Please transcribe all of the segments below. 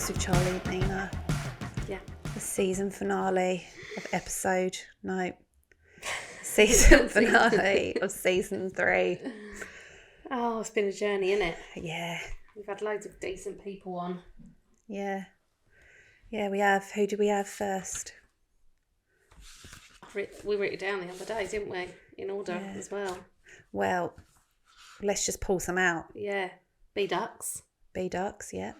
Sex with Charlie and Nina. Yeah. The season finale of season finale of season 3. Oh, it's been a journey, isn't it? Yeah. We've had loads of decent people on. Yeah. Yeah, we have. Who do we have first? We wrote it down the other day, didn't we? In order as well. Well, let's just pull some out. Yeah. B-Ducks. B-Ducks, yeah.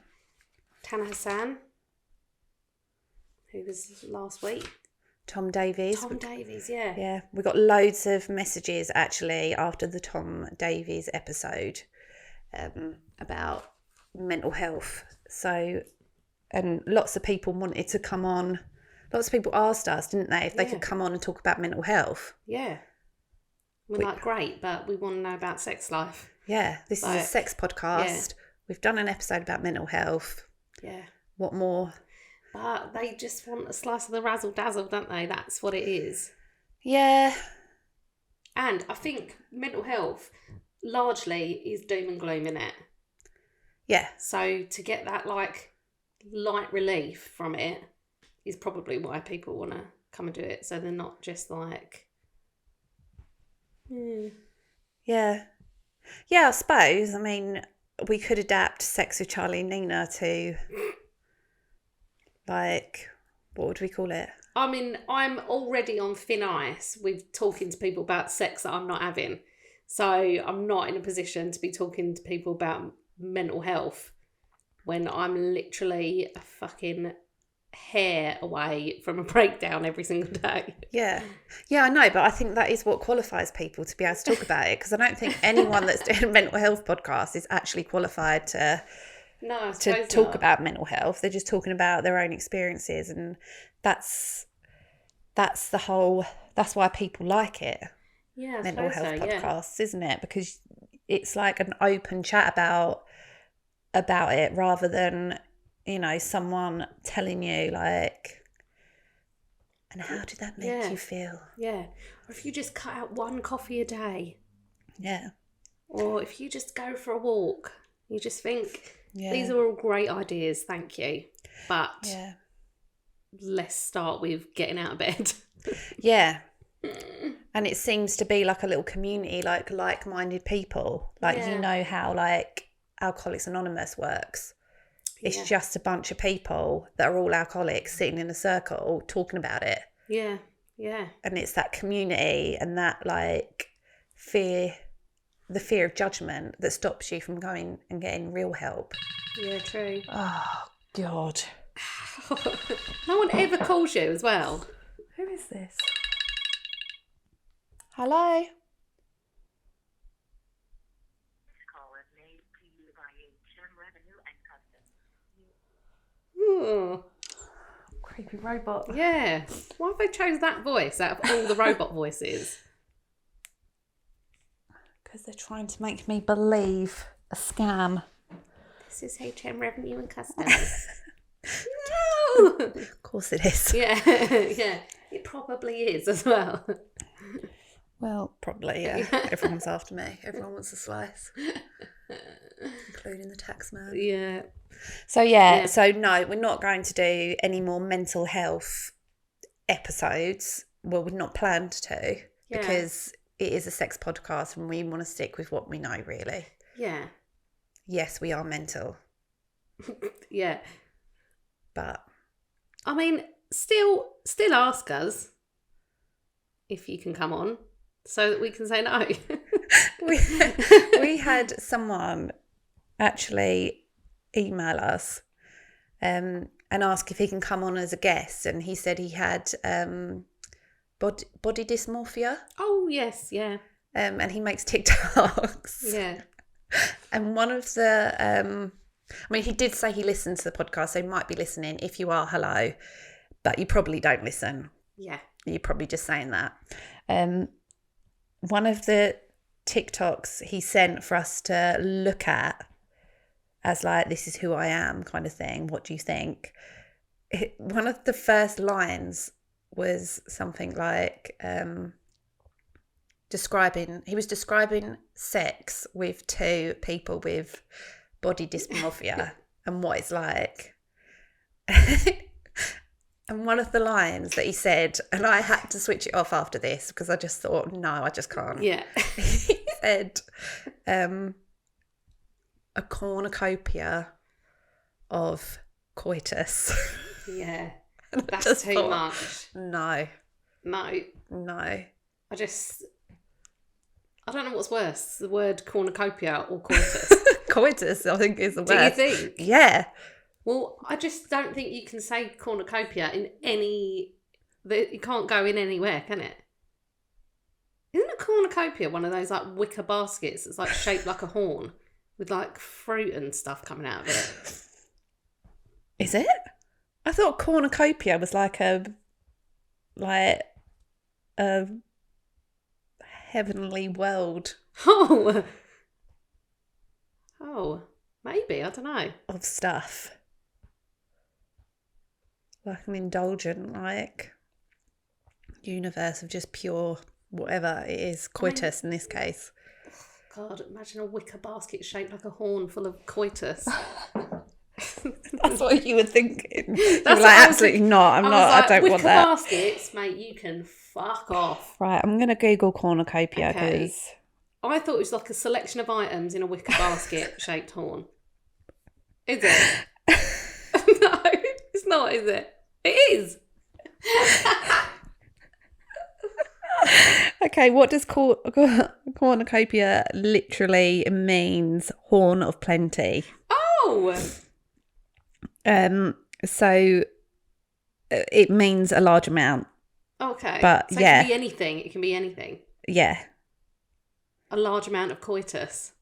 Tana Hassan, who was last week. Tom Davies. Yeah. Yeah, we got loads of messages actually after the Tom Davies episode about mental health. So, and lots of people wanted to come on. Lots of people asked us, didn't they, if they could come on and talk about mental health. Yeah. We're like, great, but we want to know about sex life. Yeah, this is a sex podcast. Yeah. We've done an episode about mental health. Yeah. What more? But they just want a slice of the razzle dazzle, don't they? That's what it is. Yeah. And I think mental health largely is doom and gloom, innit? Yeah. So to get that like light relief from it is probably why people want to come and do it. So they're not just like... Yeah. Yeah, I suppose. I mean, we could adapt Sex with Charlie and Nina to, like, what would we call it? I mean, I'm already on thin ice with talking to people about sex that I'm not having. So I'm not in a position to be talking to people about mental health when I'm literally a fucking hair away from a breakdown every single day. Yeah. Yeah, I know, but I think that is what qualifies people to be able to talk about it, because I don't think anyone that's doing a mental health podcast is actually qualified to talk about mental health. They're just talking about their own experiences, and that's why people like it. Yeah, mental health podcasts, yeah. Isn't it? Because it's like an open chat about it rather than, you know, someone telling you like, and how did that make you feel? Yeah. Or if you just cut out one coffee a day. Yeah. Or if you just go for a walk, you just think, these are all great ideas, thank you. But let's start with getting out of bed. Yeah. And it seems to be like a little community, like-minded people. Like, you know how like Alcoholics Anonymous works. It's just a bunch of people that are all alcoholics sitting in a circle talking about it. Yeah, yeah. And it's that community and that like the fear of judgment that stops you from going and getting real help. Yeah, true. Oh, God. No one ever calls you as well. Who is this? Hello? Oh. Creepy robot. Yeah. Why have they chose that voice out of all the robot voices? Because they're trying to make me believe a scam. This is HM Revenue and Customs. No! Of course it is. Yeah, yeah. It probably is as well. Well, probably, yeah. Everyone's after me. Everyone wants a slice. Including the tax man. Yeah. So, so no, we're not going to do any more mental health episodes. Well, we're not planned to because it is a sex podcast and we want to stick with what we know, really. Yeah. Yes, we are mental. Yeah. But I mean, still ask us if you can come on so that we can say no. we had someone actually email us and ask if he can come on as a guest, and he said he had body dysmorphia. Oh yes, yeah. And he makes TikToks. Yeah. And one of the I mean, he did say he listened to the podcast, so he might be listening. If you are, hello, but you probably don't listen. Yeah. You're probably just saying that. One of the TikToks he sent for us to look at as like, this is who I am kind of thing. What do you think? One of the first lines was something like describing sex with two people with body dysmorphia and what it's like. And one of the lines that he said, and I had to switch it off after this because I just thought, no, I just can't. Yeah. He said, a cornucopia of coitus. Yeah. And I That's just too thought, much. No. No. I don't know what's worse, the word cornucopia or coitus. Coitus, I think, is the Do you worst. think? Yeah. Well, I just don't think you can say cornucopia in any... It can't go in anywhere, can it? Isn't a cornucopia one of those like wicker baskets that's like shaped like a horn with like fruit and stuff coming out of it? Is it? I thought cornucopia was like a heavenly world Oh, maybe, I don't know. of stuff. Like an indulgent, like, universe of just pure whatever it is, coitus in this case. God, imagine a wicker basket shaped like a horn full of coitus. That's what you were thinking. You That's were what like, I was absolutely thinking. not. I don't want wicker that. baskets, mate, you can fuck off. Right, I'm going to Google cornucopia Okay. because... I thought it was like a selection of items in a wicker basket shaped horn. Is it? No, it's not, is it? It is. Okay, what does cornucopia literally means? Horn of plenty. Oh! So it means a large amount. Okay. But, so yeah. it can be anything. It can be anything. Yeah. A large amount of coitus.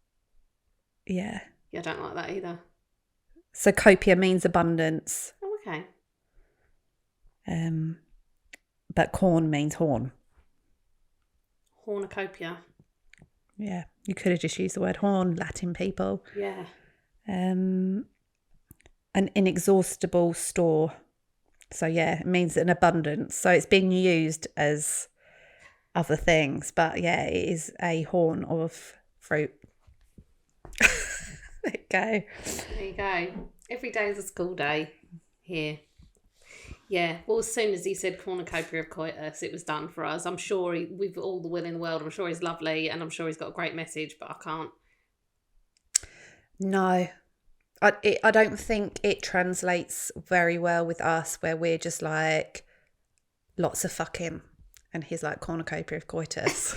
Yeah. Yeah, I don't like that either. So copia means abundance. Oh, okay. But corn means horn. Hornucopia. Yeah. You could have just used the word horn, Latin people. Yeah. An inexhaustible store. So yeah, it means an abundance. So it's been used as other things, but yeah, it is a horn of fruit. There you go. There you go. Every day is a school day here. Yeah, well, as soon as he said cornucopia of coitus, it was done for us. I'm sure with all the will in the world, I'm sure he's lovely and I'm sure he's got a great message, but I can't. No, I don't think it translates very well with us, where we're just like, lots of fucking, and he's like cornucopia of coitus.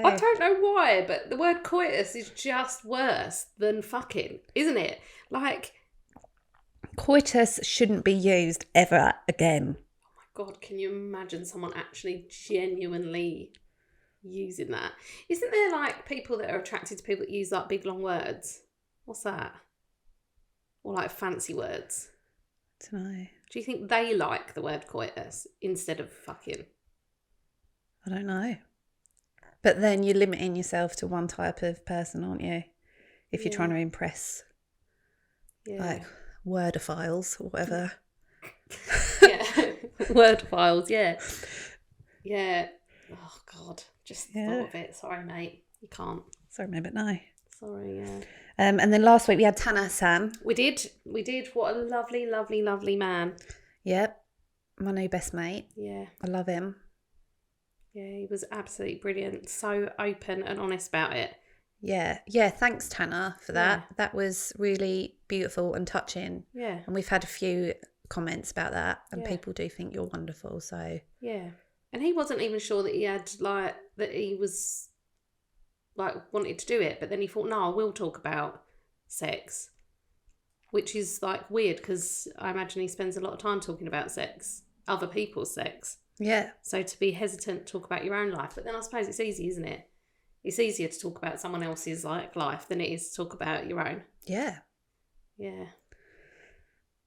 I don't know why, but the word coitus is just worse than fucking, isn't it? Like, Coitus shouldn't be used ever again. oh my God, can you imagine someone actually genuinely using that? Isn't there like people that are attracted to people that use like big long words? What's that? Or like fancy words? I don't know. Do you think they like the word coitus instead of fucking? I don't know. But then you're limiting yourself to one type of person, aren't you? If you're trying to impress, like, wordophiles or whatever. Yeah. Word files, yeah. Yeah. Oh, God. Just thought of it. Sorry, mate. You can't. Sorry, mate, but no. Sorry, yeah. And then last week we had Tana-san. We did. What a lovely, lovely, lovely man. Yep. My new best mate. Yeah. I love him. Yeah, he was absolutely brilliant. So open and honest about it. Yeah. Yeah, thanks, Tana, for that. Yeah. That was really beautiful and touching. Yeah. And we've had a few comments about that, and people do think you're wonderful, so... Yeah. And he wasn't even sure that he had, like, that he was, like, wanted to do it, but then he thought, no, I will talk about sex. Which is, like, weird, because I imagine he spends a lot of time talking about sex, other people's sex. Yeah. So to be hesitant to talk about your own life. But then I suppose it's easy, isn't it? It's easier to talk about someone else's like life than it is to talk about your own. Yeah. Yeah.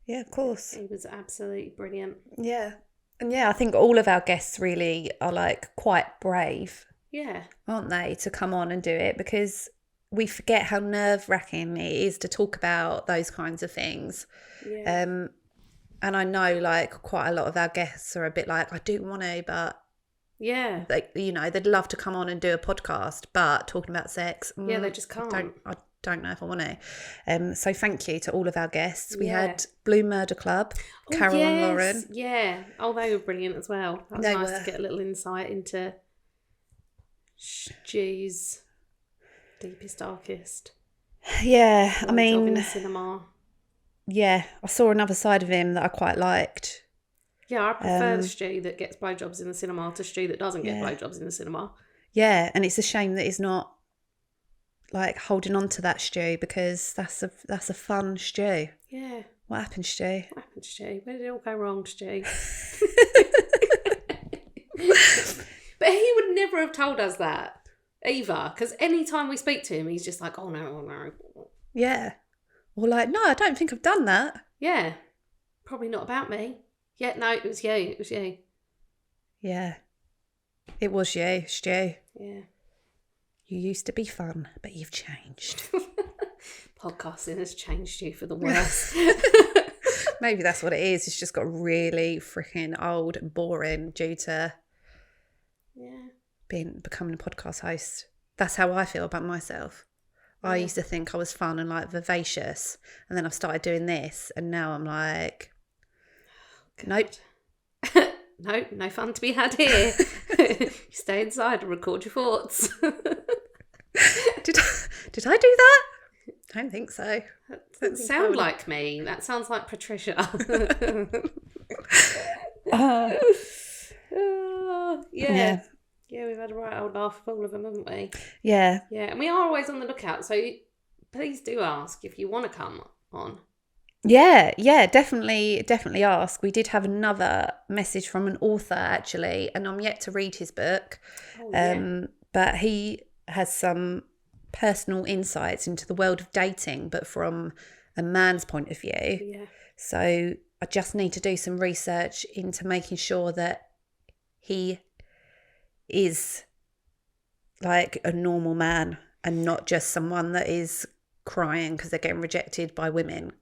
Yeah, of course. He was absolutely brilliant. Yeah. And yeah, I think all of our guests really are like quite brave. Yeah. Aren't they? To come on and do it, because we forget how nerve-wracking it is to talk about those kinds of things. Yeah. And I know, like, quite a lot of our guests are a bit like, I do want to, but they, you know, they'd love to come on and do a podcast, but talking about sex, they just can't. I don't know if I want to. So thank you to all of our guests. We Yeah. had Blue Murder Club, Carol and Lauren. Yeah. Oh, they were brilliant as well. That was They nice were. to get a little insight into Stu's deepest, darkest. Yeah, I blowjob in mean, the cinema. yeah, I saw another side of him that I quite liked. Yeah, I prefer the Stu that gets blowjobs in the cinema to Stu that doesn't get blowjobs in the cinema. Yeah, and it's a shame that he's not like holding on to that Stu, because that's a fun Stu. Yeah. What happened, Stu? What happened, Stu? Where did it all go wrong, Stu? But he would never have told us that either, because any time we speak to him, he's just like, oh no. Yeah. Or like, no, I don't think I've done that. Yeah. Probably not about me. Yeah, no, it was you. It was you. Yeah. It was you, Stu. Yeah. You used to be fun, but you've changed. Podcasting has changed you for the worse. Maybe that's what it is. It's just got really freaking old and boring due to becoming a podcast host. That's how I feel about myself. I used to think I was fun and like vivacious, and then I've started doing this, and now I'm like, nope. No fun to be had here. You stay inside and record your thoughts. Did I do that? I don't think so. That doesn't sound like me. That sounds like Patricia. Yeah. Yeah, we've had a right old laugh with all of them, haven't we? Yeah. Yeah, and we are always on the lookout, so please do ask if you want to come on. Yeah, definitely ask. We did have another message from an author, actually, and I'm yet to read his book. But he has some personal insights into the world of dating, but from a man's point of view. Yeah. So I just need to do some research into making sure that he is like a normal man and not just someone that is crying because they're getting rejected by women.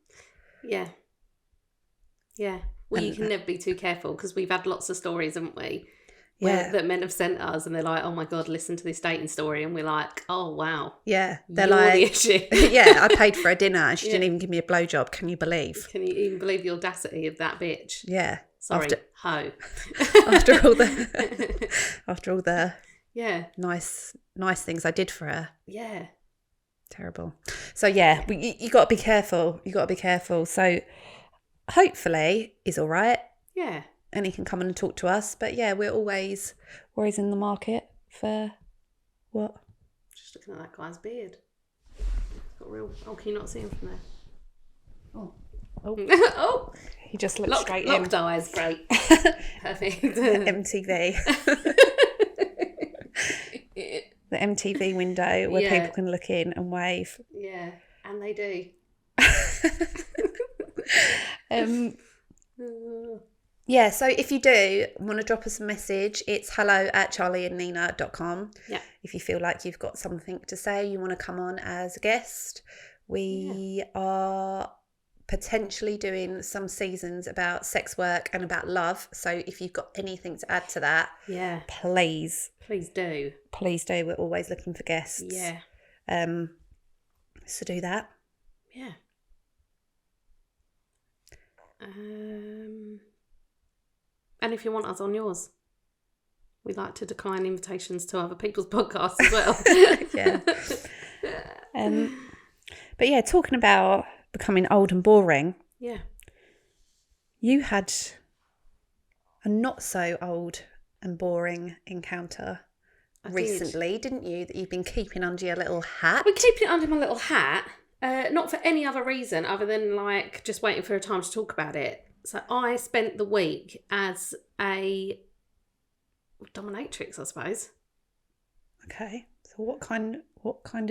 Yeah. Well, you can never be too careful, because we've had lots of stories, haven't we? That men have sent us, and they're like, oh my God, listen to this dating story. And we're like, oh, wow. Yeah. They're You're like, the issue. yeah, I paid for a dinner and she didn't even give me a blowjob. Can you believe? Can you even believe the audacity of that bitch? Yeah. Sorry, hoe. After all the nice things I did for her. Yeah. Terrible. So yeah, you got to be careful. So hopefully he's all right. Yeah. And he can come in and talk to us. But yeah, we're always in the market for what? Just looking at that guy's beard. It's got real. Oh, can you not see him from there? Oh. Oh. He just looked straight in. Locked eyes, great. Perfect. MTV. The MTV window where people can look in and wave. Yeah, and they do. Yeah, so if you do want to drop us a message, it's hello@charlieandnina.com. Yeah. If you feel like you've got something to say, you want to come on as a guest. We are potentially doing some seasons about sex work and about love. So if you've got anything to add to that, please do. We're always looking for guests. Yeah. So do that. Yeah. And if you want us on yours, we like to decline invitations to other people's podcasts as well. Yeah. But yeah, talking about becoming old and boring. Yeah. You had a not so old and boring encounter recently, didn't you? That you've been keeping under your little hat. We're keeping it under my little hat. Not for any other reason other than like just waiting for a time to talk about it. So I spent the week as a dominatrix, I suppose. Okay. So what kind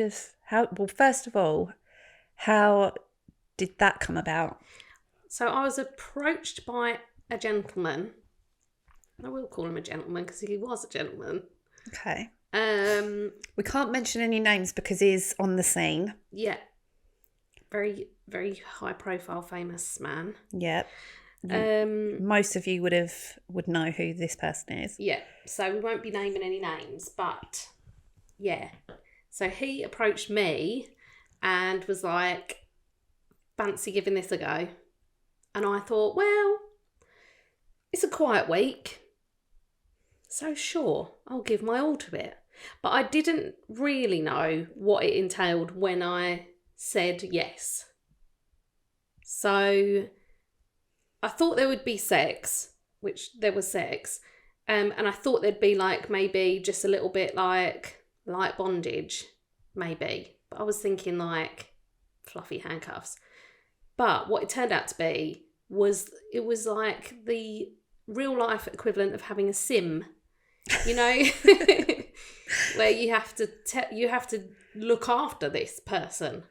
of how? Well, first of all, how did that come about? So I was approached by a gentleman. I will call him a gentleman because he was a gentleman. Okay. We can't mention any names because he's on the scene. Yeah. Very, very high profile, famous man. Yeah. Most of you would know who this person is. Yeah. So we won't be naming any names, but yeah. So he approached me and was like, fancy giving this a go. And I thought, well, it's a quiet week, so sure, I'll give my all to it. But I didn't really know what it entailed when I said yes. So I thought there would be sex, which there was sex. And I thought there'd be like maybe just a little bit like light bondage, maybe. But I was thinking like fluffy handcuffs. But what it turned out to be was it was like the real life equivalent of having a sim, you know, where you have to look after this person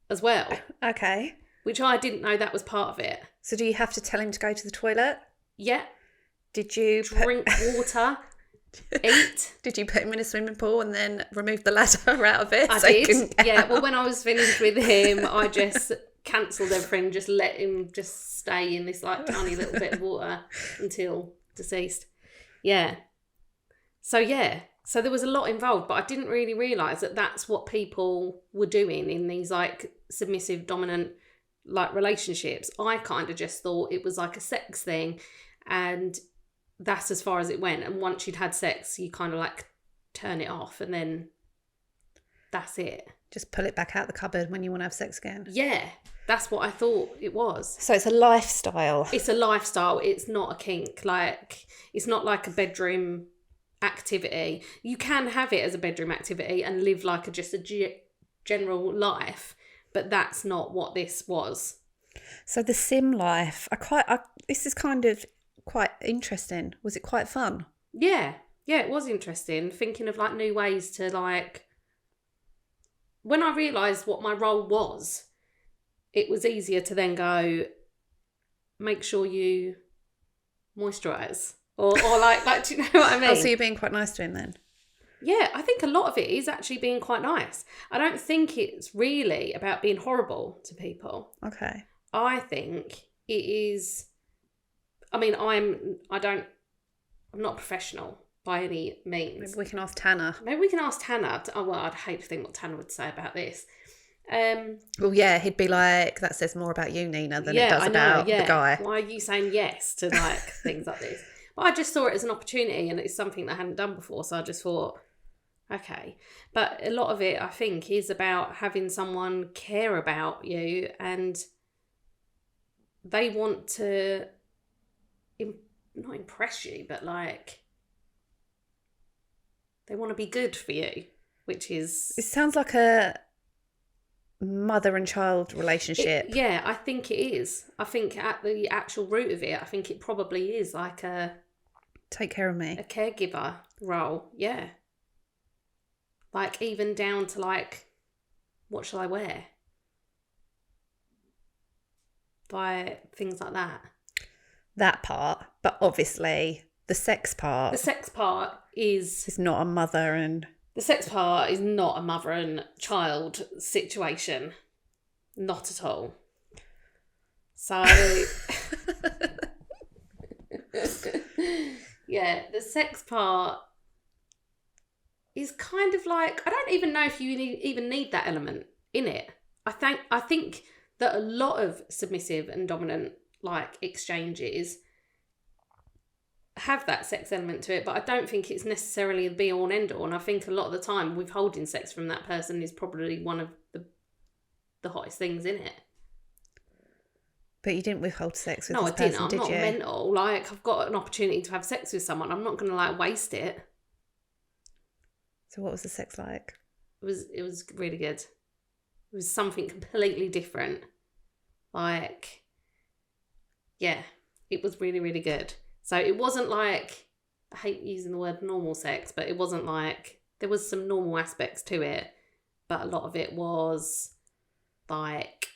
as well. Okay. Which I didn't know that was part of it. So do you have to tell him to go to the toilet? Yeah. Did you drink water? Eat? Did you put him in a swimming pool and then remove the ladder out of it? I did. Yeah. Well, when I was finished with him, I just cancelled everything, just let him just stay in this like tiny little bit of water until deceased. Yeah. So there was a lot involved, but I didn't really realise that that's what people were doing in these like submissive, dominant like relationships. I kind of just thought it was like a sex thing, and that's as far as it went. And once you'd had sex, you kind of like turn it off, and then that's it. Just pull it back out the cupboard when you want to have sex again. Yeah, that's what I thought it was. So it's a lifestyle. It's a lifestyle. It's not a kink. Like, it's not like a bedroom activity. You can have it as a bedroom activity and live like just a general life, but that's not what this was. So the sim life, this is kind of quite interesting. Was it quite fun? Yeah, it was interesting. Thinking of like new ways to like. When I realised what my role was, it was easier to then go, make sure you moisturise. Or like, do you know what I mean? Oh, so you're being quite nice to him then? Yeah, I think a lot of it is actually being quite nice. I don't think it's really about being horrible to people. Okay. I think it is. I mean, I'm not a professional by any means. Maybe we can ask Tanner. Well, I'd hate to think what Tanner would say about this. Well, yeah, he'd be like, that says more about you, Nina, than it does about the guy. Why are you saying yes to like things like this? But I just saw it as an opportunity, and it's something that I hadn't done before. So I just thought, okay. But a lot of it, I think, is about having someone care about you, and they want to not impress you, but like they want to be good for you, which is... It sounds like a mother and child relationship. Yeah, I think it is. I think at the actual root of it, I think it probably is like a... Take care of me. A caregiver role, yeah. Like even down to like, what shall I wear? By things like that. That part, but obviously the sex part. The sex part is... It's not a mother and... The sex part is not a mother and child situation. Not at all. So... yeah, the sex part is kind of like... I don't even know if you even need that element in it. I think that a lot of submissive and dominant like exchanges have that sex element to it, but I don't think it's necessarily the be all and end all. And I think a lot of the time withholding sex from that person is probably one of the hottest things in it. But you didn't withhold sex with this person, did you? No, I didn't. I'm not mental. Like, I've got an opportunity to have sex with someone. I'm not going to like waste it. So what was the sex like? It was really good. It was something completely different. Like, yeah, it was really, really good. So it wasn't like, I hate using the word normal sex, but it wasn't like, there was some normal aspects to it, but a lot of it was like,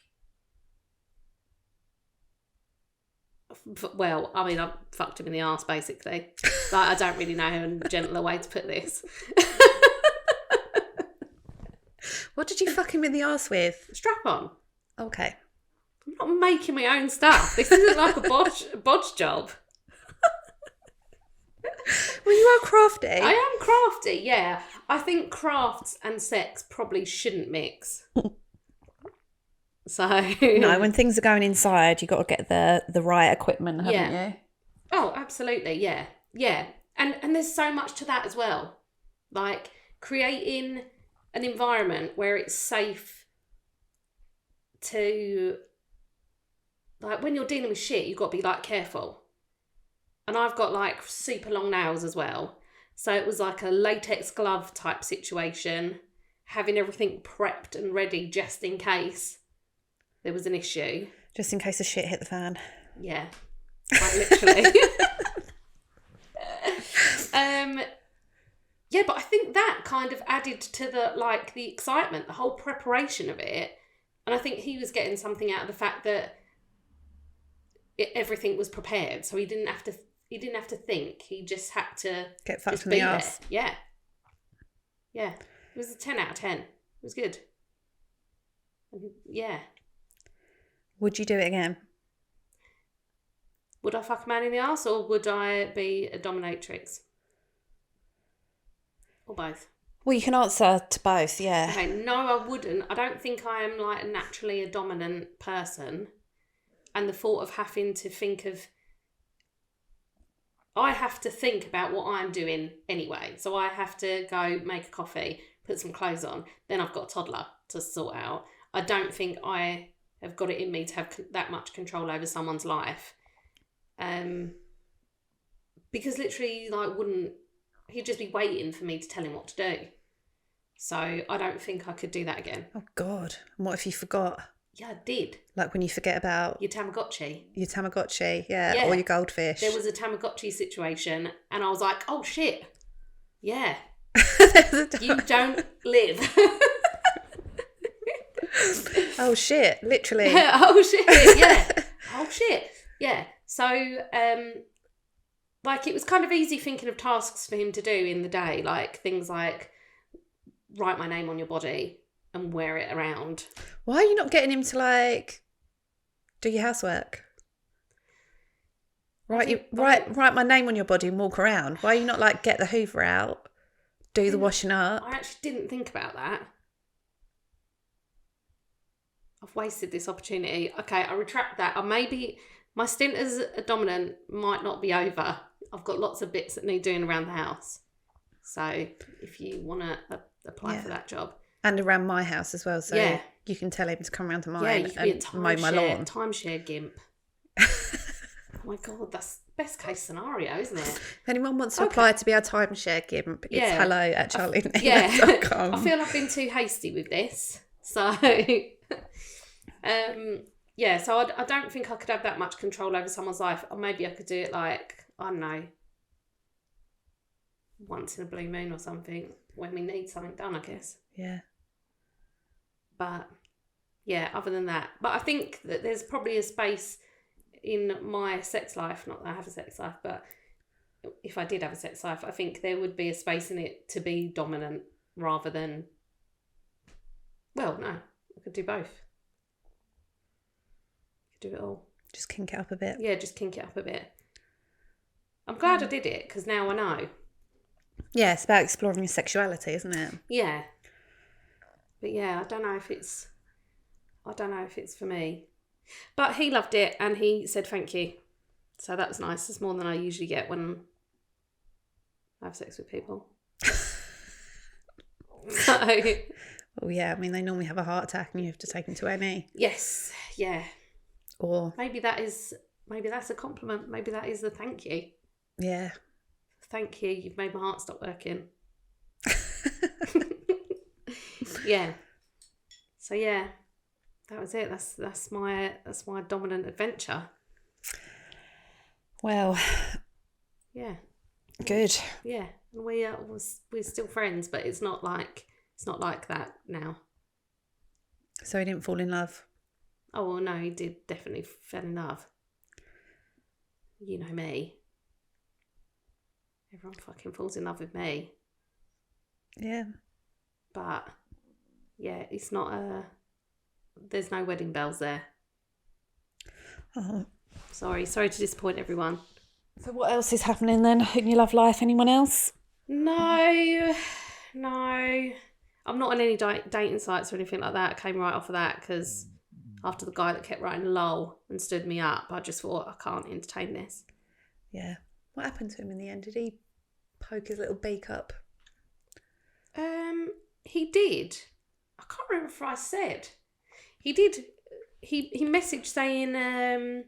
well, I mean, I fucked him in the arse basically. Like, I don't really know a gentler way to put this. What did you fuck him in the arse with? Strap on. Okay. I'm not making my own stuff. This isn't like a bodge job. Well, you are crafty. I am crafty, yeah. I think crafts and sex probably shouldn't mix. So no, when things are going inside, you got to get the right equipment, haven't you? Oh, absolutely, yeah. And there's so much to that as well. Like creating an environment where it's safe to, like, when you're dealing with shit, you've got to be like careful. And I've got like super long nails as well. So it was like a latex glove type situation, having everything prepped and ready just in case there was an issue. Just in case the shit hit the fan. Yeah, like literally. Yeah, but I think that kind of added to the excitement, the whole preparation of it. And I think he was getting something out of the fact that everything was prepared, so he didn't have to think. He just had to get fucked in the ass. Yeah. It was a 10 out of 10. It was good. Yeah. Would you do it again? Would I fuck a man in the ass, or would I be a dominatrix? Or both? Well, you can answer to both, yeah. Okay, no, I wouldn't. I don't think I am like naturally a dominant person. And the thought of having to I have to think about what I'm doing anyway. So I have to go make a coffee, put some clothes on. Then I've got a toddler to sort out. I don't think I have got it in me to have that much control over someone's life. Because literally, he'd just be waiting for me to tell him what to do. So I don't think I could do that again. Oh, God. And what if you forgot? Yeah, I did. Like when you forget about... Your Tamagotchi. Yeah. Or your goldfish. There was a Tamagotchi situation and I was like, oh, shit. Yeah. You don't live. Oh, shit. Literally. Oh, shit. Yeah. Oh, shit. Yeah. So, it was kind of easy thinking of tasks for him to do in the day. Like things like write my name on your body and wear it around. Why are you not getting him to do your housework? Write my name on your body and walk around. Why are you not get the Hoover out, do the washing up? I actually didn't think about that. I've wasted this opportunity. Okay, I retract that. Maybe my stint as a dominant might not be over. I've got lots of bits that need doing around the house. So if you want to apply for that job. And around my house as well. So you can tell him to come around to mine and mow my lawn. Timeshare gimp. Oh my God, that's best case scenario, isn't it? If anyone wants to apply to be our timeshare gimp, it's hello@charlie.com. I feel I've been too hasty with this. So, so I don't think I could have that much control over someone's life. Or maybe I could do it I don't know, once in a blue moon or something, when we need something done, I guess. Yeah. But, yeah, other than that. But I think that there's probably a space in my sex life, not that I have a sex life, but if I did have a sex life, I think there would be a space in it to be dominant rather than, well, no, I could do both. I could do it all. Just kink it up a bit. Yeah, just kink it up a bit. I'm glad I did it, because now I know. Yeah, it's about exploring your sexuality, isn't it? Yeah. But yeah, I don't know if it's for me. But he loved it and he said thank you. So that was nice. It's more than I usually get when I have sex with people. So, well, yeah, I mean, they normally have a heart attack and you have to take them to A&E. Yes, yeah. Or maybe that's a compliment. Maybe that is a thank you. Yeah. Thank you. You've made my heart stop working. Yeah. So yeah, that was it. That's my dominant adventure. Well. Yeah. Good. Yeah, and we're still friends, but it's not like that now. So he didn't fall in love? Oh well, no, he did definitely fell in love. You know me. Everyone fucking falls in love with me. Yeah. But yeah, it's not there's no wedding bells there. Oh. Sorry to disappoint everyone. So what else is happening then in your love life? Anyone else? No, No. I'm not on any dating sites or anything like that. I came right off of that because after the guy that kept writing lol and stood me up, I just thought, I can't entertain this. Yeah. What happened to him in the end? Did he poke his little beak up? He did. I can't remember if I said. He did. He messaged saying,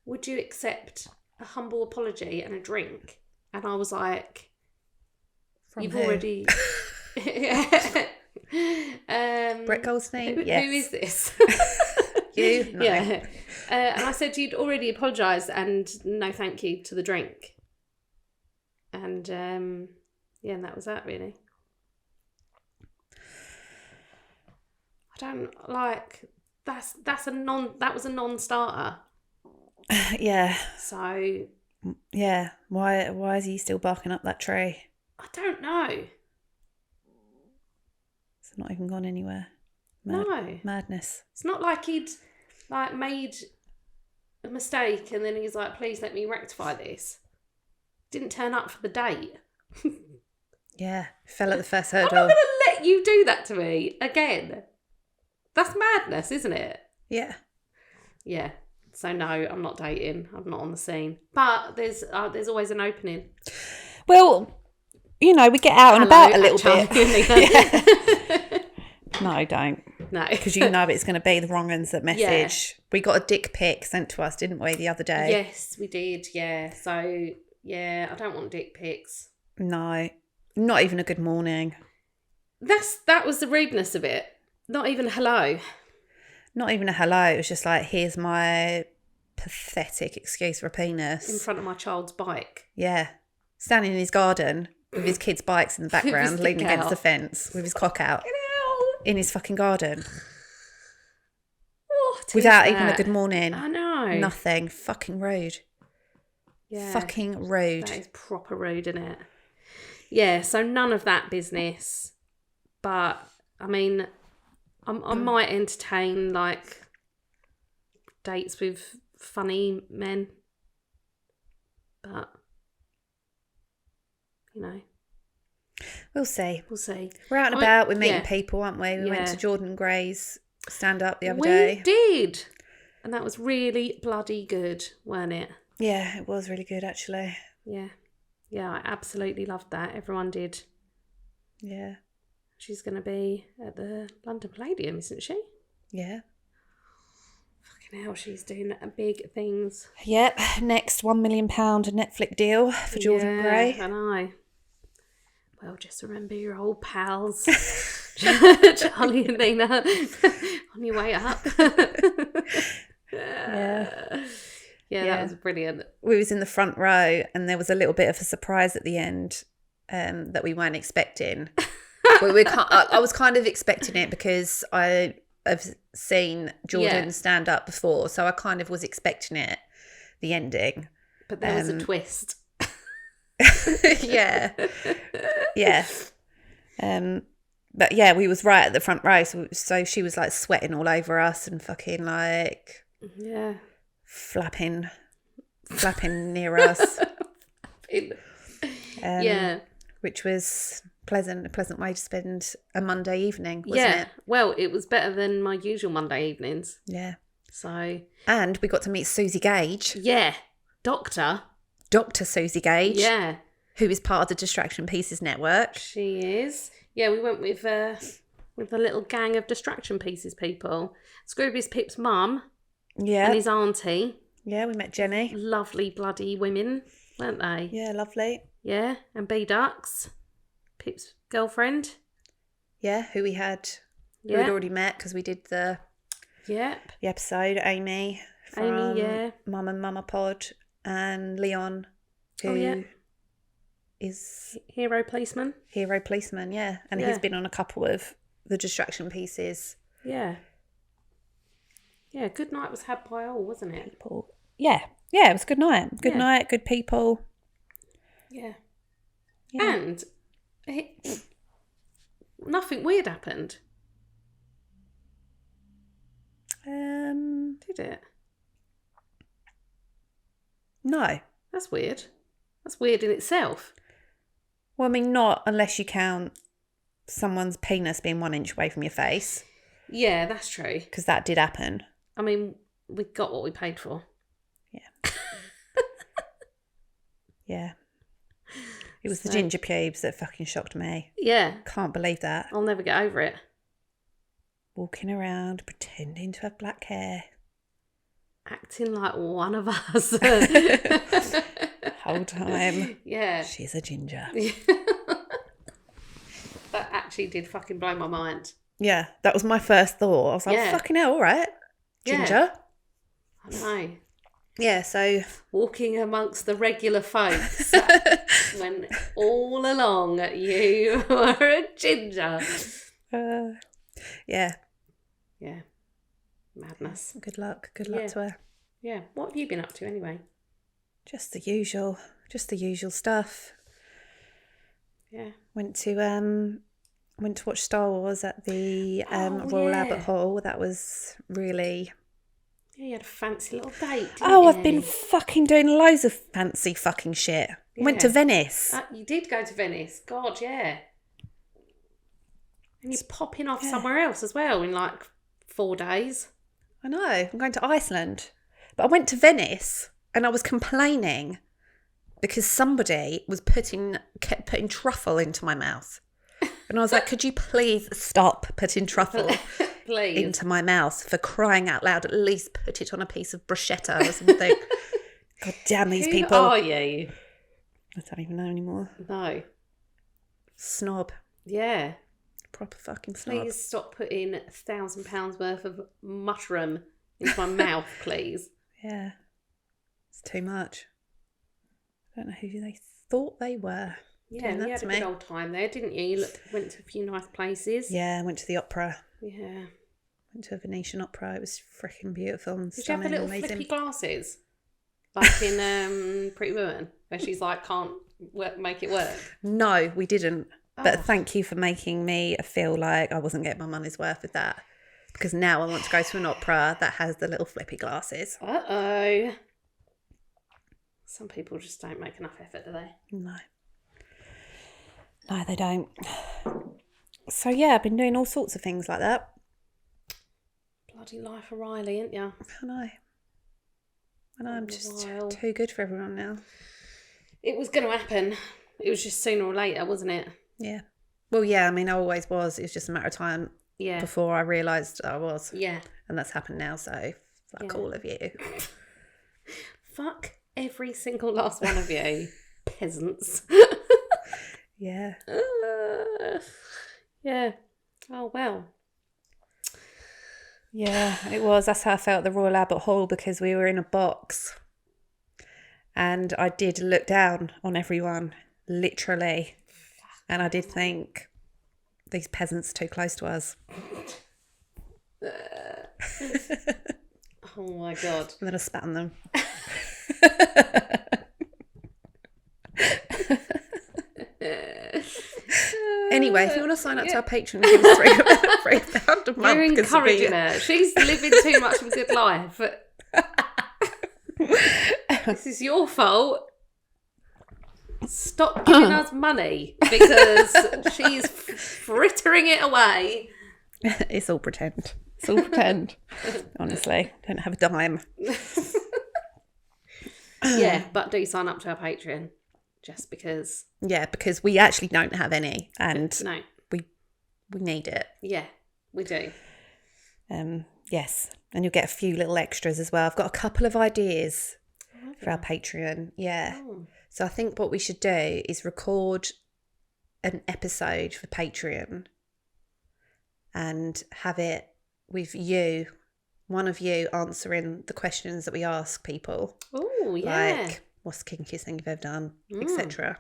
would you accept a humble apology and a drink? And I was like, From you've who? already... Brett Goldstein? Who Yes. is this? You? No. Yeah. And I said you'd already apologised and no thank you to the drink. And and that was that really. I don't like that was a non-starter. Yeah. So Yeah. Why is he still barking up that tree? I don't know. It's not even gone anywhere. No. Madness. It's not like he'd like made a mistake and then he's like, please let me rectify this. Didn't turn up for the date. Yeah. Fell at the first I'm hurdle. not going to let you do that to me again. That's madness, isn't it? Yeah. Yeah. So no, I'm not dating. I'm not on the scene. But there's always an opening. Well, we get out and about a little bit. Yeah. No, don't. No. Because it's going to be the wrong uns that message. Yeah. We got a dick pic sent to us, didn't we, the other day? Yes, we did, yeah. So, yeah, I don't want dick pics. No. Not even a good morning. That was the rudeness of it. Not even a hello. Not even a hello. It was just like, here's my pathetic excuse for a penis. In front of my child's bike. Yeah. Standing in his garden with his kids' bikes in the background, leaning against the fence with his cock out. In his fucking garden. What without even a good morning. I know. Nothing. Fucking rude. Yeah. Fucking rude. That is proper rude, isn't it? Yeah, so none of that business. But, I mean, I might entertain, like, dates with funny men. But, We'll see. We'll see. We're out and about. We're meeting people, aren't we? We went to Jordan Gray's stand-up the other day. We did. And that was really bloody good, weren't it? Yeah, it was really good, actually. Yeah. Yeah, I absolutely loved that. Everyone did. Yeah. She's going to be at the London Palladium, isn't she? Yeah. Fucking hell, she's doing big things. Yep. Next £1 million Netflix deal for Jordan Gray. I know. Well, just remember your old pals, Charlie and Nina, on your way up. Yeah. Yeah, that was brilliant. We was in the front row and there was a little bit of a surprise at the end that we weren't expecting. I was kind of expecting it because I have seen Jordan stand up before, so I kind of was expecting it, the ending. But there was a twist. Yeah. But yeah, we was right at the front row, so she was like sweating all over us and fucking like flapping near us. Which was a pleasant way to spend a Monday evening, wasn't it? Well, it was better than my usual Monday evenings. Yeah. So. And we got to meet Susie Gage. Yeah. Dr. Susie Gage. Yeah. Who is part of the Distraction Pieces network. She is. Yeah, we went with a little gang of Distraction Pieces people. Scroobius Pip's mum. Yeah. And his auntie. Yeah, we met Jenny. Lovely bloody women, weren't they? Yeah, lovely. Yeah, and B-Ducks, Pip's girlfriend. Yeah, who we had. Who we'd already met because we did the episode. Amy from Mum and Mama Pod, and Leon, who is Hero Policeman, yeah. And he's been on a couple of the Distraction Pieces. Yeah. Yeah, good night was had by all, wasn't it? People. Yeah, it was a good night. Good night, good people. Yeah. And nothing weird happened. Did it? No. That's weird. That's weird in itself. Well, I mean, not unless you count someone's penis being 1 inch away from your face. Yeah, that's true. Because that did happen. I mean, we got what we paid for. Yeah. Yeah. It was the ginger pubes that fucking shocked me. Yeah. Can't believe that. I'll never get over it. Walking around, pretending to have black hair. Acting like one of us. Whole time. Yeah. She's a ginger. That actually did fucking blow my mind. Yeah, that was my first thought. I was like, fucking hell, all right. Ginger. I know. Yeah, so... Walking amongst the regular folks when all along you were a ginger. Yeah. Yeah. Madness. Good luck. Good luck to her. Yeah. What have you been up to anyway? Just the usual stuff. Yeah. Went to watch Star Wars at the Royal Albert Hall. That was really... Yeah, you had a fancy little date, didn't Oh, you? I've been fucking doing loads of fancy fucking shit. Yeah. Went to Venice. You did go to Venice. God, yeah. And you're popping off somewhere else as well in like 4 days. I know. I'm going to Iceland. But I went to Venice and I was complaining because somebody kept putting truffle into my mouth. And I was like, could you please stop putting truffle into my mouth, for crying out loud? At least put it on a piece of bruschetta or something. God damn these people. Who are you? I don't even know anymore. No. Snob. Yeah. Proper fucking snob. Please stop putting £1,000 worth of mushroom into my mouth, please. Yeah. It's too much. I don't know who they thought they were. Yeah, you had a good old time there, didn't you? You went to a few nice places. Yeah, I went to the opera. Yeah. Went to a Venetian opera. It was freaking beautiful and Did stunning. you have the little flippy glasses? Like in Pretty Woman, where she's like, can't make it work? No, we didn't. But thank you for making me feel like I wasn't getting my money's worth with that. Because now I want to go to an opera that has the little flippy glasses. Uh-oh. Some people just don't make enough effort, do they? No. No, they don't. So, yeah, I've been doing all sorts of things like that. Bloody life O'Reilly, ain't ya? I know. I'm just too good for everyone now. It was going to happen. It was just sooner or later, wasn't it? Yeah. Well, yeah, I mean, I always was. It was just a matter of time before I realised I was. Yeah. And that's happened now, so fuck all of you. Fuck every single last one of you, peasants. Yeah. Yeah. Oh, well. Yeah, it was. That's how I felt at the Royal Albert Hall, because we were in a box. And I did look down on everyone, literally. And I did think, these peasants are too close to us. Oh, my God. And then I spat on them. Anyway, if you want to sign up to our Patreon and give us £3 a month. You're encouraging her. She's living too much of a good life. This is your fault. Stop giving us money, because she's frittering it away. It's all pretend. It's all pretend. Honestly, don't have a dime. Yeah, but do sign up to our Patreon, just because. Yeah, because we actually don't have any, and no, we need it. Yeah, we do. Yes, and you'll get a few little extras as well. I've got a couple of ideas for our Patreon. Yeah. Oh. So I think what we should do is record an episode for Patreon and have it with you, one of you answering the questions that we ask people. Oh, yeah. Like, what's the kinkiest thing you've ever done, etc.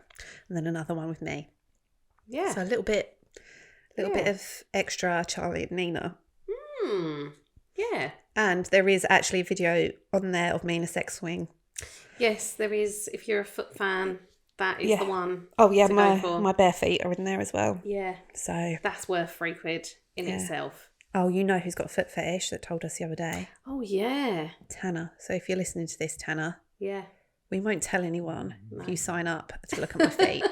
And then another one with me. Yeah. So a little bit of extra Charlie and Nina. Yeah. And there is actually a video on there of me in a sex swing. Yes, there is. If you're a foot fan, that is the one. Oh yeah, my bare feet are in there as well. Yeah. So that's worth £3 in itself. Oh, you know who's got a foot fetish that told us the other day? Oh yeah. Tanner. So if you're listening to this, Tanner. Yeah. We won't tell anyone if you sign up to look at my feet.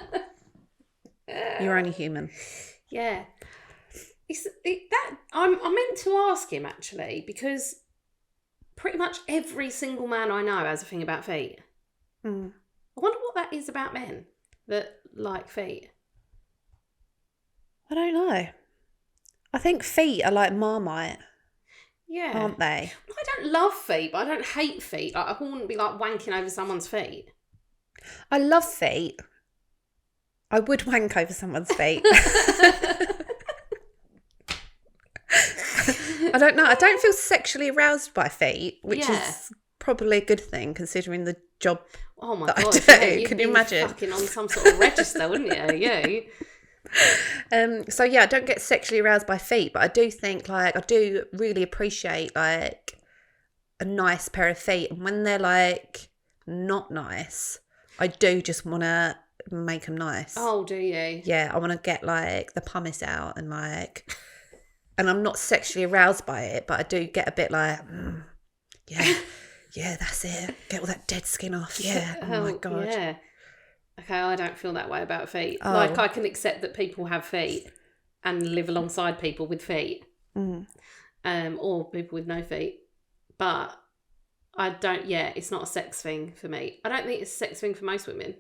You're only human. Yeah. I meant to ask him, actually, because pretty much every single man I know has a thing about feet. Mm. I wonder what that is about men that like feet. I don't know. I think feet are like Marmite, Yeah. aren't they? I don't love feet, but I don't hate feet. Like, I wouldn't be like wanking over someone's feet. I love feet. I would wank over someone's feet. I don't know. I don't feel sexually aroused by feet, which is probably a good thing considering the job God, I do. yeah, Can you imagine? Fucking on some sort of register, wouldn't you? Yeah. So yeah, I don't get sexually aroused by feet, but I do think like I do really appreciate like a nice pair of feet, and when they're like not nice, I do just want to make them nice. Oh, do you? Yeah, I want to get like the pumice out and like, and I'm not sexually aroused by it, but I do get a bit like, yeah, that's it. Get all that dead skin off. Yeah. Oh my God. Yeah. Okay, I don't feel that way about feet. Oh. Like, I can accept that people have feet and live alongside people with feet, or people with no feet. But I don't. Yeah, it's not a sex thing for me. I don't think it's a sex thing for most women.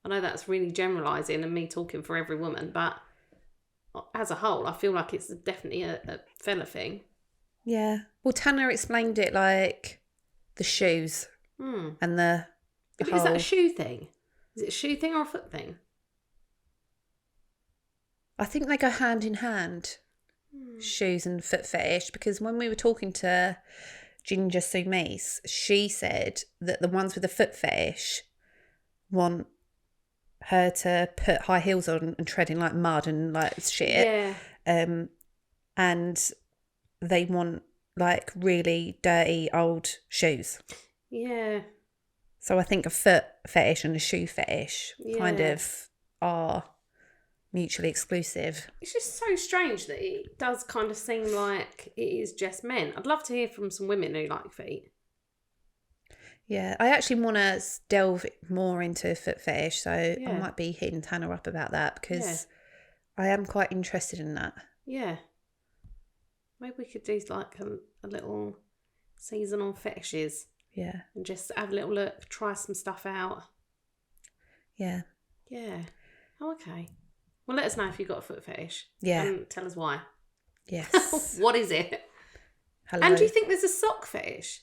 I know that's really generalising and me talking for every woman, but as a whole, I feel like it's definitely a fella thing. Yeah. Well, Tanner explained it like the shoes and the whole... Is that a shoe thing? Is it a shoe thing or a foot thing? I think they go hand in hand, shoes and foot fetish, because when we were talking to Ginger Sumise, she said that the ones with the foot fetish want her to put high heels on and tread in like mud and like shit. Yeah. And they want like really dirty old shoes. Yeah. So I think a foot fetish and a shoe fetish kind of are mutually exclusive. It's just so strange that it does kind of seem like it is just men. I'd love to hear from some women who like feet. Yeah, I actually want to delve more into foot fetish, so I might be hitting Tanner up about that because I am quite interested in that. Yeah. Maybe we could do like a little season on fetishes. Yeah. And just have a little look, try some stuff out. Yeah. Yeah. Oh, okay. Well, let us know if you've got a foot fetish. Yeah. And tell us why. Yes. What is it? Hello. And do you think there's a sock fetish?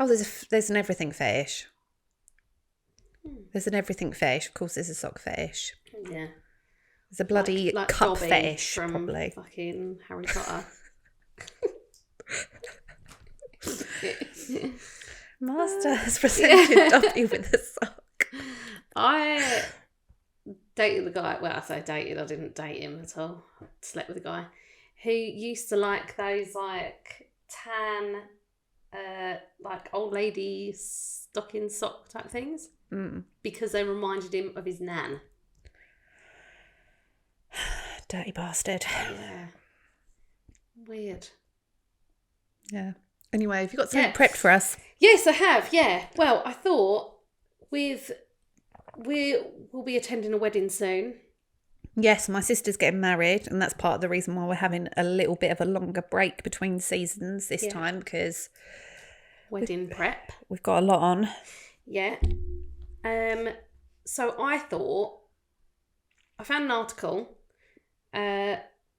Oh, there's an everything fetish. There's an everything fetish. Of course, there's a sock fetish. Yeah. There's a bloody like cup Dobby fetish, from probably. Fucking Harry Potter. Master has presented Dobby with a sock. I dated the guy. Well, I say dated. I didn't date him at all. I slept with a guy who used to like those like tan, like old lady stocking sock type things because they reminded him of his nan. Dirty bastard. Yeah. Weird. Yeah. Anyway, have you got something prepped for us? Yes, I have. Yeah. Well, I thought we'll be attending a wedding soon. Yes, my sister's getting married, and that's part of the reason why we're having a little bit of a longer break between seasons this time because wedding prep. We've got a lot on. Yeah. So I thought I found an article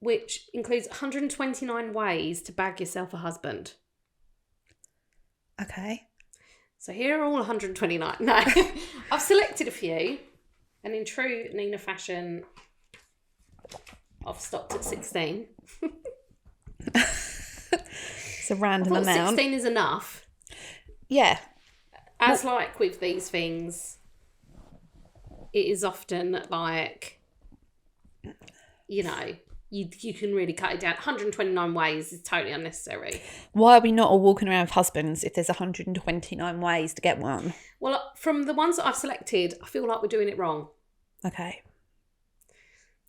which includes 129 ways to bag yourself a husband. Okay. So here are all 129. No, I've selected a few, and in true Nina fashion, I've stopped at 16. It's a random amount. 16 is enough. Yeah. As like with these things, it is often like, you know, you can really cut it down. 129 ways is totally unnecessary. Why are we not all walking around with husbands if there's 129 ways to get one? Well, from the ones that I've selected, I feel like we're doing it wrong. Okay.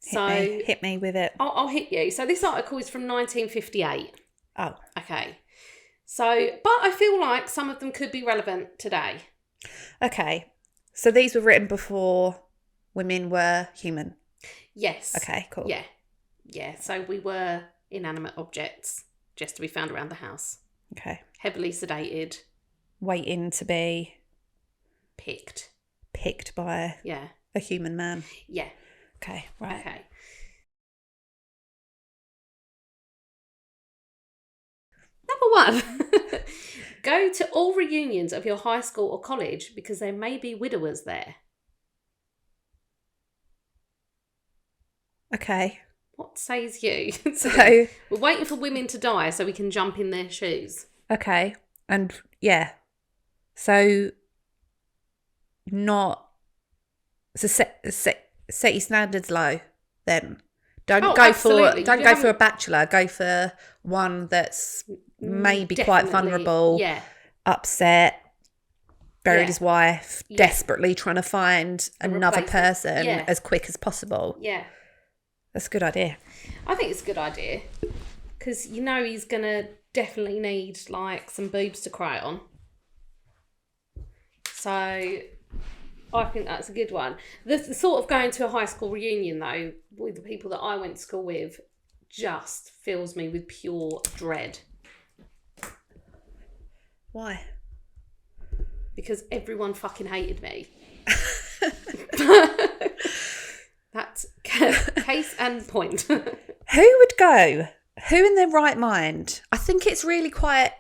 Hit me with it. I'll hit you. So this article is from 1958. Oh. Okay. So, but I feel like some of them could be relevant today. Okay. So these were written before women were human. Yes. Okay, cool. Yeah. Yeah. So we were inanimate objects just to be found around the house. Okay. Heavily sedated. Waiting to be Picked. picked by Yeah. a human man. Yeah. Okay, right. Okay. Number 1. Go to all reunions of your high school or college because there may be widowers there. Okay. What says you? So, We're waiting for women to die so we can jump in their shoes. okay. And yeah. So not so set your standards low then. Don't go absolutely. for a bachelor, go for one that's maybe quite Definitely. vulnerable, Yeah. upset, buried Yeah. his wife, Yeah. desperately trying to find another replacement. person Yeah. as quick as possible. Yeah. That's a good idea. I think it's a good idea because you know he's going to definitely need like some boobs to cry on. So I think that's a good one. The thought of going to a high school reunion though with the people that I went to school with just fills me with pure dread. Why? Because everyone fucking hated me. That's case and point. Who would go? Who in their right mind? I think it's really quite...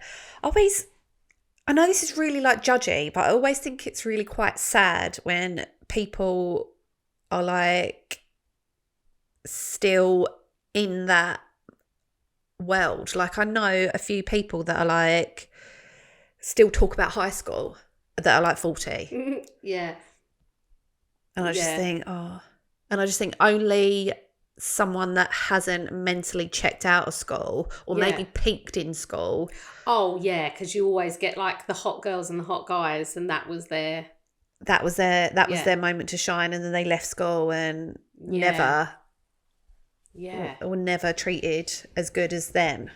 I know this is really like judgy, but I always think it's really quite sad when people are like still in that world. Like I know a few people that are like still talk about high school that are like 40. Yeah. And I just think, and I just think only someone that hasn't mentally checked out of school or maybe peaked in school. Oh yeah, because you always get like the hot girls and the hot guys, and that was their moment to shine, and then they left school and never were never treated as good as them.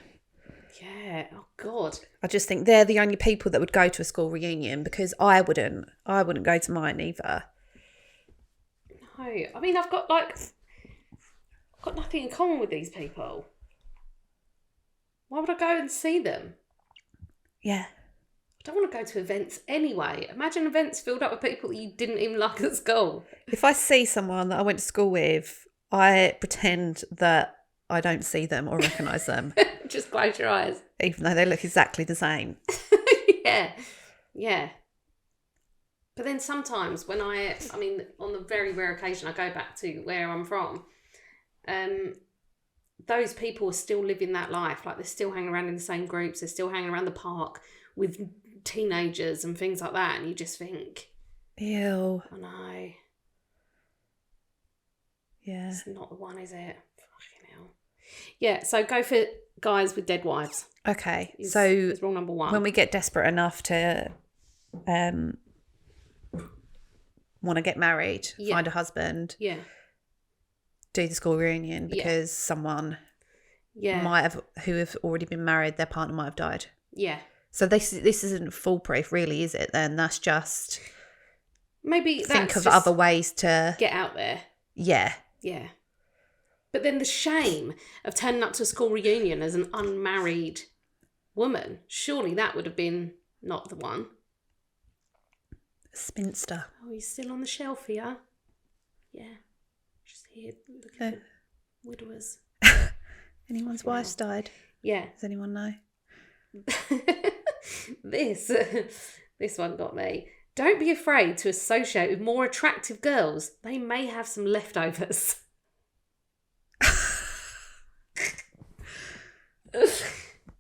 Yeah. Oh God. I just think they're the only people that would go to a school reunion because I wouldn't go to mine either. No, I mean I've got nothing in common with these people. Why would I go and see them? Yeah. I don't want to go to events anyway. Imagine events filled up with people that you didn't even like at school. If I see someone that I went to school with, I pretend that I don't see them or recognise them. Just close your eyes. Even though they look exactly the same. Yeah. Yeah. But then sometimes when I mean, on the very rare occasion I go back to where I'm from, those people are still living that life. Like they're still hanging around in the same groups. They're still hanging around the park with teenagers and things like that. And you just think, ew. I know. Yeah. It's not the one, is it? Fucking hell. Yeah, so go for guys with dead wives. Okay. Is so rule number 1. when we get desperate enough to want to get married, find a husband, do the school reunion because someone might have, who have already been married, their partner might have died. Yeah. So this isn't foolproof, really, is it? Then that's just maybe think of other ways to get out there. Yeah. Yeah. But then the shame of turning up to a school reunion as an unmarried woman, surely that would have been not the one. Spinster. Oh, he's still on the shelf here. Yeah. Just here looking for widowers. Anyone's wife's died? Yeah. Does anyone know? This one got me. Don't be afraid to associate with more attractive girls. They may have some leftovers.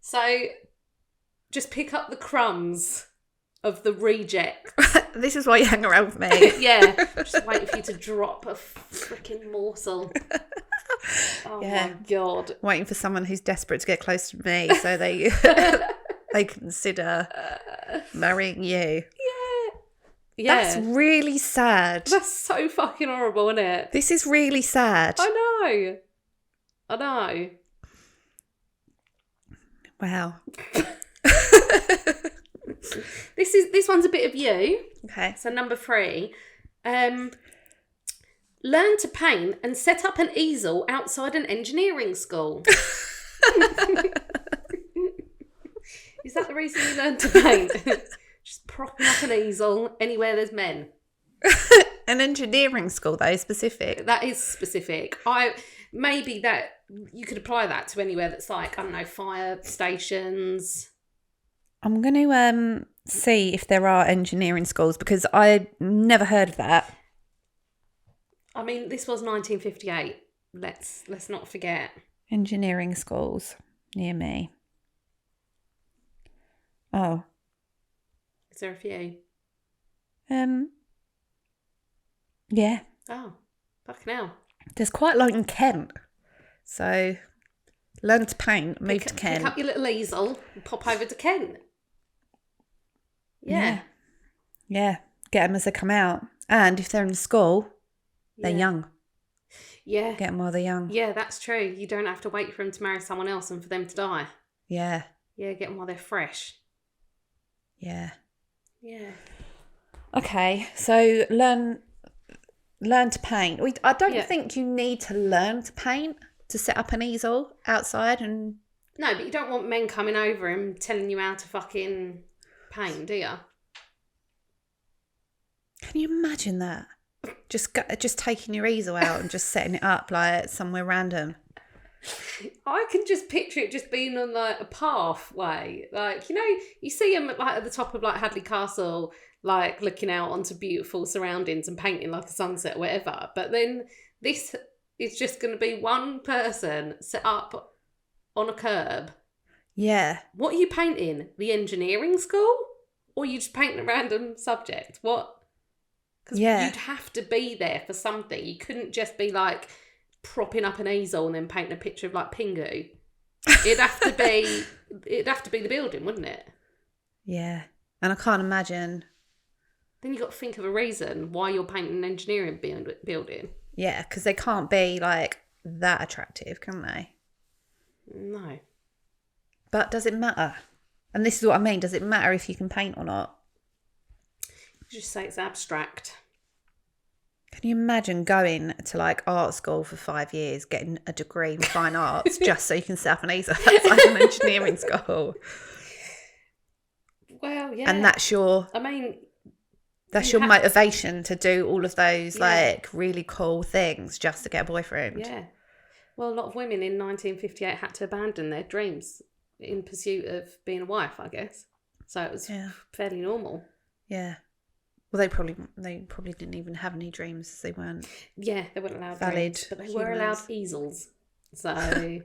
So, just pick up the crumbs of the reject. This is why you hang around with me. Yeah, just waiting for you to drop a freaking morsel. Oh my God. Waiting for someone who's desperate to get close to me so they they consider marrying you. Yeah. That's really sad. That's so fucking horrible, isn't it? This is really sad. I know. Wow. This one's a bit of you. Okay. So number 3, Learn to paint and set up an easel outside an engineering school. Is that the reason you learned to paint? Just propping up an easel anywhere there's men. An engineering school, though, specific. That is specific. Maybe that you could apply that to anywhere that's like, I don't know, fire stations. I'm going to see if there are engineering schools, because I never heard of that. I mean, this was 1958. Let's not forget. Engineering schools near me. Oh. Is there a few? Yeah. Oh, fucking hell. There's quite a lot in Kent. So, learn to paint, move to Kent. Pick up your little easel and pop over to Kent. Yeah. Yeah. Get them as they come out. And if they're in school, they're young. Yeah. Get them while they're young. Yeah, that's true. You don't have to wait for them to marry someone else and for them to die. Yeah. Yeah, get them while they're fresh. Yeah. Yeah. Okay, so learn to paint. I don't think you need to learn to paint to set up an easel outside and... No, but you don't want men coming over and telling you how to fucking paint, do you? Can you imagine that? Just taking your easel out and just setting it up like somewhere random. I can just picture it just being on like a pathway, like, you know, you see them like at the top of like Hadley Castle, like looking out onto beautiful surroundings and painting like a sunset or whatever. But then this is just going to be one person set up on a curb. Yeah. What are you painting? The engineering school, or are you just painting a random subject? What? Because you'd have to be there for something. You couldn't just be like propping up an easel and then painting a picture of like Pingu. It'd have to be the building, wouldn't it? Yeah. And I can't imagine. Then you got to think of a reason why you're painting an engineering building. Yeah, because they can't be like that attractive, can they? No. But does it matter? And this is what I mean. Does it matter if you can paint or not? You just say it's abstract. Can you imagine going to like art school for 5 years, getting a degree in fine arts just so you can set up an easel outside an engineering school? Well, yeah. And that's your motivation to do all of those like really cool things just to get a boyfriend. Yeah. Well, a lot of women in 1958 had to abandon their dreams in pursuit of being a wife, I guess. So it was fairly normal. Yeah. Well, they probably didn't even have any dreams. They weren't. Yeah, they weren't allowed valid dreams, but they humans. were allowed easels. So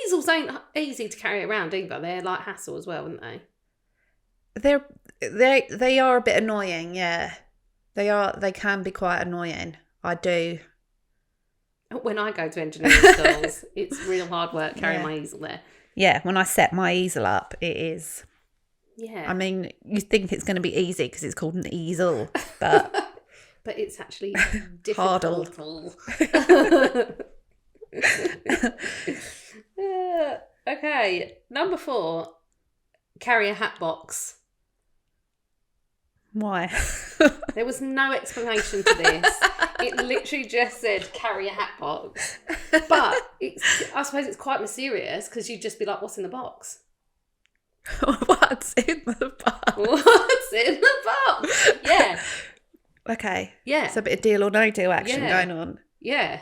easels ain't easy to carry around either. They're like hassle as well, aren't they? They are a bit annoying. Yeah, they are. They can be quite annoying. I do. When I go to engineering schools, it's real hard work carrying my easel there. Yeah, when I set my easel up, it is. Yeah. I mean, you think it's going to be easy because it's called an easel, but but it's actually difficult. Okay, number 4, carry a hat box. Why? There was no explanation to this. It literally just said carry a hat box. But I suppose it's quite mysterious because you'd just be like, what's in the box? What's in the box? What's in the box? Yeah. Okay. Yeah. It's a bit of deal or no deal action going on. Yeah.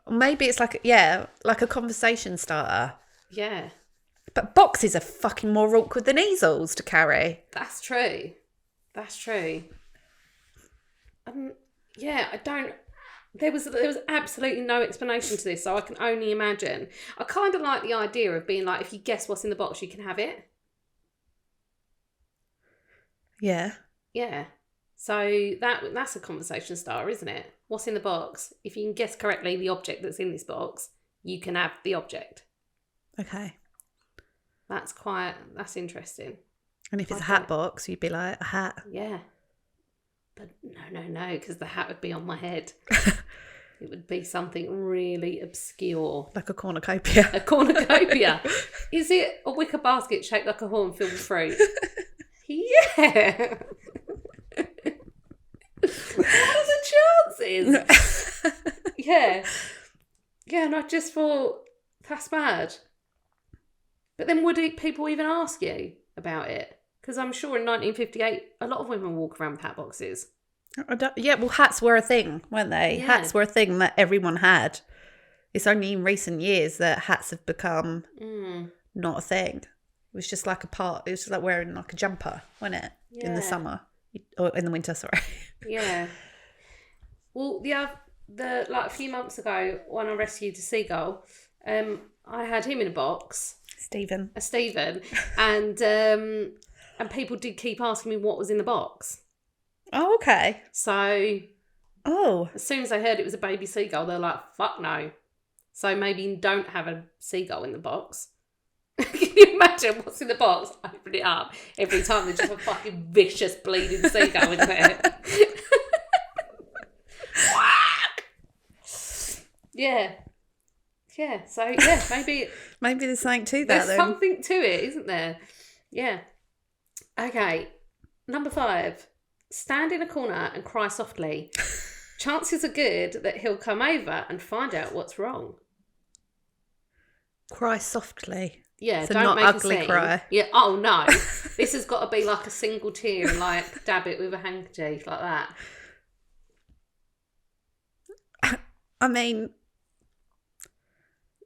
Maybe it's like a conversation starter. Yeah. But boxes are fucking more awkward than easels to carry. That's true. Yeah, I don't... There was absolutely no explanation to this, so I can only imagine. I kind of like the idea of being like, if you guess what's in the box, you can have it. Yeah. Yeah. So that's a conversation starter, isn't it? What's in the box? If you can guess correctly the object that's in this box, you can have the object. Okay. That's interesting. And if it's a hat box, you'd be like, a hat. Yeah. But no, because the hat would be on my head. It would be something really obscure. Like a cornucopia. A cornucopia. Is it a wicker basket shaped like a horn filled with fruit? Yeah. What are the boxes. Yeah. Yeah, and I just thought, that's mad. But then would people even ask you about it? Because I'm sure in 1958, a lot of women walk around with hat boxes. Yeah, well, hats were a thing, weren't they? Yeah. Hats were a thing that everyone had. It's only in recent years that hats have become not a thing. It was just like it was just like wearing like a jumper, wasn't it? Yeah. In the summer. Or in the winter, sorry. Yeah. Well, like a few months ago when I rescued a seagull, I had him in a box. Stephen. And people did keep asking me what was in the box. Oh, okay. So as soon as they heard it was a baby seagull, they're like, fuck no. So maybe don't have a seagull in the box. Can you imagine what's in the box? Open it up. Every time there's just a fucking vicious bleeding seagull in there. Yeah. Yeah. So yeah, maybe there's something to that. There's something to it, isn't there? Yeah. Okay. Number 5. Stand in a corner and cry softly. Chances are good that he'll come over and find out what's wrong. Cry softly. Yeah, so don't not make ugly a scene. cry. Yeah. Oh no, this has got to be like a single tear and like dab it with a handkerchief like that. I mean,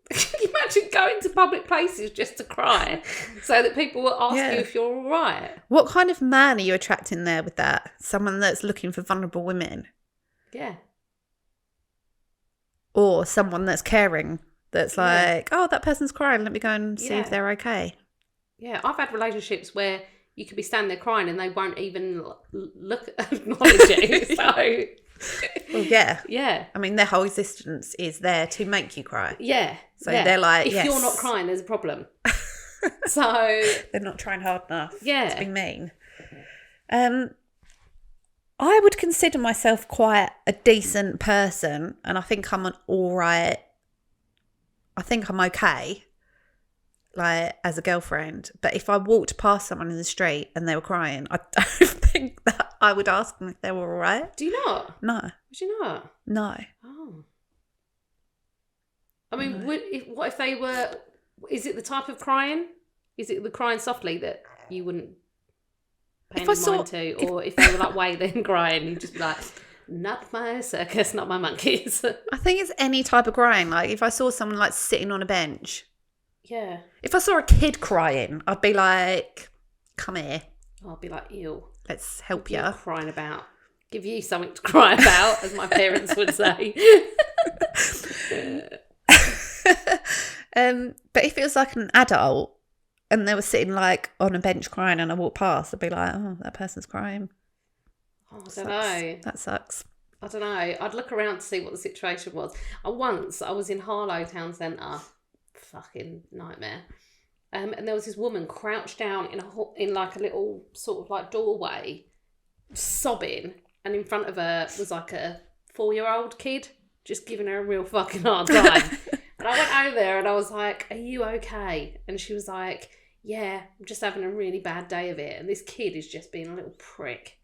can you imagine going to public places just to cry so that people will ask you if you're all right? What kind of man are you attracting there with that? Someone that's looking for vulnerable women? Yeah. Or someone that's caring, that's like, oh, that person's crying, let me go and see if they're okay. Yeah, I've had relationships where you could be standing there crying and they won't even acknowledge you. So... Well, yeah. Yeah. I mean, their whole existence is there to make you cry. Yeah. So they're like, if you're not crying, there's a problem. So they're not trying hard enough to be mean. I would consider myself quite a decent person, and I think I'm I think I'm okay, like, as a girlfriend. But if I walked past someone in the street and they were crying, I don't think that I would ask them if they were all right. Do you not? No. Would you not? No. Oh. I mean, what if they were... Is it the type of crying? Is it the crying softly that you wouldn't pay any mind to? Or if they were like wailing crying, you'd just be like, not my circus, not my monkeys. I think it's any type of crying. Like, if I saw someone like sitting on a bench... Yeah. If I saw a kid crying, I'd be like, come here. I'd be like, ew. Let's help you. Crying about. Give you something to cry about, as my parents would say. But if it was like an adult and they were sitting like on a bench crying and I walked past, I'd be like, oh, that person's crying. Oh, I don't know. That sucks. I don't know. I'd look around to see what the situation was. Once I was in Harlow Town Centre. Fucking nightmare. And there was this woman crouched down in like a little sort of like doorway, sobbing, and in front of her was like a 4-year-old kid just giving her a real fucking hard time. And I went over there and I was like, are you okay? And she was like, yeah, I'm just having a really bad day of it, and this kid is just being a little prick.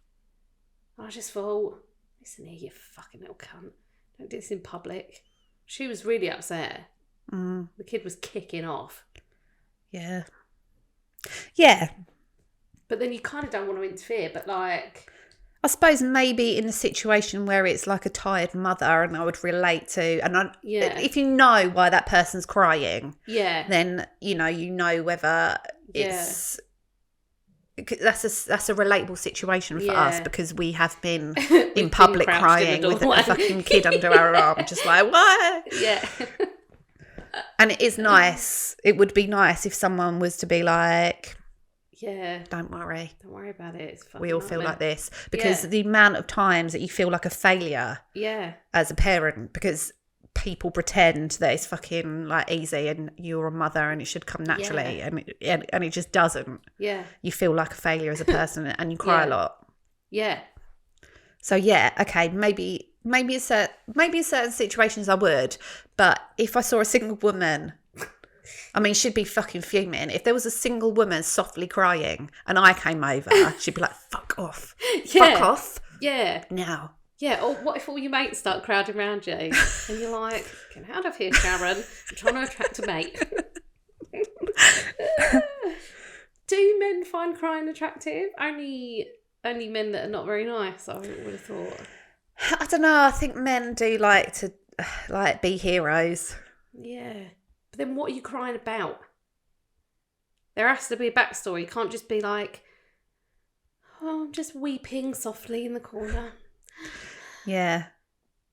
And I just thought, listen here, you fucking little cunt, don't do this in public. She was really upset. The kid was kicking off. Yeah. Yeah. But then you kind of don't want to interfere, but like... I suppose maybe in a situation where it's like a tired mother and I would relate to... if you know why that person's crying, then, you know whether it's... That's a relatable situation for us because we have been in public crying with a fucking kid under our arm, just like, what? Yeah. And it is nice. It would be nice if someone was to be like, don't worry about it. It's we all feel like this. Because the amount of times that you feel like a failure as a parent because people pretend that it's fucking like easy and you're a mother and it should come naturally and it just doesn't. Yeah. You feel like a failure as a person and you cry a lot. Yeah. So okay, maybe in certain situations I would, but if I saw a single woman, I mean, she'd be fucking fuming. If there was a single woman softly crying and I came over, she'd be like, fuck off. Yeah. Fuck off. Yeah. Now. Yeah, or what if all your mates start crowding around you and you're like, get out of here, Sharon. I'm trying to attract a mate. Do men find crying attractive? Only men that are not very nice, I would have thought. I don't know. I think men do like to be heroes. Yeah. But then what are you crying about? There has to be a backstory. You can't just be like, oh, I'm just weeping softly in the corner. Yeah.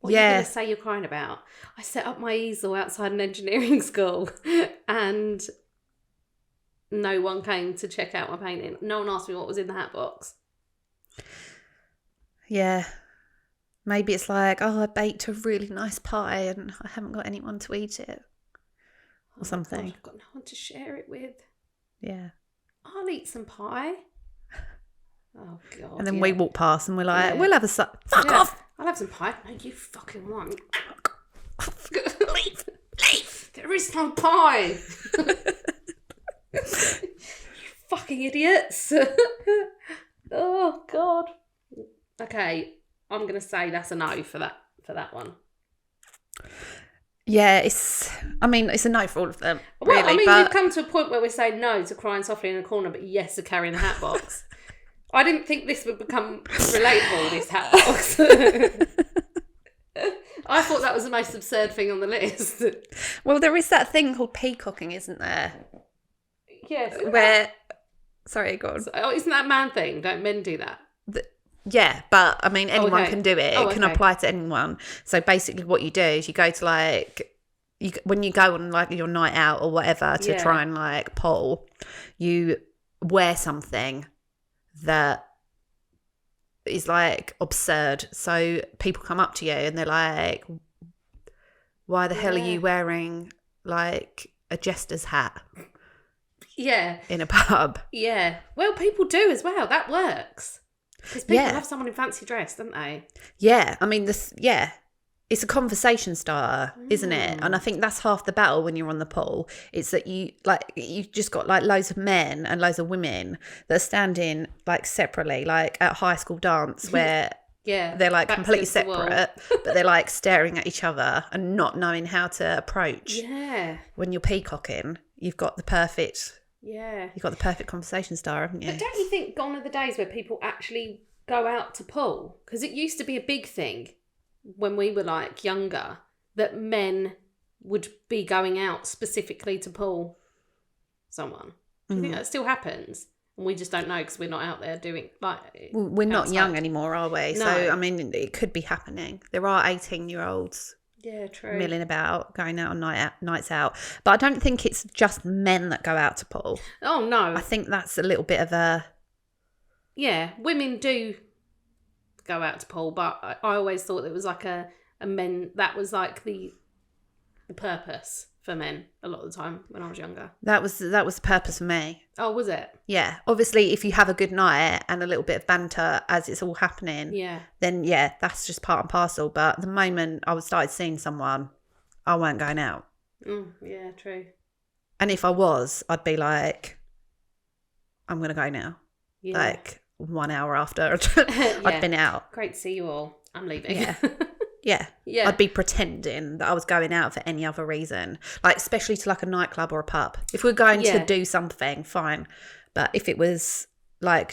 What are you going to say you're crying about? I set up my easel outside an engineering school and no one came to check out my painting. No one asked me what was in the hat box. Yeah. Maybe it's like, oh, I baked a really nice pie and I haven't got anyone to eat it. Or something. God, I've got no one to share it with. Yeah. I'll eat some pie. Oh, God. And then we walk past and we're like, we'll have a fuck off. I'll have some pie. No, you fucking won't. Leave. There is no pie. You fucking idiots. Oh, God. Okay, I'm going to say that's a no for that one. Yeah, it's a no for all of them. Well, really, we've come to a point where we're saying no to crying softly in a corner, but yes to carrying the hat box. I didn't think this would become relatable, this hat box. I thought that was the most absurd thing on the list. Well, there is that thing called peacocking, isn't there? Yes. Sorry, go on. Oh, isn't that a man thing? Don't men do that? Yeah, but I mean, anyone can do it. It can okay. apply to anyone. So basically what you do is you go to when you go on your night out or whatever to try and pull, you wear something that is absurd. So people come up to you and they're like, why the hell are you wearing a jester's hat? Yeah. In a pub. Yeah. Well, people do as well. That works. Because people have someone in fancy dress, don't they? Yeah. I mean, it's a conversation starter, isn't it? And I think that's half the battle when you're on the pool. It's that you just got loads of men and loads of women that are standing separately, at high school dance where they're completely separate, but they're staring at each other and not knowing how to approach. Yeah. When you're peacocking, you've got the perfect conversation starter, haven't you? But don't you think gone are the days where people actually go out to pull? Because it used to be a big thing when we were younger that men would be going out specifically to pull someone. Do you think that still happens? And we just don't know because we're not out there doing we're not young anymore, are we? No. So I mean, it could be happening. There are 18-year-olds. Yeah, true. Milling about, going out on nights out. But I don't think it's just men that go out to pull. Oh, no. I think that's a little bit of a... Yeah, women do go out to pull, but I always thought it was a men... That was the purpose for men a lot of the time when I was younger. That was the purpose for me. Oh, was it? Yeah. Obviously, if you have a good night and a little bit of banter as it's all happening, then that's just part and parcel. But the moment I started seeing someone, I weren't going out. Yeah, true. And if I was, I'd be like, I'm going to go now. Yeah. 1 hour after I'd been out. Great to see you all. I'm leaving. Yeah. Yeah. I'd be pretending that I was going out for any other reason, especially to a nightclub or a pub. If we're going to do something, fine. But if it was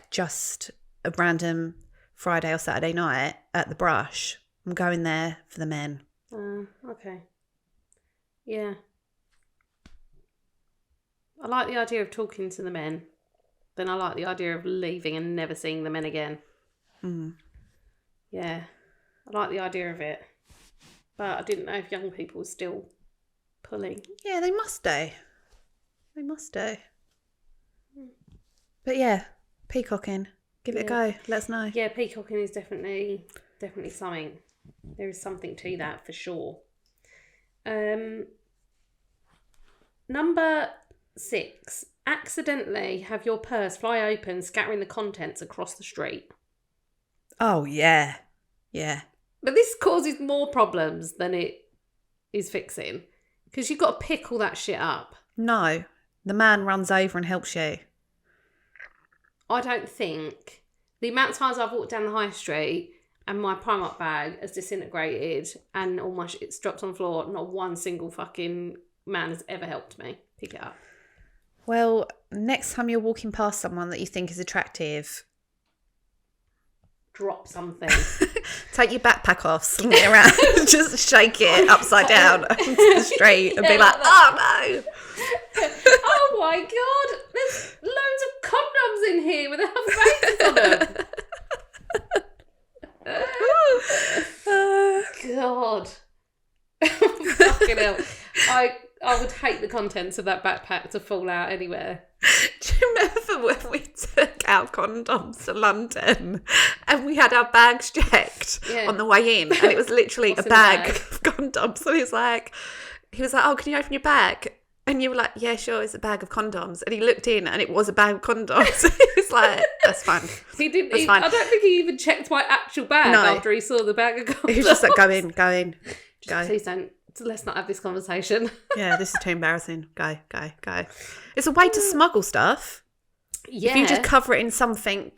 just a random Friday or Saturday night at the Brush, I'm going there for the men. Okay. Yeah. I like the idea of talking to the men. Then I like the idea of leaving and never seeing the men again. Yeah. I like the idea of it. But I didn't know if young people were still pulling. Yeah, they must do. But yeah, peacocking. Give it a go. Let us know. Yeah, peacocking is definitely something. There is something to that for sure. Number 6. Accidentally have your purse fly open, scattering the contents across the street. Oh, yeah. Yeah. But this causes more problems than it is fixing. Because you've got to pick all that shit up. No. The man runs over and helps you. I don't think. The amount of times I've walked down the high street and my Primark bag has disintegrated and all my shit's dropped on the floor. Not one single fucking man has ever helped me pick it up. Well, next time you're walking past someone that you think is attractive, drop something. take your backpack off, sling it around, just shake it upside down onto the street and be like, oh no. Oh my God, there's loads of condoms in here with our faces on them. God. Fucking hell. I would hate the contents of that backpack to fall out anywhere. Do you remember when we took our condoms to London and we had our bags checked on the way in, and it was literally a bag of condoms? So he was like, oh, can you open your bag? And you were like, yeah, sure, it's a bag of condoms. And he looked in and it was a bag of condoms. He was like, that's fine. He didn't even, I don't think he even checked my actual bag after he saw the bag of condoms. He was just like, go in. Please don't. Let's not have this conversation. Yeah, this is too embarrassing. Go. It's a way to smuggle stuff. Yeah. If you just cover it in something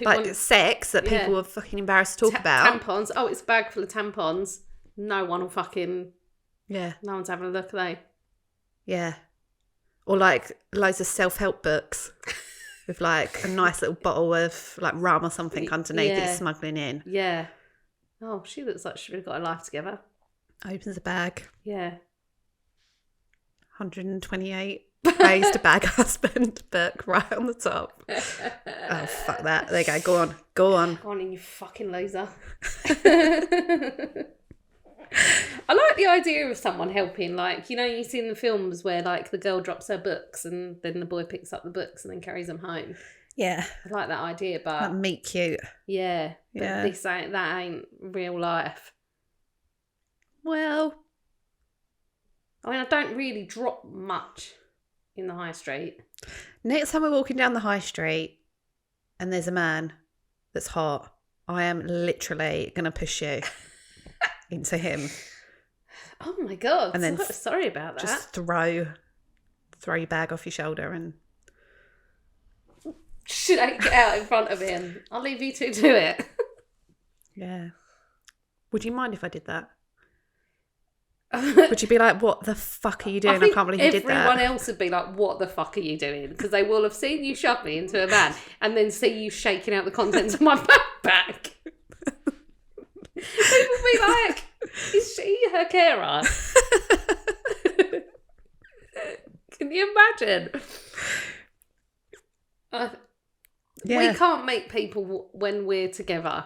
like sex that people are fucking embarrassed to talk about. Tampons. Oh, it's a bag full of tampons. No one will fucking... Yeah. No one's having a look, are they? Yeah. Or like loads of self-help books with like a nice little bottle of like rum or something underneath that you're smuggling in. Yeah. Oh, she looks like she's really got her life together. Opens a bag. Yeah. 128 ways to bag husband book right on the top. Oh, fuck that. There you go. Go on. Go on in, you fucking loser. I like the idea of someone helping. Like, you know, you see in the films where like the girl drops her books and then the boy picks up the books and then carries them home. Yeah. I like that idea, but... Like meet cute. Yeah. But that ain't real life. Well, I mean, I don't really drop much in the high street. Next time we're walking down the high street and there's a man that's hot, I am literally going to push you into him. Oh my God. And then sorry about that. Just throw your bag off your shoulder and... Shake it out in front of him. I'll leave you two to it. Yeah. Would you mind if I did that? Would you be like, what the fuck are you doing? I can't believe you did that. Everyone else would be like, what the fuck are you doing? Because they will have seen you shove me into a van and then see you shaking out the contents of my backpack. People will be like, is she her carer? Can you imagine? We can't meet people when we're together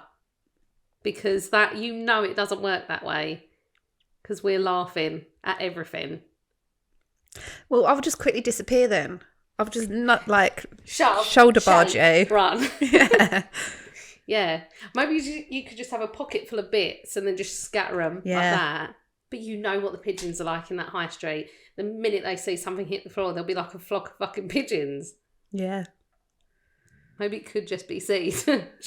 because that, you know, it doesn't work that way. Because we're laughing at everything. Well, I'll just quickly disappear then. I'll just not like shoulder barge you. Run. Yeah. Yeah. Maybe you could just have a pocket full of bits and then just scatter them like that. But you know what the pigeons are like in that high street. The minute they see something hit the floor, they'll be like a flock of fucking pigeons. Yeah. Maybe it could just be seed.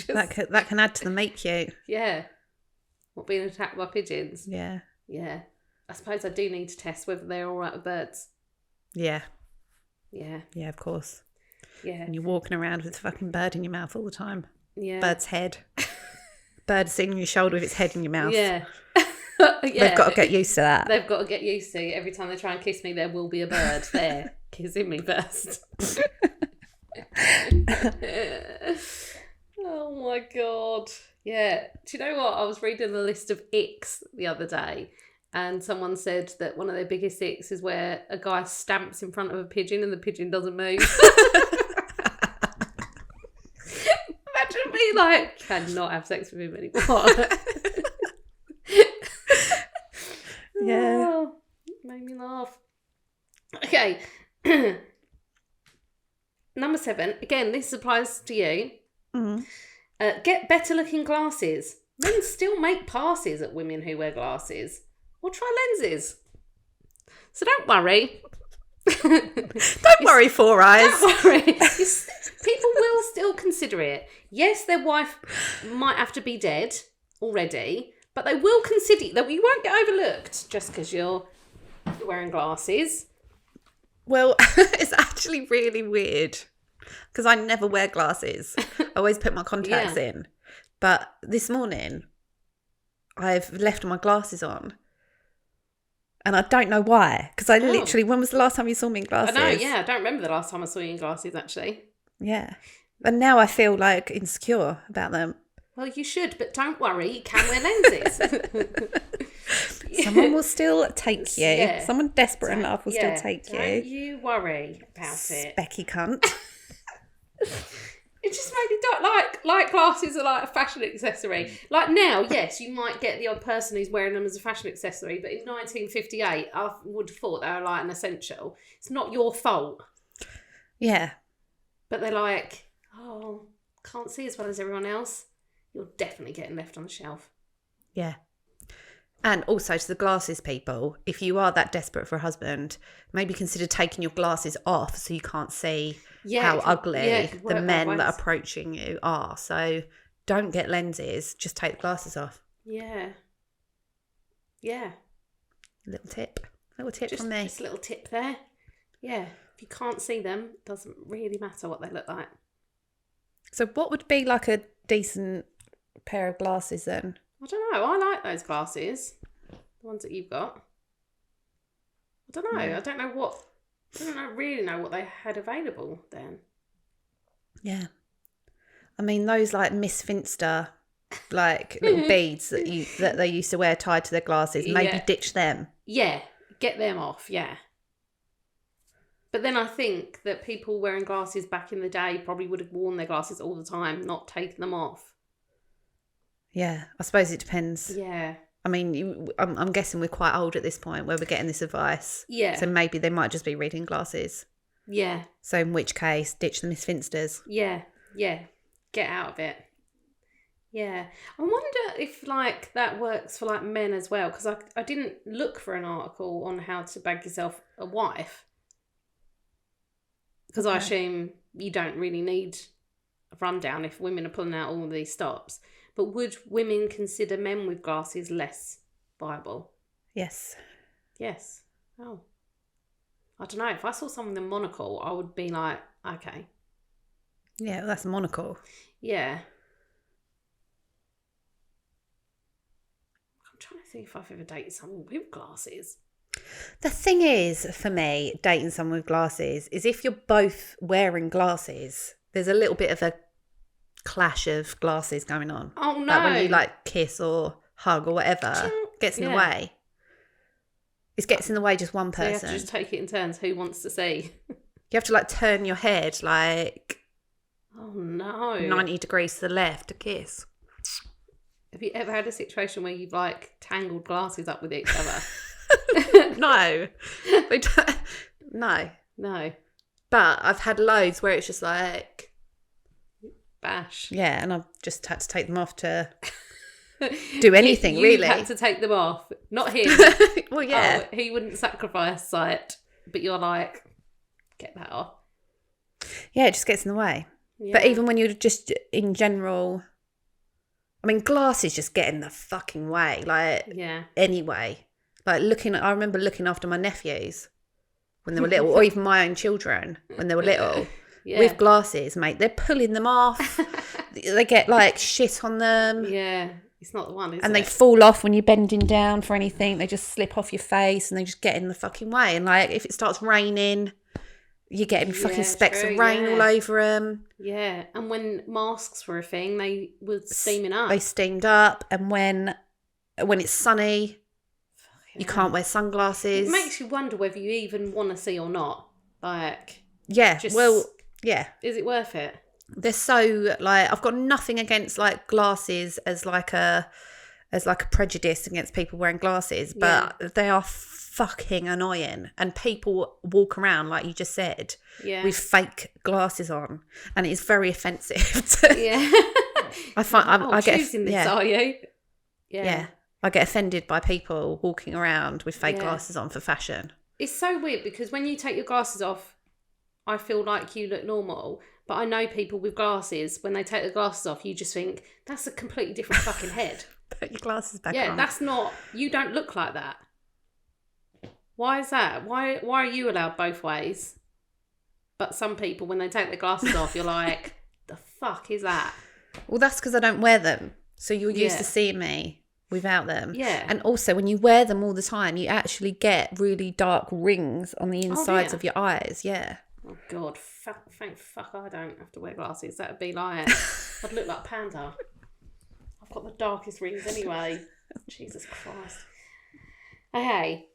That can add to the meet cute. Yeah. What, being attacked by pigeons? Yeah. Yeah. I suppose I do need to test whether they're all right with birds. Yeah. Yeah. Yeah, of course. Yeah. And you're walking around with a fucking bird in your mouth all the time. Yeah. Bird's head. Bird sitting on your shoulder with its head in your mouth. Yeah. They've got to get used to that. They've got to get used to every time they try and kiss me, there will be a bird there kissing me first. Oh my God. Yeah. Do you know what? I was reading a list of icks the other day and someone said that one of their biggest icks is where a guy stamps in front of a pigeon and the pigeon doesn't move. Imagine me like, cannot have sex with him anymore. Yeah. Oh, made me laugh. Okay. Number 7. Again, this applies to you. Mm-hmm. Get better looking glasses. Men still make passes at women who wear glasses. Or try lenses. So don't worry. Don't worry, Four Eyes. Don't worry. People will still consider it. Yes, their wife might have to be dead already, but they will consider that you won't get overlooked just because you're wearing glasses. Well, it's actually really weird because I never wear glasses. I always put my contacts in. But this morning, I've left my glasses on. And I don't know why. Because I literally, when was the last time you saw me in glasses? I know, yeah. I don't remember the last time I saw you in glasses, actually. Yeah. And now I feel like insecure about them. Well, you should, but don't worry. You can wear lenses. Someone will still take you. Yeah. Someone desperate enough will still take you. Don't you worry about it. Specky cunt. It just made me like glasses are like a fashion accessory. Like now, yes, you might get the odd person who's wearing them as a fashion accessory, but in 1958, I would have thought they were like an essential. It's not your fault. Yeah. But they're like, oh, can't see as well as everyone else. You're definitely getting left on the shelf. Yeah. And also to the glasses people, if you are that desperate for a husband, maybe consider taking your glasses off so you can't see how ugly the men that are approaching you are. So don't get lenses, just take the glasses off. Yeah. Yeah. Little tip Just, from me. Just a little tip there. Yeah. If you can't see them, it doesn't really matter what they look like. So what would be like a decent pair of glasses then? I don't know. I like those glasses. The ones that you've got. I don't know. Yeah. I don't really know what they had available then. Yeah. I mean, those like Miss Finster, like little beads that they used to wear tied to their glasses, maybe ditch them. Yeah. Get them off. Yeah. But then I think that people wearing glasses back in the day probably would have worn their glasses all the time, not taken them off. Yeah, I suppose it depends. Yeah. I mean, I'm guessing we're quite old at this point where we're getting this advice. Yeah. So maybe they might just be reading glasses. Yeah. So in which case, ditch the Miss Finsters. Yeah. Yeah. Get out of it. Yeah. I wonder if like that works for like men as well, because I didn't look for an article on how to bag yourself a wife. Because I assume you don't really need a rundown if women are pulling out all of these stops. But would women consider men with glasses less viable? Yes. Yes. Oh. I don't know. If I saw someone with a monocle, I would be like, okay. Yeah, well, that's a monocle. Yeah. I'm trying to think if I've ever dated someone with glasses. The thing is, for me, dating someone with glasses is if you're both wearing glasses, there's a little bit of a clash of glasses going on. Oh, no. Like when you like kiss or hug or whatever, gets in the way. It gets in the way just one person. So you have to just take it in turns. Who wants to see? You have to like turn your head like Oh, no. 90 degrees to the left to kiss. Have you ever had a situation where you've like tangled glasses up with each other? No. No. No. But I've had loads where it's just like... Bash. Yeah, and I've just had to take them off to do anything, you really. had to take them off. Not him. Well, yeah. Oh, he wouldn't sacrifice sight. But you're like, get that off. Yeah, it just gets in the way. Yeah. But even when you're just in general... I mean, glasses just get in the fucking way. Like, anyway. Like, I remember looking after my nephews when they were little, or even my own children when they were little, with glasses, mate. They're pulling them off. They get, like, shit on them. Yeah. It's not the one, is it? And they fall off when you're bending down for anything. They just slip off your face and they just get in the fucking way. And, like, if it starts raining... You're getting fucking specks of rain all over them. Yeah, and when masks were a thing, they were steaming up. They steamed up, and when it's sunny, you can't wear sunglasses. It makes you wonder whether you even want to see or not. Like, yeah, well, yeah. Is it worth it? They're so like I've got nothing against like glasses as like a prejudice against people wearing glasses, but they are fucking annoying, and people walk around like you just said with fake glasses on, and it's very offensive. I find I get choosing this, are you? Yeah, I get offended by people walking around with fake glasses on for fashion. It's so weird because when you take your glasses off, I feel like you look normal, but I know people with glasses, when they take their glasses off, you just think that's a completely different fucking head. Put your glasses back on. Yeah, that's not. You don't look like that. Why is that? Why are you allowed both ways? But some people, when they take their glasses off, you're like, the fuck is that? Well, that's because I don't wear them. So you're used Yeah. to seeing me without them. Yeah. And also, when you wear them all the time, you actually get really dark rings on the insides dear. of your eyes. Yeah. Oh, God. Thank fuck I don't have to wear glasses. That would be like... I'd look like a panda. I've got the darkest rings anyway. Jesus Christ. Okay.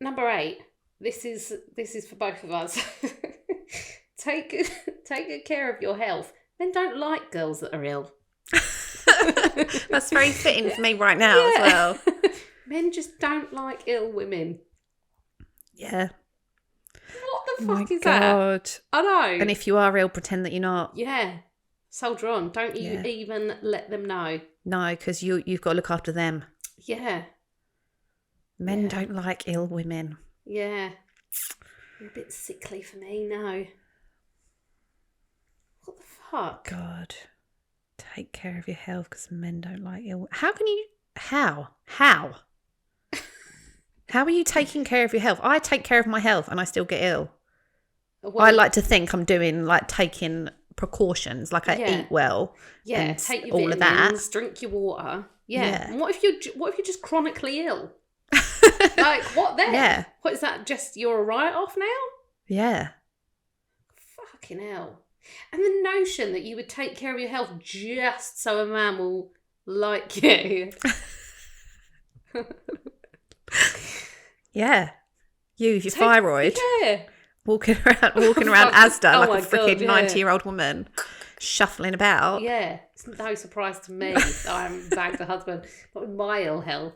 Number 8. This is for both of us. Take good care of your health. Men don't like girls that are ill. That's very fitting for me right now as well. Men just don't like ill women. Yeah. What the Oh my fuck is God. that? I know. And if you are ill, pretend that you're not. Yeah. Soldier on. Don't you even let them know. No, because you've got to look after them. Yeah. Men don't like ill women. Yeah. You're a bit sickly for me, no. What the fuck? God. Take care of your health because men don't like ill. How can you... How? How are you taking care of your health? I take care of my health and I still get ill. Well, I like to think I'm doing, like, taking precautions, like I eat well. Yeah, and take your all vitamins, of that. drink your water. Yeah. Yeah. And what if you're just chronically ill? Like, what then? Yeah. What is that? Just you're a write-off now? Yeah. Fucking hell. And the notion that you would take care of your health just so a man will like you. Yeah. You with your thyroid. Yeah. Walking around Asda Oh like my a freaking God, 90-year-old woman. Shuffling about. Yeah. It's no surprise to me that I'm bagged a husband. Not with my ill health.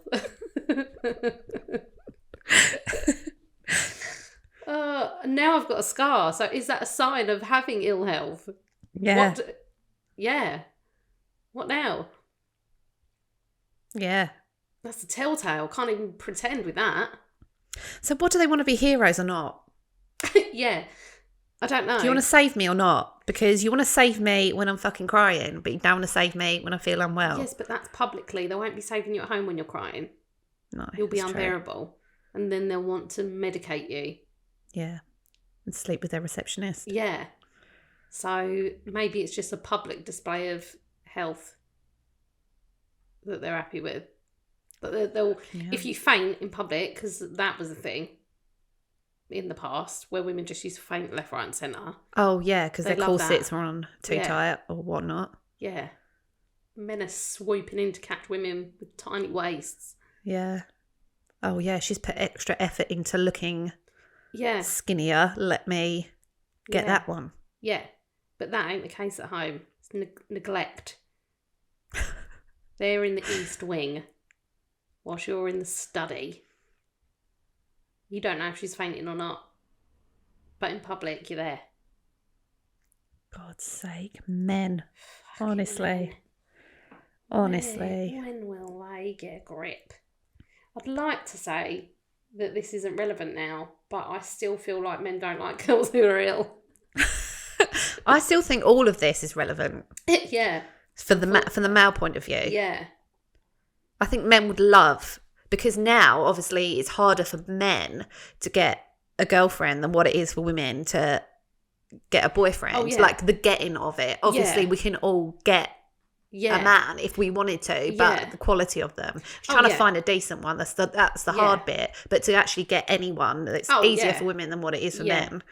Now I've got a scar. So is that a sign of having ill health? Yeah. What now? Yeah. That's a telltale. Can't even pretend with that. So what do they want to be, heroes or not? Yeah. I don't know. Do you want to save me or not? Because you want to save me when I'm fucking crying, but you don't want to save me when I feel unwell. Yes, but that's publicly. They won't be saving you at home when you're crying. No, You'll be it's true. unbearable. And then they'll want to medicate you. Yeah. And sleep with their receptionist. Yeah. So maybe it's just a public display of health that they're happy with. But they'll if you faint in public, because that was a thing in the past where women just used to faint left, right and centre. Oh, yeah, because their love corsets that. were on too tight or whatnot. Yeah. Men are swooping in to catch women with tiny waists. Yeah. Oh, yeah, she's put extra effort into looking skinnier. Let me get that one. Yeah. But that ain't the case at home. It's neglect. They're in the East Wing whilst you're in the study. You don't know if she's fainting or not. But in public, you're there. God's sake, men. Honestly. Men. Honestly. When will they get a grip? I'd like to say that this isn't relevant now, but I still feel like men don't like girls who are ill. I still think all of this is relevant. Yeah. From the male point of view. Yeah. I think men would love, because now obviously it's harder for men to get a girlfriend than what it is for women to get a boyfriend. Oh, yeah. Like the getting of it. Obviously we can all get a man if we wanted to, but the quality of them. Trying to find a decent one, that's the hard bit. But to actually get anyone, it's easier for women than what it is for men.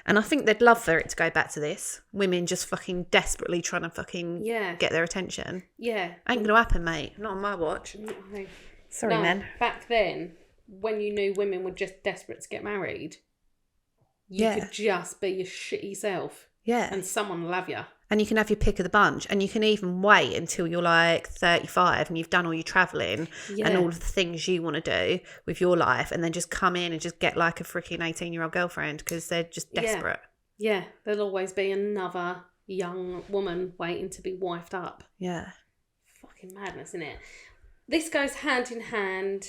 And I think they'd love for it to go back to this. Women just fucking desperately trying to fucking get their attention. Yeah. Ain't gonna happen, mate. Not on my watch. No. Sorry, men. Back then, when you knew women were just desperate to get married, you could just be your shitty self. Yeah. And someone will love you. And you can have your pick of the bunch. And you can even wait until you're like 35 and you've done all your travelling and all of the things you want to do with your life, and then just come in and just get like a freaking 18-year-old girlfriend because they're just desperate. Yeah. There'll always be another young woman waiting to be wifed up. Yeah. Fucking madness, isn't it? This goes hand in hand.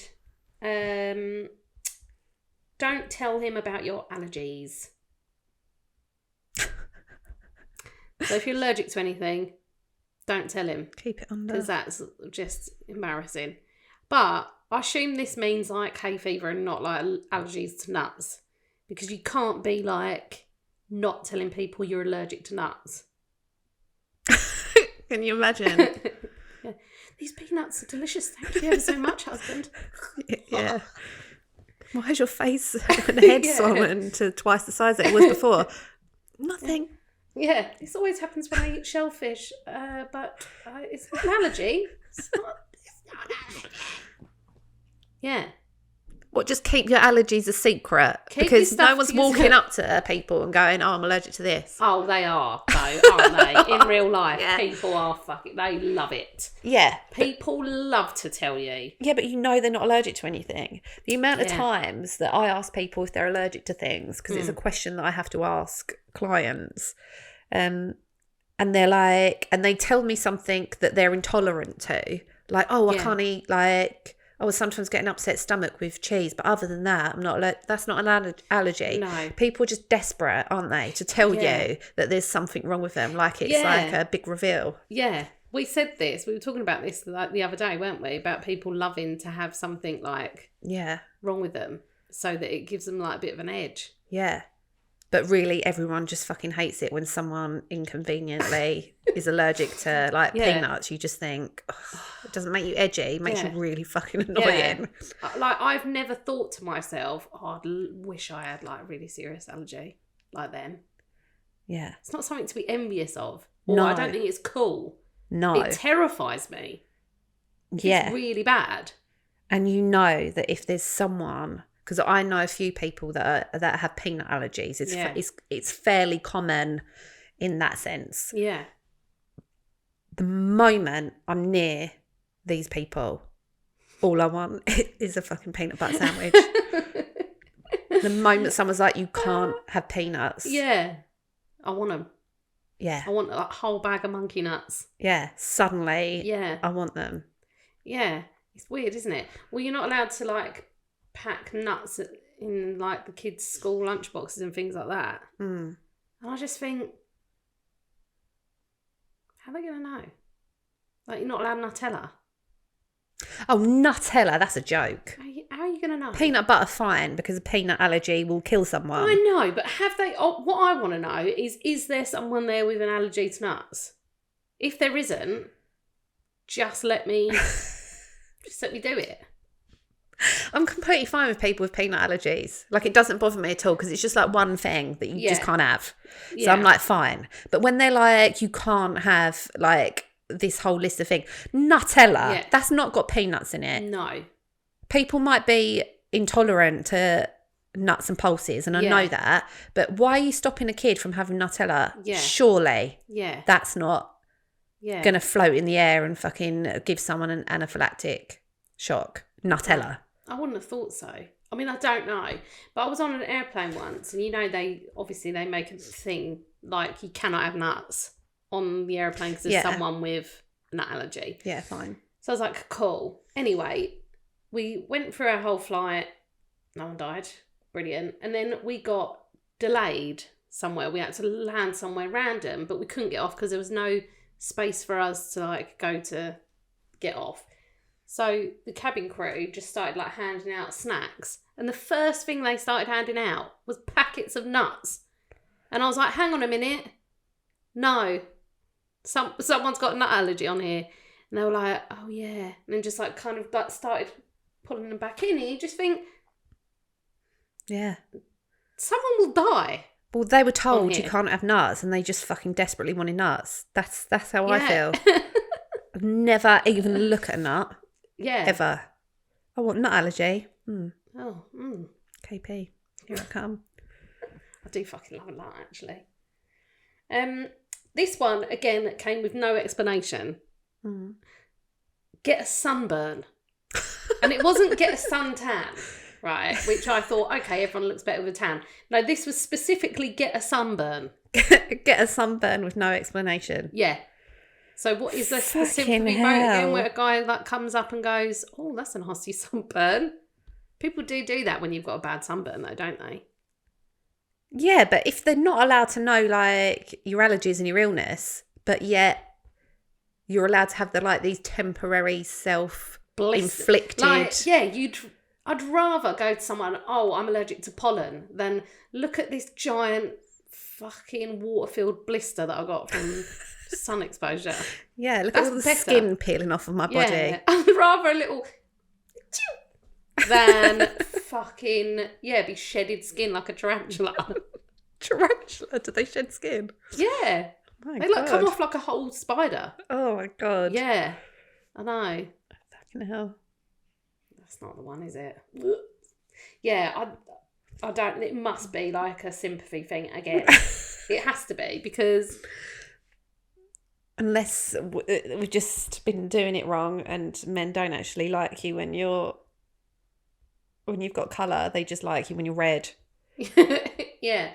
Don't tell him about your allergies. So if you're allergic to anything, don't tell him. Keep it under. Because that's just embarrassing. But I assume this means like hay fever and not like allergies to nuts. Because you can't be like not telling people you're allergic to nuts. Can you imagine? Yeah. These peanuts are delicious. Thank you ever so much, husband. Yeah. Why is your face and head swollen to twice the size that it was before? Nothing. Yeah, this always happens when I eat shellfish, but it's not an allergy. It's not an allergy. Yeah. What, just keep your allergies a secret? Keep because your stuff no one's to yourself. walking up to people and going, oh, I'm allergic to this. Oh, they are, though, aren't they? In real life, people are fucking... They love it. Yeah. People love to tell you. Yeah, but you know they're not allergic to anything. The amount of times that I ask people if they're allergic to things, because it's a question that I have to ask clients, and they're like... And they tell me something that they're intolerant to. Like, oh, I can't eat, like... I was sometimes getting an upset stomach with cheese, but other than that, I'm not. That's not an allergy. No. People are just desperate, aren't they, to tell you that there's something wrong with them, like it's like a big reveal. Yeah, we said this. We were talking about this like the other day, weren't we? About people loving to have something like wrong with them, so that it gives them like a bit of an edge. Yeah. But really, everyone just fucking hates it when someone inconveniently is allergic to, like, peanuts. You just think, it doesn't make you edgy. It makes you really fucking annoying. Yeah. Like, I've never thought to myself, I wish I had, like, a really serious allergy like them. Yeah. It's not something to be envious of. Or No. I don't think it's cool. No. It terrifies me. Yeah. It's really bad. And you know that if there's someone... Because I know a few people that have peanut allergies. It's fairly common in that sense. Yeah. The moment I'm near these people, all I want is a fucking peanut butter sandwich. The moment someone's like, you can't have peanuts. Yeah. I want them. Yeah. I want like a whole bag of monkey nuts. Yeah. Suddenly, I want them. Yeah. It's weird, isn't it? Well, you're not allowed to like pack nuts in like the kids' school lunchboxes and things like that. And I just think, how are they going to know? Like, you're not allowed Nutella. Oh, Nutella, that's a joke. How are you going to know? Peanut butter, fine, because a peanut allergy will kill someone. I know, but have they... what I want to know is there someone there with an allergy to nuts? If there isn't, just let me do it. I'm completely fine with people with peanut allergies. Like, it doesn't bother me at all because it's just like one thing that you just can't have. So I'm like, fine. But when they're like, you can't have like this whole list of things. Nutella, that's not got peanuts in it. No. People might be intolerant to nuts and pulses, and I know that. But why are you stopping a kid from having Nutella? Yeah. Surely that's not going to float in the air and fucking give someone an anaphylactic shock. Nutella. I wouldn't have thought so. I mean, I don't know. But I was on an airplane once, and you know, they make a thing like you cannot have nuts on the airplane because there's someone with a nut allergy. Yeah, fine. So I was like, cool. Anyway, we went through our whole flight. No one died. Brilliant. And then we got delayed somewhere. We had to land somewhere random, but we couldn't get off because there was no space for us to like go to get off. So the cabin crew just started like handing out snacks. And the first thing they started handing out was packets of nuts. And I was like, hang on a minute. No. Someone's got a nut allergy on here. And they were like, oh yeah. And then just like kind of like started pulling them back in. And you just think, yeah, someone will die. Well, they were told you can't have nuts and they just fucking desperately wanted nuts. That's how I feel. I'd never even look at a nut. Yeah. Ever. I want nut allergy. Oh. KP. Here I come. I do fucking love a nut, actually. This one, again, came with no explanation. Get a sunburn. And it wasn't get a suntan, right? Which I thought, okay, everyone looks better with a tan. No, this was specifically get a sunburn. Get a sunburn with no explanation. Yeah. So what is the specific quote again where a guy like comes up and goes, oh, that's a nasty sunburn? People do that when you've got a bad sunburn though, don't they? Yeah, but if they're not allowed to know like your allergies and your illness, but yet you're allowed to have these temporary self-inflicted... Like, yeah, I'd rather go to someone, oh, I'm allergic to pollen, than look at this giant fucking water-filled blister that I got from sun exposure. Yeah, look That's at all the better. skin peeling off of my body. Yeah, I'd rather a little than fucking, be shedded skin like a tarantula. Tarantula? Do they shed skin? Yeah. My They God. come off like a whole spider. Oh my God. Yeah. I know. Fucking hell. That's not the one, is it? Yeah, I don't, it must be like a sympathy thing again. It has to be, because... Unless we've just been doing it wrong and men don't actually like you when you've got colour, they just like you when you're red. Yeah,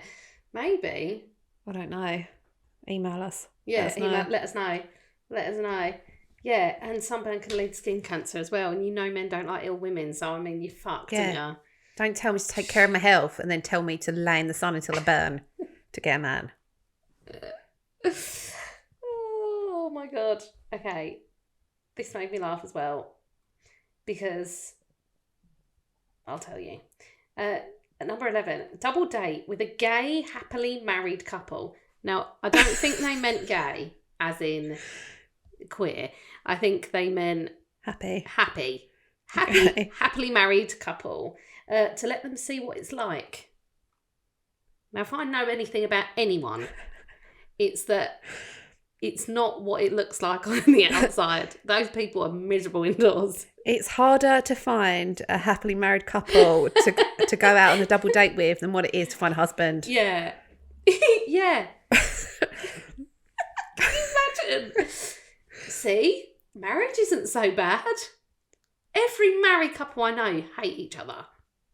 maybe. I don't know. Email us. Yeah, let us know. Yeah, and sunburn can lead to skin cancer as well, and men don't like ill women, so I mean, you're fucked, aren't you? Don't tell me to take care of my health and then tell me to lay in the sun until I burn to get a man. Oh my God. Okay. This made me laugh as well, because I'll tell you. At number 11, double date with a gay, happily married couple. Now, I don't think they meant gay, as in queer. I think they meant happy, okay. Happily married couple, to let them see what it's like. Now, if I know anything about anyone, it's that it's not what it looks like on the outside. Those people are miserable indoors. It's harder to find a happily married couple to go out on a double date with than what it is to find a husband. Yeah. Yeah. Can you imagine? See? Marriage isn't so bad. Every married couple I know hate each other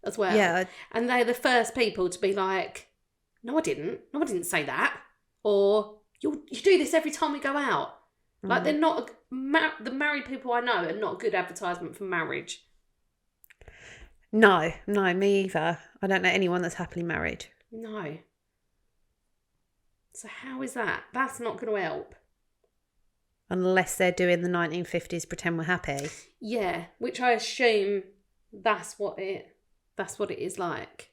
as well. Yeah. And they're the first people to be like, no, I didn't say that. Or, you do this every time we go out. Like, they're not... the married people I know are not a good advertisement for marriage. No, me either. I don't know anyone that's happily married. No. So how is that? That's not going to help. Unless they're doing the 1950s pretend we're happy. Yeah, which I assume that's what it is like.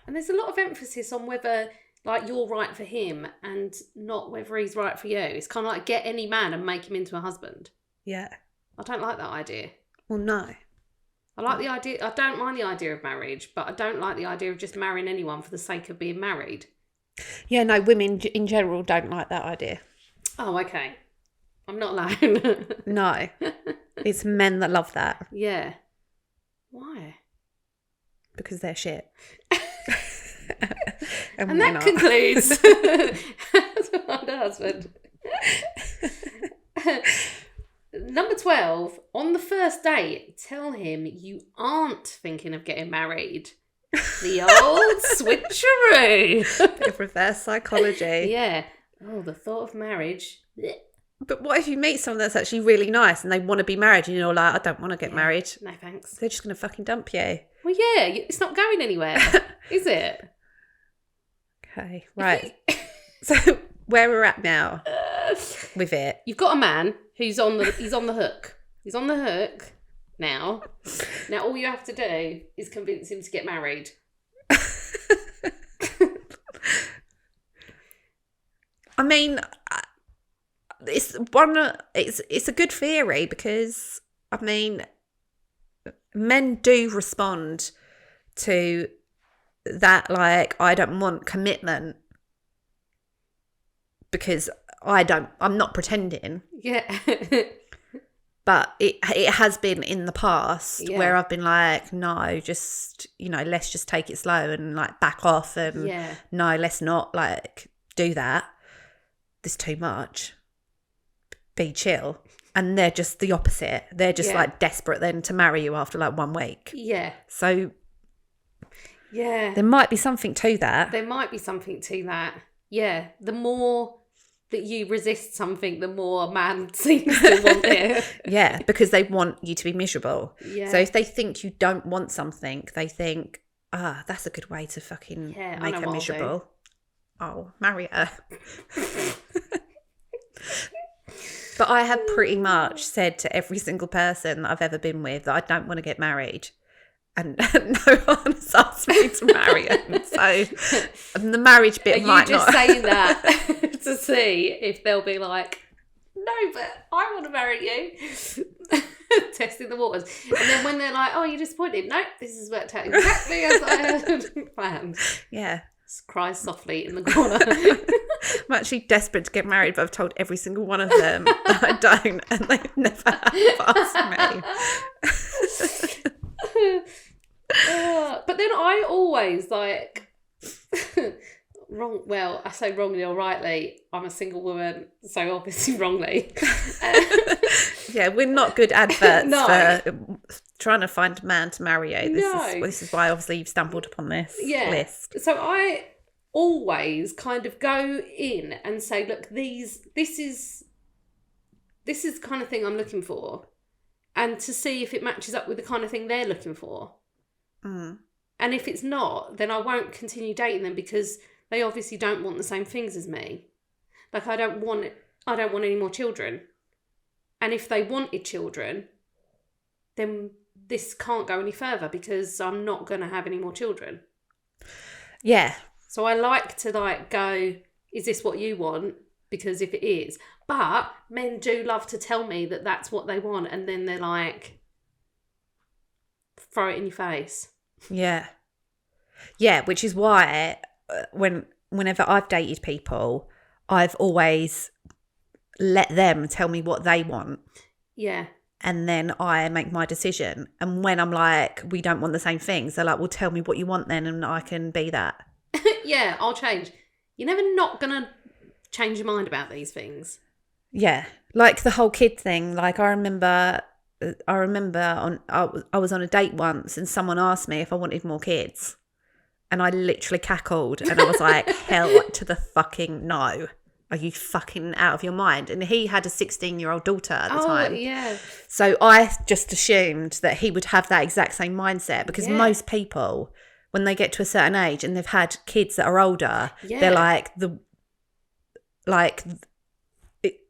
And there's a lot of emphasis on whether, like, you're right for him and not whether he's right for you. It's kind of like get any man and make him into a husband. Yeah. I don't like that idea. Well, no. I like the idea. I don't mind the idea of marriage, but I don't like the idea of just marrying anyone for the sake of being married. Yeah, no, women in general don't like that idea. Oh, okay. I'm not alone. No. It's men that love that. Yeah. Why? Because they're shit. And that concludes Find a Husband. Number 12, on the first date, tell him you aren't thinking of getting married. The old switcheroo. Bit of reverse psychology. Yeah. Oh, the thought of marriage. But what if you meet someone that's actually really nice and they want to be married and you're like, I don't want to get married. No, thanks. They're just going to fucking dump you. Well, yeah, it's not going anywhere, is it? Okay, right. So where we're at now with it. You've got a man who's on the hook. He's on the hook now. Now all you have to do is convince him to get married. I mean, it's a good theory because, I mean, men do respond to that, like, I don't want commitment because I'm not pretending. Yeah. But it has been in the past where I've been like, no, just, let's just take it slow and like back off and no, let's not like do that. There's too much. Be chill. And they're just the opposite. They're just like desperate then to marry you after like 1 week. Yeah. So yeah, there might be something to that. Yeah. The more that you resist something, the more a man seems to want it. Yeah, because they want you to be miserable. Yeah. So if they think you don't want something, they think, that's a good way to fucking make her miserable. I'll marry her. But I have pretty much said to every single person that I've ever been with that I don't want to get married. and no one's asked me to marry him. So the marriage bit might not. Are you just saying that to see if they'll be like, no, but I want to marry you? Testing the waters. And then when they're like, oh, you're disappointed? No, this has worked out exactly as I had planned. Yeah. Cries softly in the corner. I'm actually desperate to get married, but I've told every single one of them that I don't, and they never have asked me. But then I always like I say wrongly or rightly, I'm a single woman, so obviously wrongly. Yeah, we're not good adverts No. for trying to find a man to marry you. This is why obviously you've stumbled upon this list. So I always kind of go in and say, look, this is the kind of thing I'm looking for, and to see if it matches up with the kind of thing they're looking for. Mm. And if it's not, then I won't continue dating them, because they obviously don't want the same things as me. Like, I don't want any more children. And if they wanted children, then this can't go any further, because I'm not going to have any more children. Yeah. So I like to go, is this what you want? Because if it is. But men do love to tell me that that's what they want, and then they're like, throw it in your face. Yeah. Yeah, which is why whenever I've dated people, I've always let them tell me what they want. Yeah. And then I make my decision. And when I'm like, we don't want the same things, they're like, well, tell me what you want then, and I can be that. Yeah, I'll change. You're never not going to change your mind about these things. Yeah. Like the whole kid thing. Like I remember I was on a date once and someone asked me if I wanted more kids. And I literally cackled and I was like, hell to the fucking no. Are you fucking out of your mind? And he had a 16-year-old daughter at the time. Oh, yeah. So I just assumed that he would have that exact same mindset, because most people, when they get to a certain age and they've had kids that are older, they're like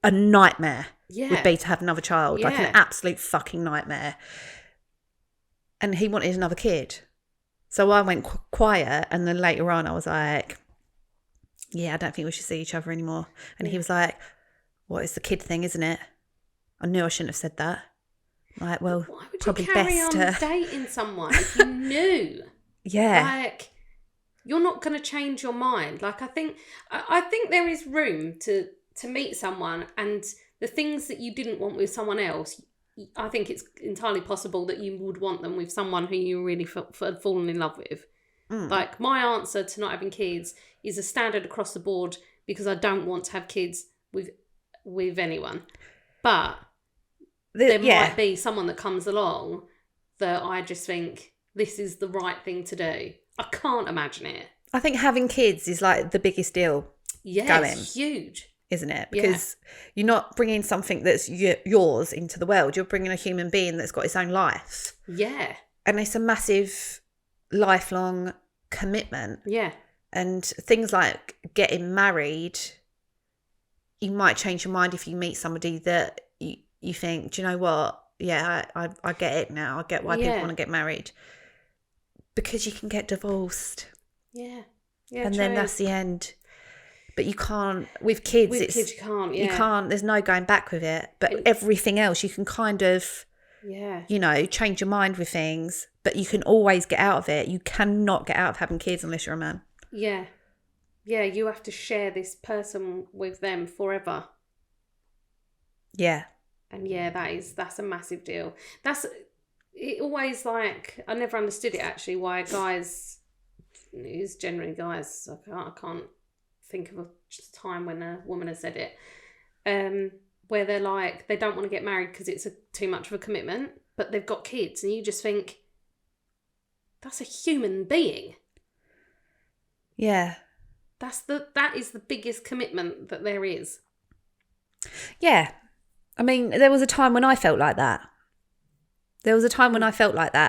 a nightmare would be to have another child. Like an absolute fucking nightmare. And he wanted another kid. So I went quiet, and then later on I was like, yeah, I don't think we should see each other anymore. And he was like, what, it's the kid thing, isn't it? I knew I shouldn't have said that. I'm like, well, why would you probably carry best on to dating someone if you knew? Yeah. Like, you're not going to change your mind. Like, I think there is room to meet someone, and the things that you didn't want with someone else, I think it's entirely possible that you would want them with someone who you really had fallen in love with. Like, my answer to not having kids is a standard across the board, because I don't want to have kids with anyone. But there might be someone that comes along that I just think this is the right thing to do. I can't imagine it. I think having kids is like the biggest deal going. It's huge. Isn't it? Because you're not bringing something that's yours into the world. You're bringing a human being that's got its own life. Yeah. And it's a massive lifelong commitment. Yeah. And things like getting married, you might change your mind if you meet somebody that you think, do you know what? Yeah, I get it now. I get why people want to get married. Because you can get divorced. Yeah. Yeah. And then that's the end. But you can't, with kids, you can't, you can't, there's no going back with it. But everything else, you can kind of, change your mind with things, but you can always get out of it. You cannot get out of having kids unless you're a man. Yeah. Yeah, you have to share this person with them forever. Yeah. And that's a massive deal. It always, like, I never understood it actually, why guys, it's generally guys, I can't think of a time when a woman has said it, where they're like, they don't want to get married because it's too much of a commitment, but they've got kids, and you just think, that's a human being. Yeah. That is the biggest commitment that there is. Yeah. I mean, there was a time when I felt like that.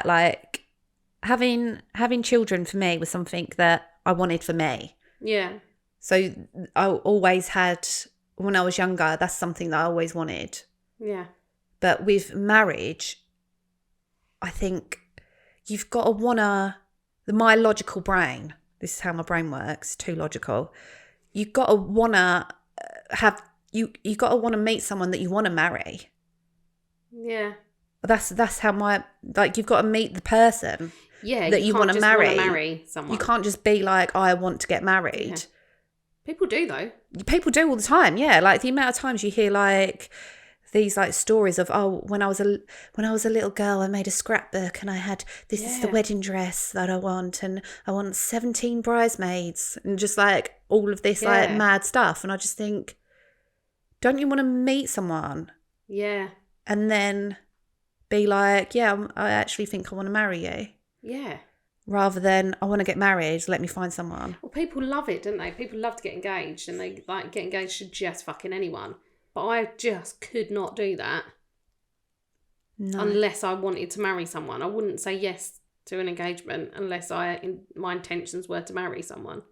Like having children for me was something that I wanted for me. Yeah. So I always had, when I was younger, that's something that I always wanted. Yeah. But with marriage, I think you've got to wanna, my logical brain, this is how my brain works, too logical. You've got to wanna you got to want to meet someone that you want to marry. Yeah. That's how you've got to meet the person that you want to marry someone. You can't just be like, I want to get married. Yeah. People do though. People do all the time, yeah. Like the amount of times you hear like these like stories of, oh, when I was a little girl, I made a scrapbook and I had this is the wedding dress that I want, and I want 17 bridesmaids, and just like all of this like mad stuff. And I just think, don't you want to meet someone? Yeah. And then be like, yeah, I actually think I want to marry you. Yeah. Rather than, I want to get married, let me find someone. Well, people love it, don't they? People love to get engaged, and they like get engaged to just fucking anyone. But I just could not do that. No. Unless I wanted to marry someone. I wouldn't say yes to an engagement unless my intentions were to marry someone.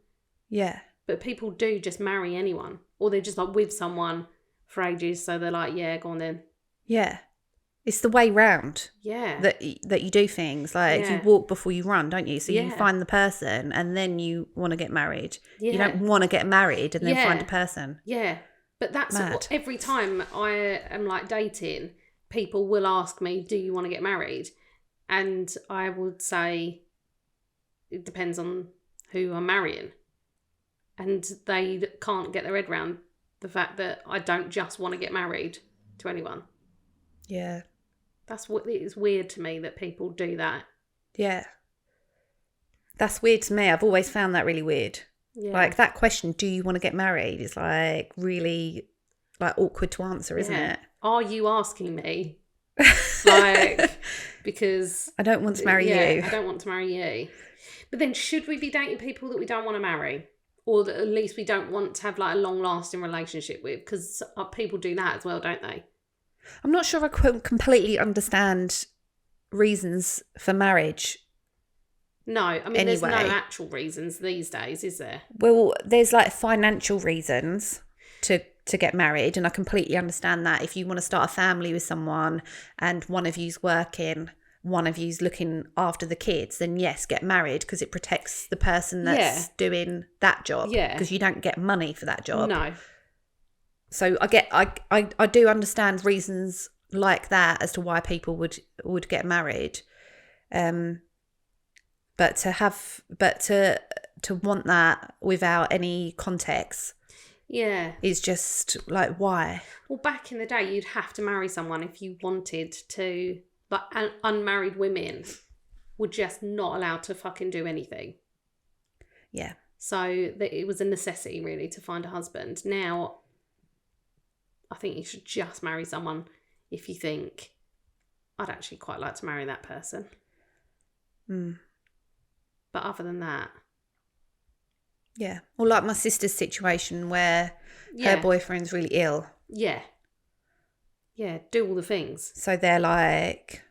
Yeah. But people do just marry anyone. Or they're just like with someone for ages, so they're like, yeah, go on then. Yeah. It's the way round. Yeah. That you do things. Like you walk before you run, don't you? So you find the person and then you want to get married. Yeah. You don't want to get married and then find a person. Yeah. But that's every time I am like dating, people will ask me, do you want to get married? And I would say, it depends on who I'm marrying. And they can't get their head around the fact that I don't just want to get married to anyone. Yeah. That's what it's weird to me that people do that. Yeah. That's weird to me. I've always found that really weird. Yeah. Like that question, do you want to get married, is like really like awkward to answer, isn't it? Are you asking me? Like, because I don't want to marry you. I don't want to marry you. But then should we be dating people that we don't want to marry? Or that at least we don't want to have like a long-lasting relationship with? Because people do that as well, don't they? I'm not sure I completely understand reasons for marriage. No, I mean, there's no actual reasons these days, is there? Well, there's like financial reasons to get married, and I completely understand that. If you want to start a family with someone and one of you's working, one of you's looking after the kids, then yes, get married because it protects the person that's doing that job. Yeah. Because you don't get money for that job. No. So I do understand reasons like that as to why people would get married. But to want that without any context, is just like, why? Well, back in the day, you'd have to marry someone if you wanted to. Like unmarried women were just not allowed to fucking do anything. Yeah. So it was a necessity really to find a husband. Now, I think you should just marry someone if you think, I'd actually quite like to marry that person. But other than that. Yeah. Well, like my sister's situation where her boyfriend's really ill. Yeah. Yeah, do all the things. So they're like,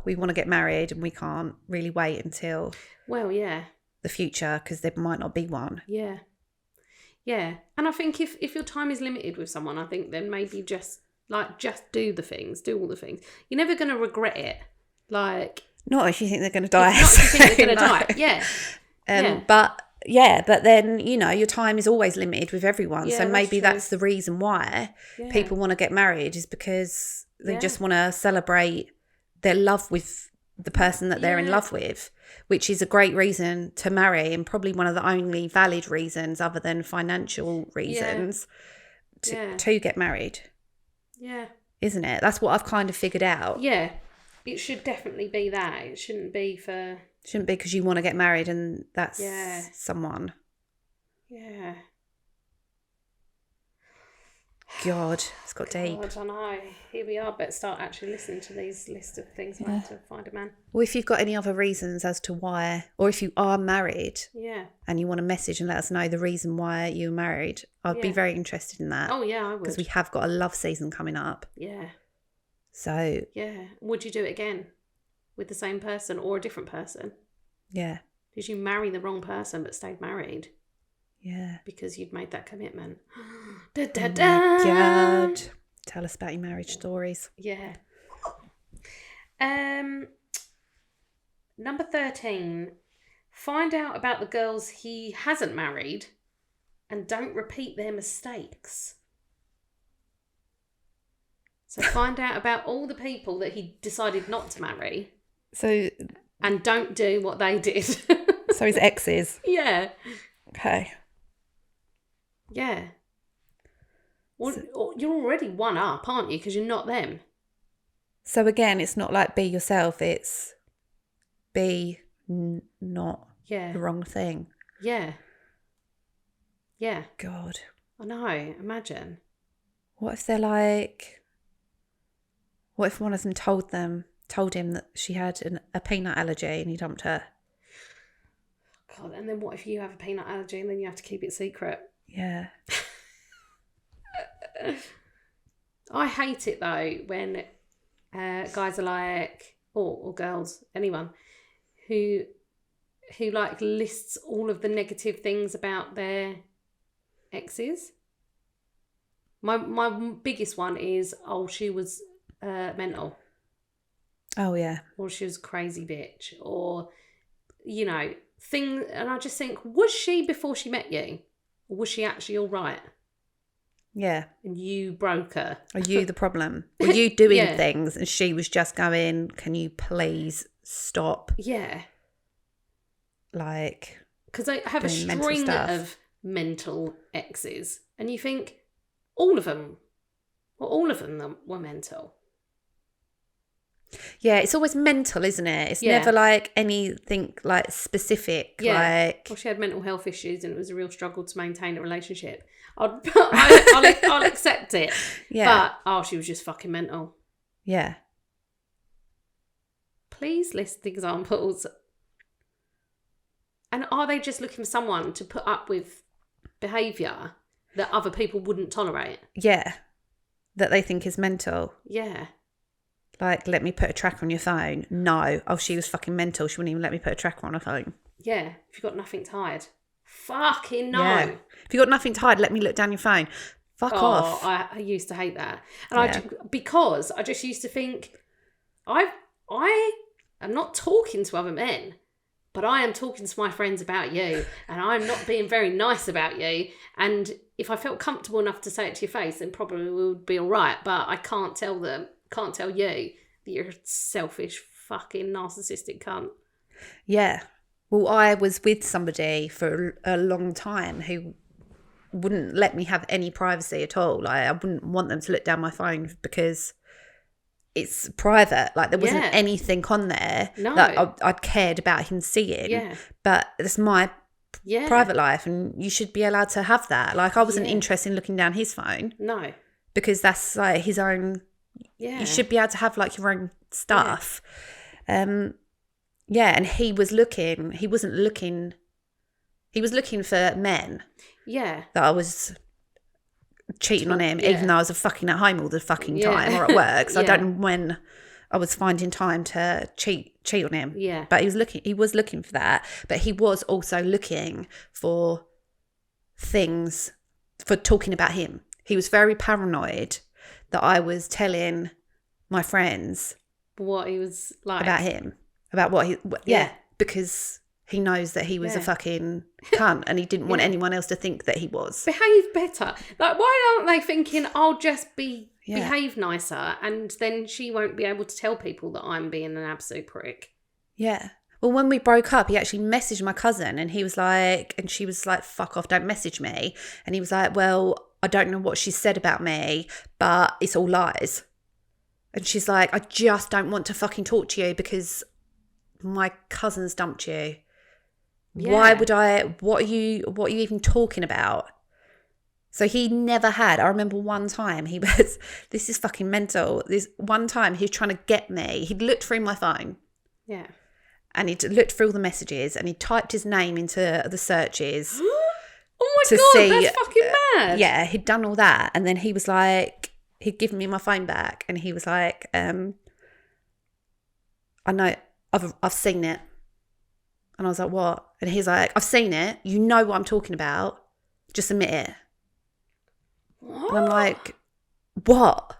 we want to get married and we can't really wait until the future because there might not be one. Yeah. Yeah. And I think if your time is limited with someone, I think then maybe just do the things, do all the things. You're never going to regret it. Like, not if you think they're going to die. Not if you think they're going to die. Yeah. But then, you know, your time is always limited with everyone. Yeah, so maybe that's the reason why people want to get married, is because they just want to celebrate their love with the person that they're in love with, which is a great reason to marry, and probably one of the only valid reasons other than financial reasons to get married. Yeah. Isn't it? That's what I've kind of figured out. Yeah. It should definitely be that. It shouldn't be because you want to get married and that's someone. Yeah. God, it's got deep. I know. Here we are. Better start actually listening to these lists of things I have to find a man. Well, if you've got any other reasons as to why, or if you are married and you want to message and let us know the reason why you're married, I'd be very interested in that. Oh, yeah, I would. Because we have got a love season coming up. Yeah. So. Yeah. Would you do it again? With the same person or a different person? Yeah. Did you marry the wrong person but stayed married? Yeah. Because you'd made that commitment. Da, da, da. Oh my God. Tell us about your marriage stories. Yeah. Number 13, find out about the girls he hasn't married and don't repeat their mistakes. So find out about all the people that he decided not to marry. So. And don't do what they did. So his exes. Yeah. Okay. Yeah. Well, you're already one up, aren't you? Because you're not them. So again, it's not like be yourself. It's be not the wrong thing. Yeah. Yeah. God. I know. Imagine. What if they're like... What if one of them told him that she had a peanut allergy and he dumped her? God, and then what if you have a peanut allergy and then you have to keep it secret? Yeah. I hate it though when guys are like, or girls, anyone who like lists all of the negative things about their exes. My biggest one is, she was mental. Oh yeah. Or she was a crazy bitch, or thing. And I just think, was she before she met you, or was she actually all right? Yeah. And you broke her. Are you the problem? Were you doing things and she was just going, can you please stop? Yeah. Like, because I have a string of mental exes, and you think all of them were mental. Yeah, it's always mental, isn't it? It's never like anything like specific. Yeah. Like, well, she had mental health issues and it was a real struggle to maintain a relationship. I'll accept it. Yeah. But, she was just fucking mental. Yeah. Please list the examples. And are they just looking for someone to put up with behaviour that other people wouldn't tolerate? Yeah. That they think is mental. Yeah. Like, let me put a tracker on your phone. No. Oh, she was fucking mental. She wouldn't even let me put a tracker on her phone. Yeah. If you've got nothing to hide. Fucking no. Yeah. If you've got nothing to hide, let me look down your phone. Fuck off. I used to hate that. And because I just used to think, I am not talking to other men, but I am talking to my friends about you, and I'm not being very nice about you. And if I felt comfortable enough to say it to your face, then probably we would be all right. But I can't tell you that you're a selfish, fucking narcissistic cunt. Yeah. Well, I was with somebody for a long time who wouldn't let me have any privacy at all. Like, I wouldn't want them to look down my phone because it's private. Like, there wasn't anything on there that I'd cared about him seeing. Yeah. But it's my private life, and you should be allowed to have that. Like, I wasn't interested in looking down his phone. No. Because that's like his own. Yeah. You should be able to have like your own stuff. Yeah. And he was looking for men. Yeah. That I was cheating on him, even though I was fucking at home all the fucking time or at work. So I don't know when I was finding time to cheat on him. Yeah. But he was looking for that. But he was also looking for things for talking about him. He was very paranoid that I was telling my friends what he was like about him, about what he because he knows that he was a fucking cunt and he didn't want anyone else to think that he was. Behave better. Like, why aren't they thinking I'll just behave nicer, and then she won't be able to tell people that I'm being an absolute prick? Yeah. Well, when we broke up, he actually messaged my cousin, and he was like, and she was like, fuck off, don't message me. And he was like, well, I don't know what she said about me, but it's all lies. And she's like, I just don't want to fucking talk to you because my cousin's dumped you. Yeah. Why would I? What are you even talking about? So he never had. I remember one time this is fucking mental. This one time he was trying to get me. He'd looked through my phone. Yeah. And he'd looked through all the messages and he typed his name into the searches. Oh my God, that's fucking mad. Yeah, he'd done all that. And then he was like, he'd given me my phone back and he was like, I know, I've seen it. And I was like, what? And he's like, I've seen it. You know what I'm talking about. Just admit it. What? And I'm like, what?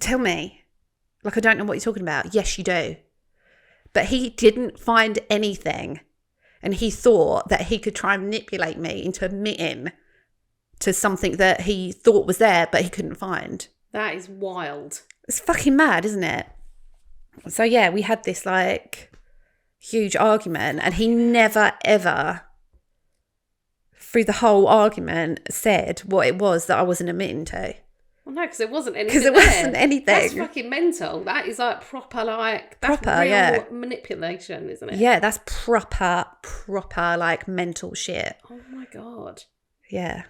Tell me. Like, I don't know what you're talking about. Yes, you do. But he didn't find anything. And he thought that he could try and manipulate me into admitting to something that he thought was there, but he couldn't find. That is wild. It's fucking mad, isn't it? So yeah, we had this like huge argument, and he never ever, through the whole argument, said what it was that I wasn't admitting to. Well, no, because there wasn't anything. Because there wasn't anything. That's fucking mental. That is like proper, like, that's real manipulation, isn't it? Yeah, that's proper, like, mental shit. Oh my God. Yeah.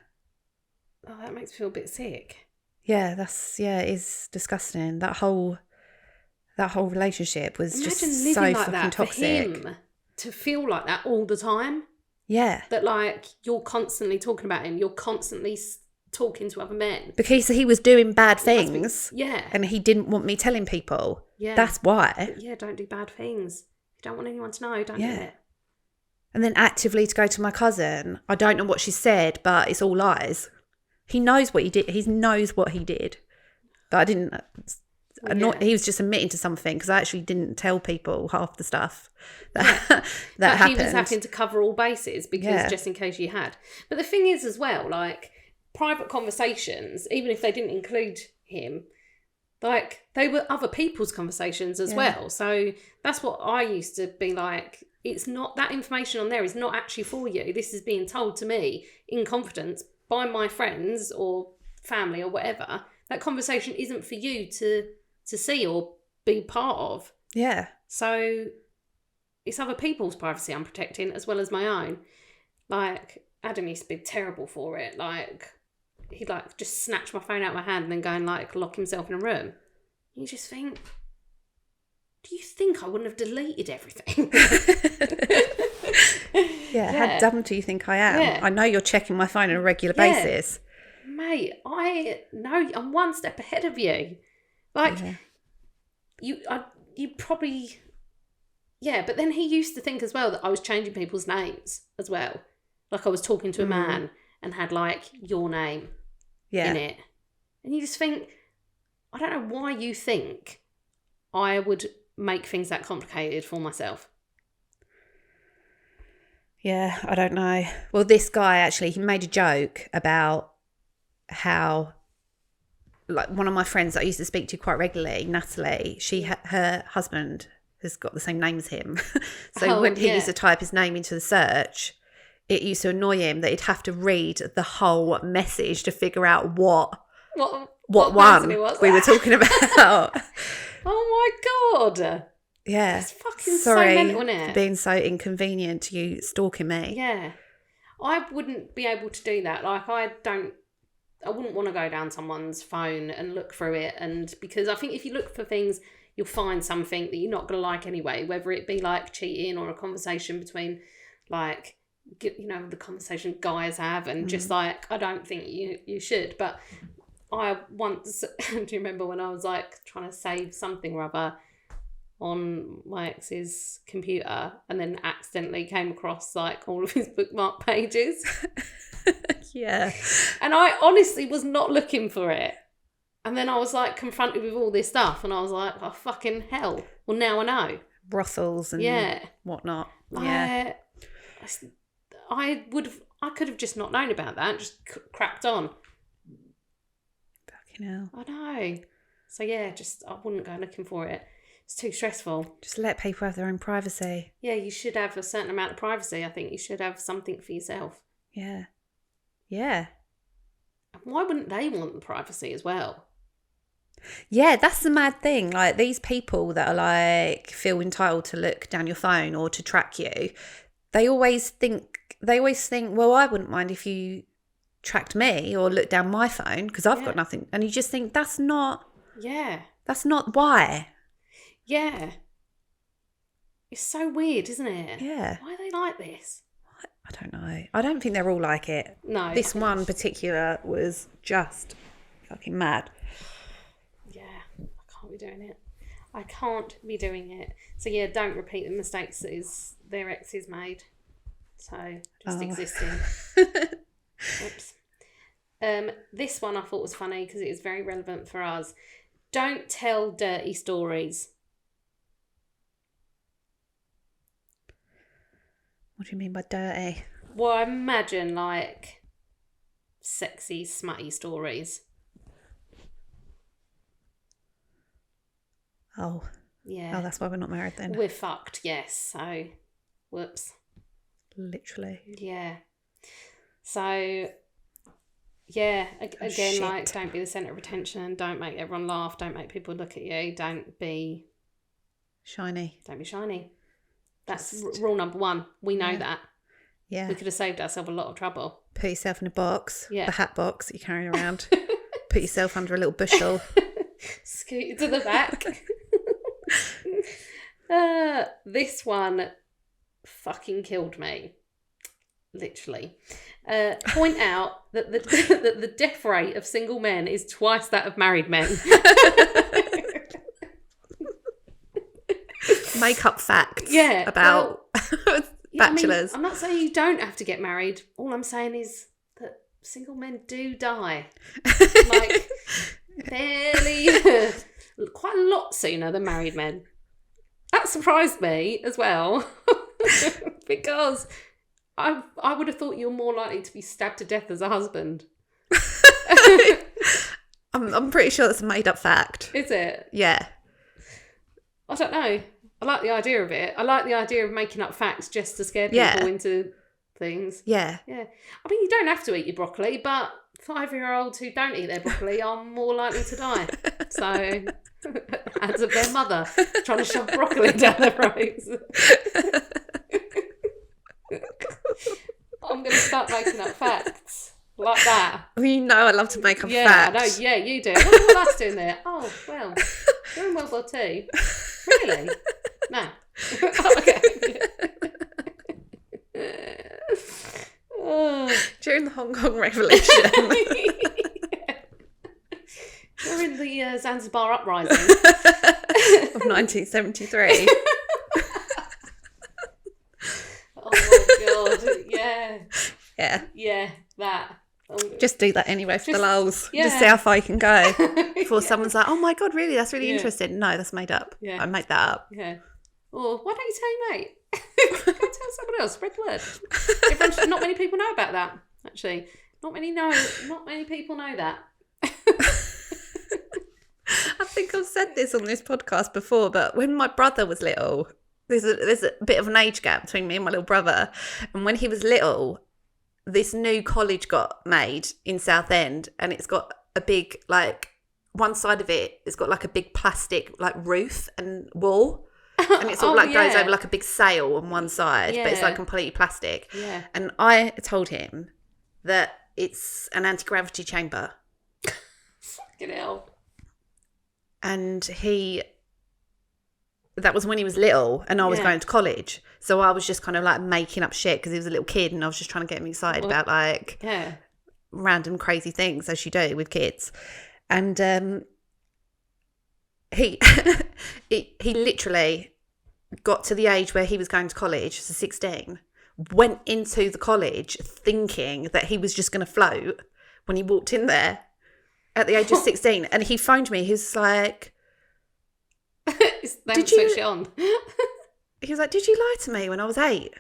Oh, that makes me feel a bit sick. Yeah, it is disgusting. That whole relationship was just so like fucking that toxic. For him to feel like that all the time. Yeah. That, like, you're constantly talking about him. You're constantly talking to other men. Because he was doing bad things. Yeah. And he didn't want me telling people. Yeah. That's why. But yeah, don't do bad things. If you don't want anyone to know, don't do it. And then actively to go to my cousin, I don't know what she said, but it's all lies. He knows what he did. He knows what he did. But I didn't... He was just admitting to something, because I actually didn't tell people half the stuff that happened. He was having to cover all bases because just in case you had. But the thing is as well, like, private conversations, even if they didn't include him, like, they were other people's conversations as well. So that's what I used to be like, it's not, that information on there is not actually for you. This is being told to me in confidence by my friends or family or whatever. That conversation isn't for you to see or be part of. Yeah. So it's other people's privacy I'm protecting as well as my own. Like, Adam used to be terrible for it. Like, he'd like just snatch my phone out of my hand and then go and like lock himself in a room. You just think, do you think I wouldn't have deleted everything? How dumb do you think I am? Yeah. I know you're checking my phone on a regular basis. Mate, I know I'm one step ahead of you. Like, you probably... Yeah, but then he used to think as well that I was changing people's names as well. Like, I was talking to a man and had, like, your name in it. And you just think, I don't know why you think I would make things that complicated for myself. Yeah, I don't know. Well, this guy actually, he made a joke about how, like, one of my friends that I used to speak to quite regularly, Natalie, her husband has got the same name as him. So when he used to type his name into the search, it used to annoy him that he'd have to read the whole message to figure out what one we were talking about. Oh my God. Yeah. That's fucking so mental, isn't it? For being so inconvenient to you stalking me. Yeah. I wouldn't be able to do that. Like, I wouldn't want to go down someone's phone and look through it. And because I think if you look for things, you'll find something that you're not going to like anyway, whether it be like cheating or a conversation between, like, you know, the conversation guys have, and just like, I don't think you should. But I once, do you remember when I was like trying to save something or other on my ex's computer and then accidentally came across like all of his bookmark pages? Yeah. And I honestly was not looking for it. And then I was like confronted with all this stuff and I was like, oh, fucking hell. Well, now I know. Brothels and whatnot. Yeah. I could have just not known about that, just cracked on. Fucking hell. I know. So yeah, I wouldn't go looking for it. It's too stressful. Just let people have their own privacy. Yeah, you should have a certain amount of privacy. I think you should have something for yourself. Yeah. Yeah. Why wouldn't they want the privacy as well? Yeah, that's the mad thing. Like, these people that are like feel entitled to look down your phone or to track you, they always think, well, I wouldn't mind if you tracked me or looked down my phone because I've got nothing. And you just think that's not why. Yeah. It's so weird, isn't it? Yeah. Why are they like this? I don't know. I don't think they're all like it. No. This one in particular was just fucking mad. Yeah. I can't be doing it. I can't be doing it. So yeah, don't repeat the mistakes that their exes made. So just existing. Oops. This one I thought was funny because it is very relevant for us. Don't tell dirty stories. What do you mean by dirty? Well, I imagine like sexy, smutty stories. Oh. Yeah. Oh, that's why we're not married then. We're fucked, yes. So, whoops. Literally. Yeah. So, yeah, again, shit. like, don't be the centre of attention. Don't make everyone laugh. Don't make people look at you. Don't be shiny. That's rule number 1. We know that. Yeah. We could have saved ourselves a lot of trouble. Put yourself in a box. Yeah. The hat box that you're carrying around. Put yourself under a little bushel. Scoot it to the back. This one fucking killed me. Literally. Point out that the death rate of single men is twice that of married men. Make up facts well, about bachelors. I mean, I'm not saying you don't have to get married. All I'm saying is that single men do die. Like, fairly, quite a lot sooner than married men. That surprised me as well. Because I would have thought you were more likely to be stabbed to death as a husband. I'm pretty sure that's a made up fact. Is it? Yeah. I don't know. I like the idea of it. I like the idea of making up facts just to scare people into things. Yeah. Yeah. I mean, you don't have to eat your broccoli, but 5-year-olds who don't eat their broccoli are more likely to die. So, hands of their mother trying to shove broccoli down their throats. I'm going to start making up facts like that. Well, you know I love to make up Yeah, facts. I know. Yeah, you do. What else doing there? Oh, well, during World War II. Really? No. Oh, okay. During the Hong Kong Revolution. During the Zanzibar uprising. Of 1973. Oh my god, yeah. Yeah. Yeah, that. Just do that anyway for the lulls. Yeah. Just see how far you can go before someone's like, oh my god, really? That's really interesting. No, that's made up. Yeah. I made that up. Yeah. Or why don't you tell your mate? Go tell someone else. Spread the word. Not many people know about that. Actually, not many people know that. I think I've said this on this podcast before, but when my brother was little, there's a bit of an age gap between me and my little brother, and when he was little, this new college got made in Southend, and it's got a big, like, one side of it, it's got like a big plastic like roof and wall, and it's all goes over like a big sail on one side, but it's like completely plastic. Yeah. And I told him that it's an anti-gravity chamber. Fucking hell. And that was when he was little and I was going to college. So I was just kind of like making up shit because he was a little kid and I was just trying to get him excited about like random crazy things as you do with kids. And he literally got to the age where he was going to college, so 16, went into the college thinking that he was just going to float when he walked in there at the age of 16. And he phoned me, he was like, did you switch it on? He was like, did you lie to me when I was 8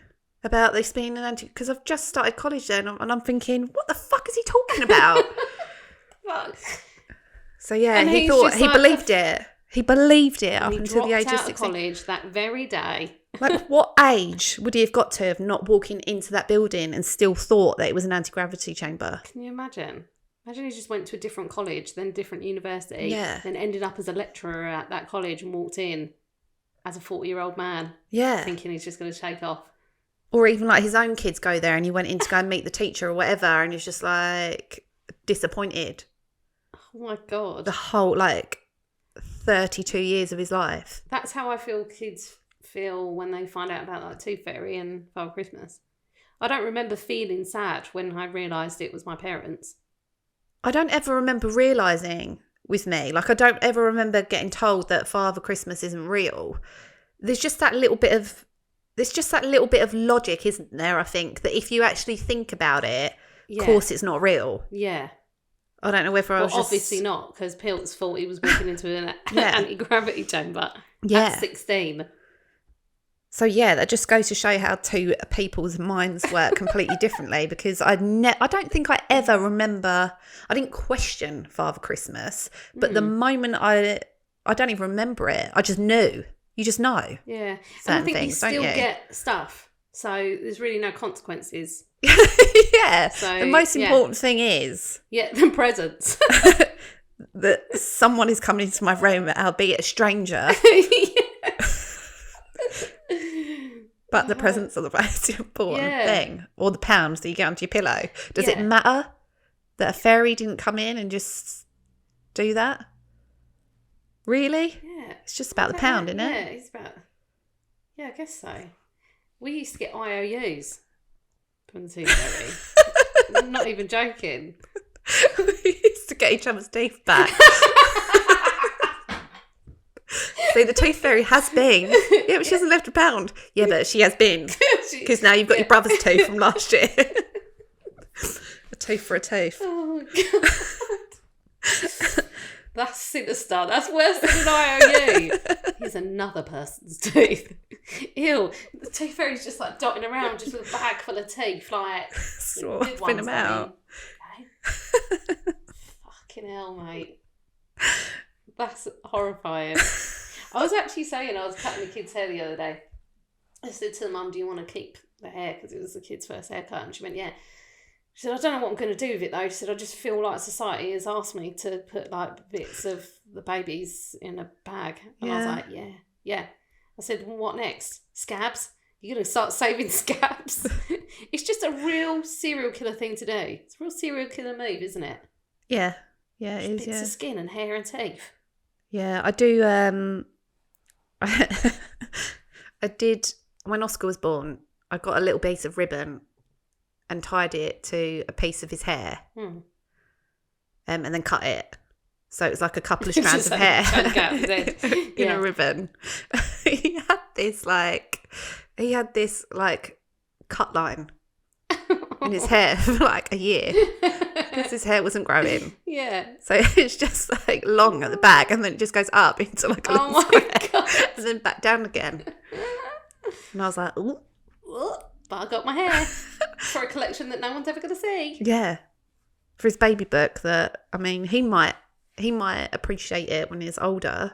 about this being an anti, because I've just started college then, and I'm thinking, what the fuck is he talking about? Fuck. So yeah, and he thought he believed it. He believed it up until the age of 16. College that very day. Like, what age would he have got to of not walking into that building and still thought that it was an anti-gravity chamber? Can you imagine? Imagine he just went to a different college, then different university, then ended up as a lecturer at that college and walked in as a 40-year-old man, thinking he's just going to take off. Or even like his own kids go there and he went in to go and meet the teacher or whatever, and he's just like disappointed. Oh my God. The whole like 32 years of his life. That's how I feel kids feel when they find out about like Tooth Fairy and Father Christmas. I don't remember feeling sad when I realised it was my parents. I don't ever remember realising with me, like I don't ever remember getting told that Father Christmas isn't real. There's just that little bit of logic, isn't there? I think that if you actually think about it, of course it's not real. Yeah. I don't know whether I was obviously not, because Pilt's thought he was walking into an anti-gravity chamber at 16. So yeah, that just goes to show how two people's minds work completely differently. Because I don't think I ever remember. I didn't question Father Christmas, but the moment I don't even remember it. I just knew. You just know. Yeah, And I think you still get stuff, so there's really no consequences. Yeah. So, the most important thing is the presents. that someone is coming into my room, albeit a stranger. But the presents are the most important thing. Or the pounds that you get onto your pillow. Does it matter that a fairy didn't come in and just do that? Really? Yeah. It's just about the pound, isn't it? Yeah, it's about... Yeah, I guess so. We used to get IOUs from the Tooth Fairy. I'm not even joking. We used to get each other's teeth back. See, the Tooth Fairy has been. Yeah, but she hasn't left a pound. Yeah, but she has been. Because now you've got your brother's tooth from last year. A tooth for a tooth. Oh, God. That's sinister. That's worse than an IOU. Here's another person's tooth. Ew. The Tooth Fairy's just like dotting around just with a bag full of teeth. Like, Swapping them out. Okay. Fucking hell, mate. That's horrifying. I was actually saying, I was cutting the kid's hair the other day. I said to the mum, do you want to keep the hair? Because it was the kid's first haircut. And she went, yeah. She said, I don't know what I'm going to do with it though. She said, I just feel like society has asked me to put like bits of the babies in a bag. And I was like, yeah. I said, well, what next? Scabs? You're going to start saving scabs? It's just a real serial killer thing to do. It's a real serial killer move, isn't it? Yeah. Yeah, it is, bits of skin and hair and teeth. Yeah, I do. I did, when Oscar was born, I got a little piece of ribbon and tied it to a piece of his hair, and then cut it. So it was like a couple of strands of hair in a ribbon. He had this cut line in his hair for like a year because his hair wasn't growing. Yeah. So it's just like long at the back, and then it just goes up into like a little square, and then back down again. And I was like, ooh. But I got my hair for a collection that no one's ever going to see. Yeah. For his baby book that, I mean, he might appreciate it when he's older,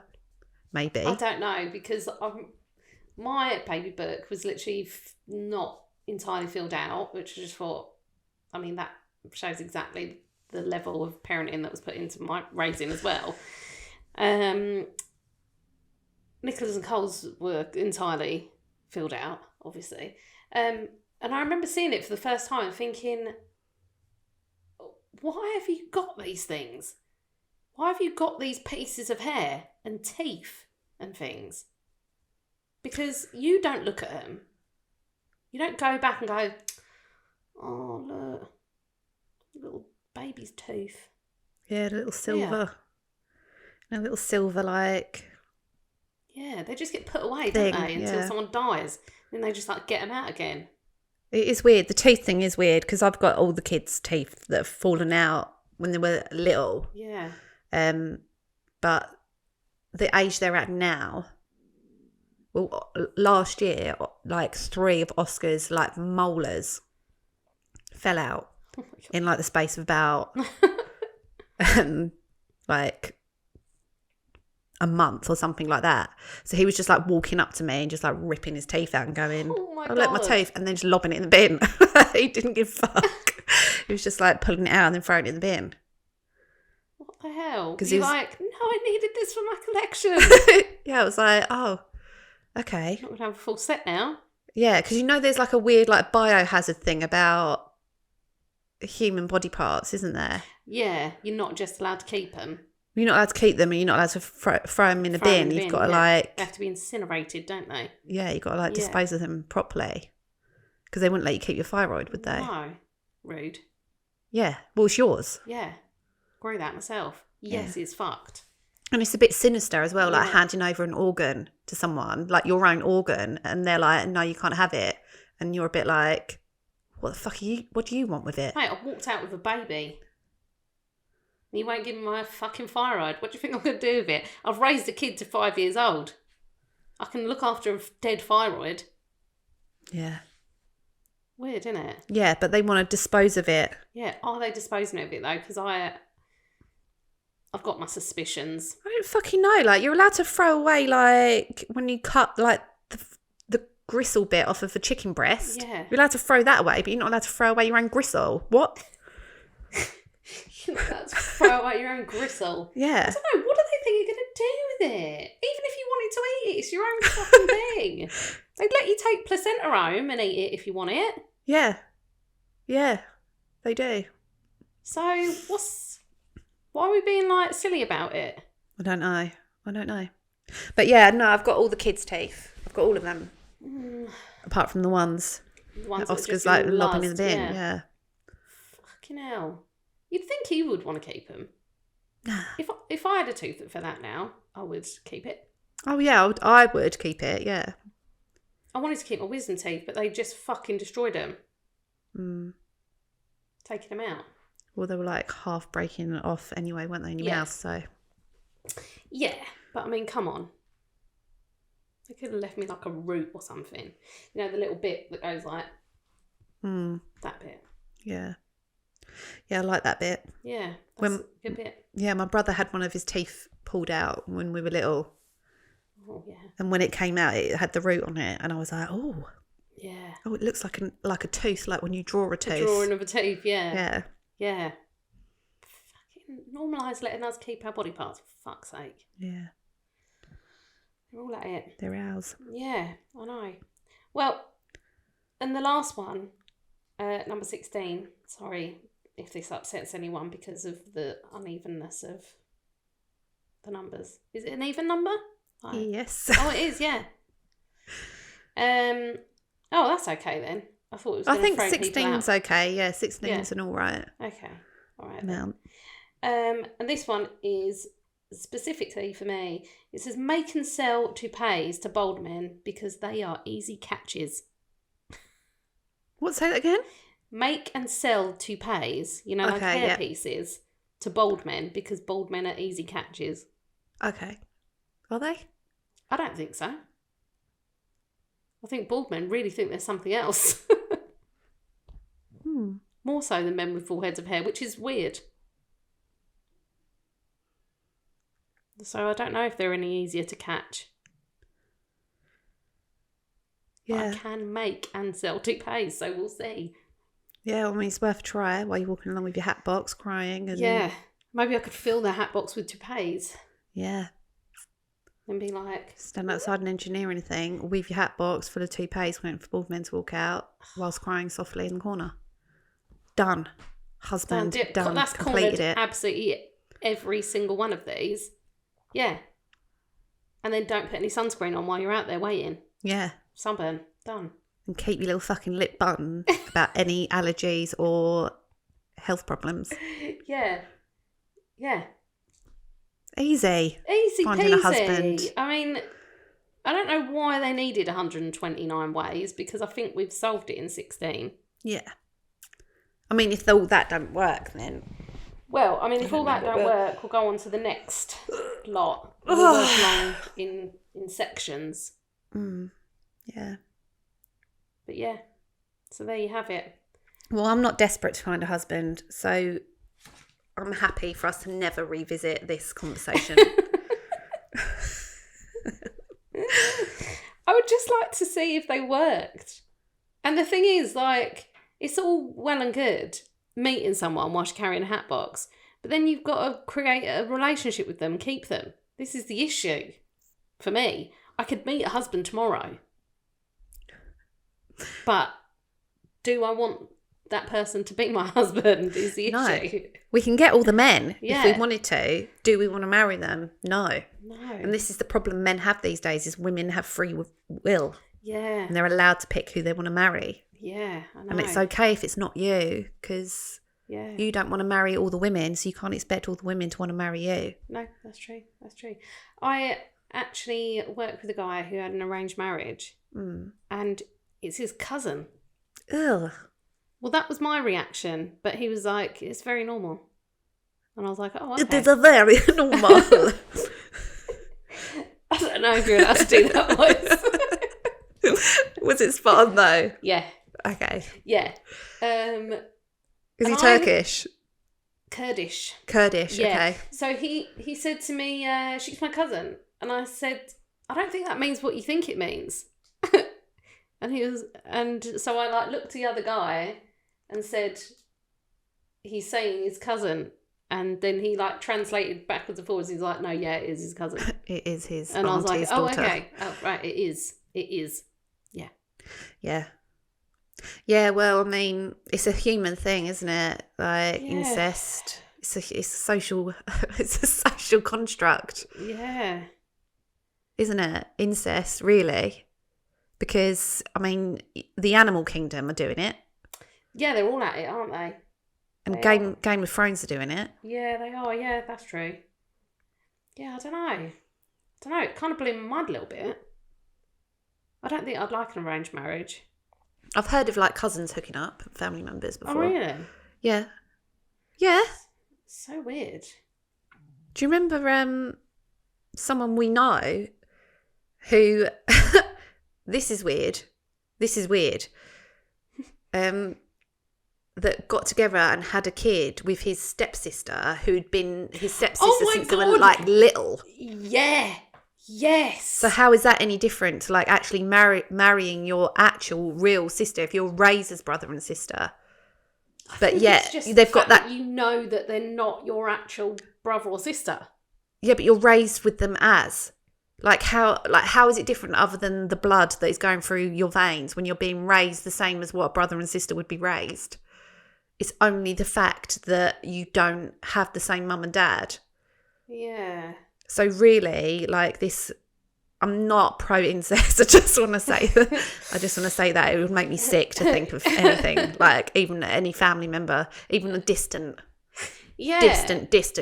maybe. I don't know, because my baby book was literally not entirely filled out, which I just thought, I mean, that shows exactly the level of parenting that was put into my raising as well. Nicholas and Cole's were entirely filled out, obviously. And I remember seeing it for the first time and thinking, why have you got these things? Why have you got these pieces of hair and teeth and things? Because you don't look at them. You don't go back and go, oh, look, little baby's tooth. Yeah, a little silver. Yeah. A little silver, like... Yeah, they just get put away, don't they, until someone dies. Then they just get them out again. It is weird. The teeth thing is weird because I've got all the kids' teeth that have fallen out when they were little. Yeah. But the age they're at now, well, last year, 3 of Oscar's molars fell out in the space of about a month or something like that. So he was just walking up to me and just ripping his teeth out and going, God. Let my tooth, and then just lobbing it in the bin. He didn't give a fuck. He was just pulling it out and then throwing it in the bin. What the hell? Because you're no, I needed this for my collection. Yeah, I was like, oh, okay. Not going to have a full set now. Yeah, because there's a weird biohazard thing about human body parts, isn't there? Yeah, you're not just allowed to keep them. You're not allowed to keep them, and you're not allowed to throw them in the bin. You've got to They have to be incinerated, don't they? Yeah, you've got to dispose of them properly. Because they wouldn't let you keep your thyroid, would they? No. Rude. Yeah. Well, it's yours. Yeah. Grow that myself. Yes, it's fucked. And it's a bit sinister as well, handing over an organ to someone, your own organ, and they're like, no, you can't have it. And you're a bit like, what the fuck are you, what do you want with it? Mate, I walked out with a baby. You won't give me my fucking thyroid. What do you think I'm going to do with it? I've raised a kid to 5 years old. I can look after a dead thyroid. Yeah. Weird, isn't it? Yeah, but they want to dispose of it. Yeah. Are they disposing of it though? Because I've got my suspicions. I don't fucking know. Like, you're allowed to throw away, like, when you cut, like, the gristle bit off of a chicken breast. Yeah. You're allowed to throw that away, but you're not allowed to throw away your own gristle. What? You're not allowed to throw away your own gristle. Yeah. I don't know. What do they think you're going to do with it? Even if you wanted to eat it, it's your own fucking thing. They'd let you take placenta home and eat it if you want it. Yeah. Yeah. They do. So why are we being like silly about it? I don't know. But yeah, no, I've got all the kids' teeth. I've got all of them. Apart from the ones ones that Oscar's like lobbing in the bin. Yeah. Fucking hell. You'd think he would want to keep them. If I had a tooth for that now, I would keep it. Oh yeah, I would keep it. Yeah. I wanted to keep my wisdom teeth, but they just fucking destroyed them. Taking them out. Well, they were like half breaking off anyway, weren't they, in your mouth? So. Yeah, but I mean, come on. They could have left me like a root or something. You know, the little bit that goes like that bit. Yeah. Yeah, I like that bit. Yeah, that's a good bit. Yeah, my brother had one of his teeth pulled out when we were little. Oh, yeah. And when it came out, it had the root on it. And I was like, oh. Yeah. Oh, it looks like a tooth, like when you draw a tooth. The drawing of a tooth, yeah. Yeah. Yeah. Fucking normalise letting us keep our body parts, for fuck's sake. Yeah. They're all at it. They're ours. Yeah, I know. Well, and the last one, number 16, sorry if this upsets anyone because of the unevenness of the numbers. Is it an even number? Yes. Oh, it is, yeah. Oh, that's okay then. I thought it was. I think 16's okay. Yeah, 16's an all right. Okay, all right. Amount. And this one is specifically for me. It says make and sell toupees to bald men because they are easy catches. What? Say that again. Make and sell toupees, you know, like hair pieces, to bald men because bald men are easy catches. Okay. Are they? I don't think so. I think bald men really think there's something else. More so than men with full heads of hair, which is weird. So I don't know if they're any easier to catch. Yeah. But I can make and sell toupees, so we'll see. Yeah, I mean, it's worth a try while you're walking along with your hat box crying. And yeah, maybe I could fill the hat box with toupees. Yeah. And be like... Stand outside an engineering thing, weave your hat box full of toupees, waiting for bald men to walk out whilst crying softly in the corner. Done. Husband, done. That's completed it. Absolutely every single one of these. Yeah. And then don't put any sunscreen on while you're out there waiting. Yeah. Sunburn. Done. And keep your little fucking lip button about any allergies or health problems. Yeah. Yeah. Easy finding a husband. I mean, I don't know why they needed 129 ways because I think we've solved it in 16. Yeah. I mean, if all that don't work, then... Well, I mean, if all that don't work, we'll go on to the next lot. We'll work along in sections. Yeah. But yeah, so there you have it. Well, I'm not desperate to find a husband, so I'm happy for us to never revisit this conversation. I would just like to see if they worked. And the thing is, like, it's all well and good meeting someone whilst you're carrying a hat box, but then you've got to create a relationship with them and keep them. This is the issue for me. I could meet a husband tomorrow, but do I want that person to be my husband is the issue. No. We can get all the men if we wanted to. Do we want to marry them? No. And this is the problem men have these days is women have free will. Yeah. And they're allowed to pick who they want to marry. Yeah, I know. And it's okay if it's not you because you don't want to marry all the women, so you can't expect all the women to want to marry you. No, that's true. That's true. I actually worked with a guy who had an arranged marriage and it's his cousin. Ugh. Well, that was my reaction, but he was like, it's very normal. And I was like, oh, okay. It is a very normal. I don't know if you're allowed to do that voice. Was it spot on though? Yeah. Okay. Yeah. Is he Turkish? Kurdish. Kurdish, Yeah. okay. So he said to me, she's my cousin. And I said, I don't think that means what you think it means. And so I like looked at the other guy and said, he's saying his cousin. And then he like translated backwards and forwards. He's like, no, yeah, it is his cousin. It is his and auntie's I was like, daughter. Oh, okay. Oh, right, it is. It is. Yeah. Yeah. Yeah, well, I mean, it's a human thing, isn't it? Like incest. It's a social it's a social construct. Yeah. Isn't it? Incest, really. Because I mean, the animal kingdom are doing it. Yeah, they're all at it, aren't they? And Game of Thrones are doing it. Yeah, they are. Yeah, that's true. Yeah, I don't know. It kind of blew my mind a little bit. I don't think I'd like an arranged marriage. I've heard of like cousins hooking up, family members before. Oh, really? Yeah. Yeah. So weird. Do you remember someone we know who this is weird. That got together and had a kid with his stepsister, who'd been his stepsister since they were like little. Yeah. Yes. So how is that any different to like actually marrying your actual real sister if you're raised as brother and sister? But yet they've got that. You know that they're not your actual brother or sister. Yeah, but you're raised with them as. Like how is it different other than the blood that is going through your veins when you're being raised the same as what a brother and sister would be raised? It's only the fact that you don't have the same mum and dad. Yeah. So really, like this, I'm not pro incest. I just want to say that it would make me sick to think of anything like even any family member, even a distant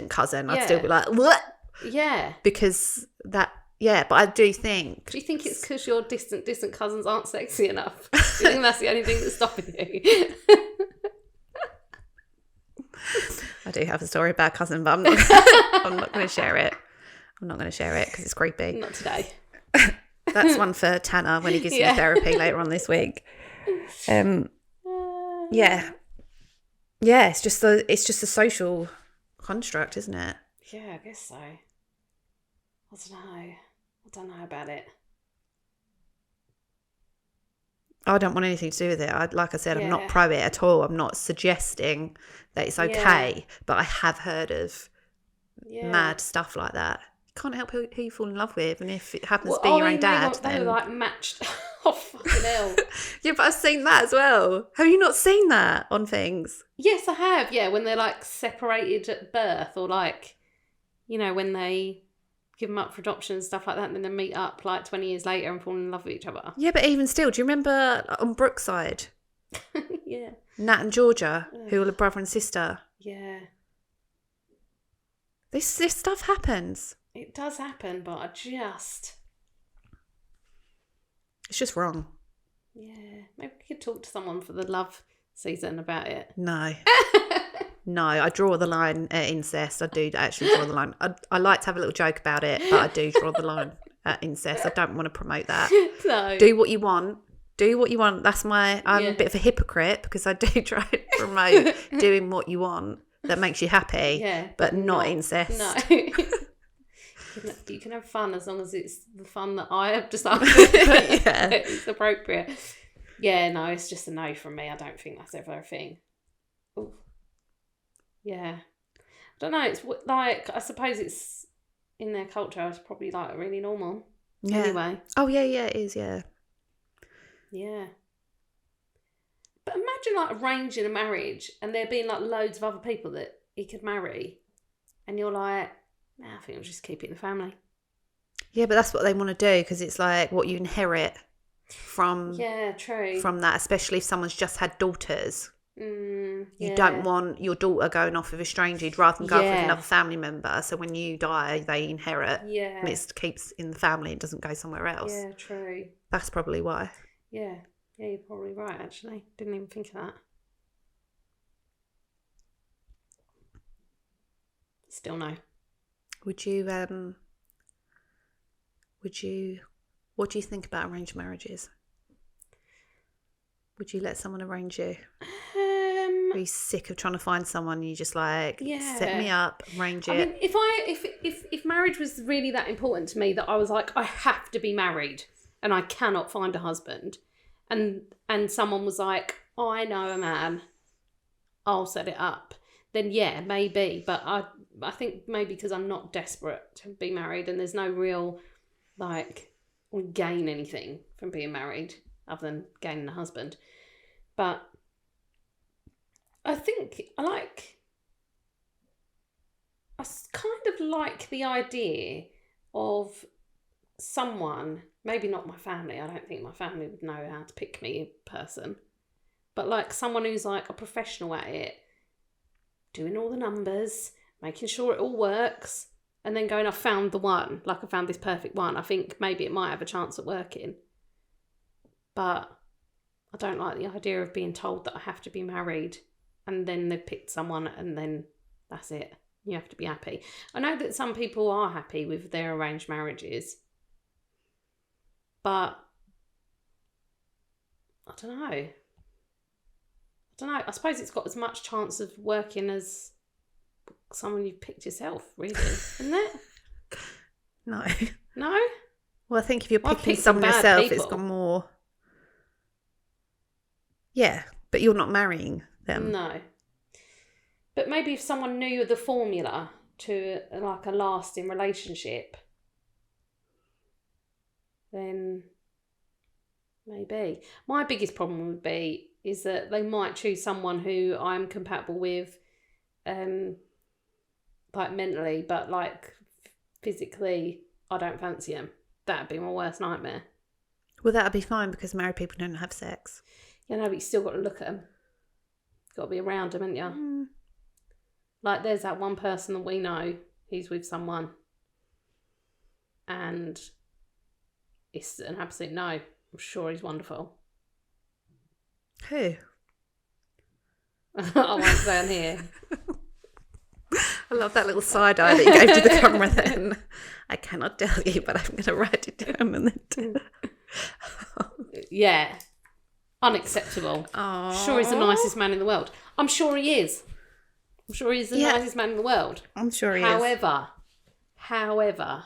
cousin. I'd still be like, what? Yeah. Because that. Yeah, but I do think. Do you think it's because your distant cousins aren't sexy enough? Do you think that's the only thing that's stopping you? I do have a story about a cousin, but I'm not going to share it. I'm not going to share it because it's creepy. Not today. That's one for Tanner when he gives me therapy later on this week. Yeah. It's just a social construct, isn't it? Yeah, I guess so. I don't know about it. I don't want anything to do with it. Like I said, I'm not pro it at all. I'm not suggesting that it's okay, but I have heard of mad stuff like that. You can't help who you fall in love with, and if it happens to be your own dad, they were like matched. Oh, fucking hell. Yeah, but I've seen that as well. Have you not seen that on things? Yes, I have. Yeah, when they're like separated at birth, or like, you know, when they give them up for adoption and stuff like that, and then they meet up like 20 years later and fall in love with each other. Yeah, but even still, do you remember on Brookside? Yeah. Nat and Georgia, who were brother and sister. Yeah. This stuff happens. It does happen, but it's just wrong. Yeah. Maybe we could talk to someone for the love season about it. No. No, I draw the line at incest. I do actually draw the line. I like to have a little joke about it, but I do draw the line at incest. I don't want to promote that. No. Do what you want. That's I'm a bit of a hypocrite because I do try to promote doing what you want that makes you happy, but not incest. No. You can have fun as long as it's the fun that I have decided it's appropriate. Yeah, no, it's just a no from me. I don't think that's ever a thing. Ooh. Yeah. I don't know. It's like, I suppose it's in their culture, it's probably like really normal. Yeah. Anyway. Oh, yeah, it is, yeah. Yeah. But imagine like arranging a marriage and there being like loads of other people that he could marry. And you're like, nah, I think I'll just keep it in the family. Yeah, but that's what they want to do because it's like what you inherit from. Yeah, true. From that, especially if someone's just had daughters. You don't want your daughter going off with a stranger. You'd rather than go off with another family member. So when you die, they inherit. Yeah. And it keeps in the family. It doesn't go somewhere else. Yeah, true. That's probably why. Yeah. Yeah, you're probably right, actually. Didn't even think of that. Still no. Would you what do you think about arranged marriages? Would you let someone arrange you? Are you sick of trying to find someone and you just like, set me up, arrange it? I mean, if marriage was really that important to me that I was like, I have to be married and I cannot find a husband, and someone was like, oh, I know a man, I'll set it up, then yeah, maybe. But I think maybe because I'm not desperate to be married and there's no real, like, we gain anything from being married other than gaining a husband. But I think I kind of like the idea of someone, maybe not my family, I don't think my family would know how to pick me a person, but like someone who's like a professional at it, doing all the numbers, making sure it all works, and then going, I found the one, like I found this perfect one. I think maybe it might have a chance at working. But I don't like the idea of being told that I have to be married and then they've picked someone and then that's it. You have to be happy. I know that some people are happy with their arranged marriages, but I don't know. I suppose it's got as much chance of working as someone you've picked yourself, really, isn't it? No. No? Well, I think if you're picking someone yourself, it's got more... Yeah, but you're not marrying them. No. But maybe if someone knew the formula to like a lasting relationship, then maybe. My biggest problem would be is that they might choose someone who I'm compatible with, like mentally, but like physically I don't fancy them. That'd be my worst nightmare. Well, that'd be fine because married people don't have sex. Yeah, no, but you still got to look at them. Got to be around them, haven't you? Mm. Like, there's that one person that we know, he's with someone, and it's an absolute no. I'm sure he's wonderful. Who? I won't say on here. I love that little side eye that you gave to the camera then. I cannot tell you, but I'm going to write it down and then... Yeah. Unacceptable. Aww. Sure he's the nicest man in the world. I'm sure he is. I'm sure he's the nicest man in the world. I'm sure he is. However,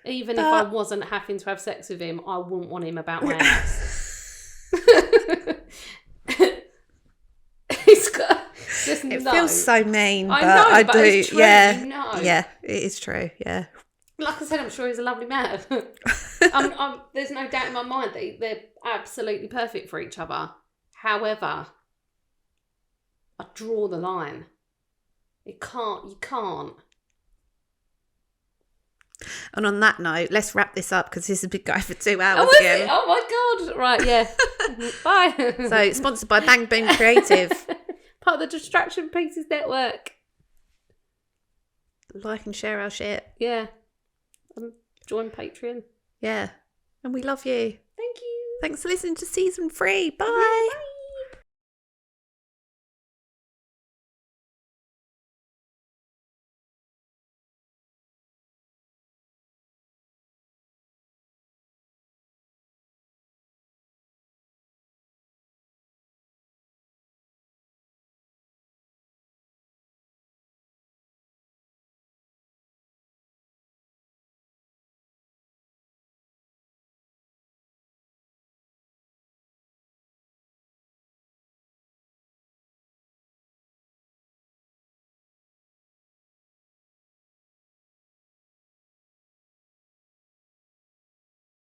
even if I wasn't having to have sex with him, I wouldn't want him about my house. He's got just it no. feels so mean, but I do. It's true, yeah, you know. Yeah, it is true. Yeah. Like I said, I'm sure he's a lovely man. There's no doubt in my mind that they're absolutely perfect for each other. However, I draw the line. You can't. And on that note, let's wrap this up because this has been going for 2 hours again. Oh my God. Right, yeah. Bye. So, sponsored by Bang Boom Creative. Part of the Distraction Pieces Network. Like and share our shit. Yeah. Join Patreon. Yeah. And we love you. Thank you. Thanks for listening to season 3. Bye. Yeah, bye.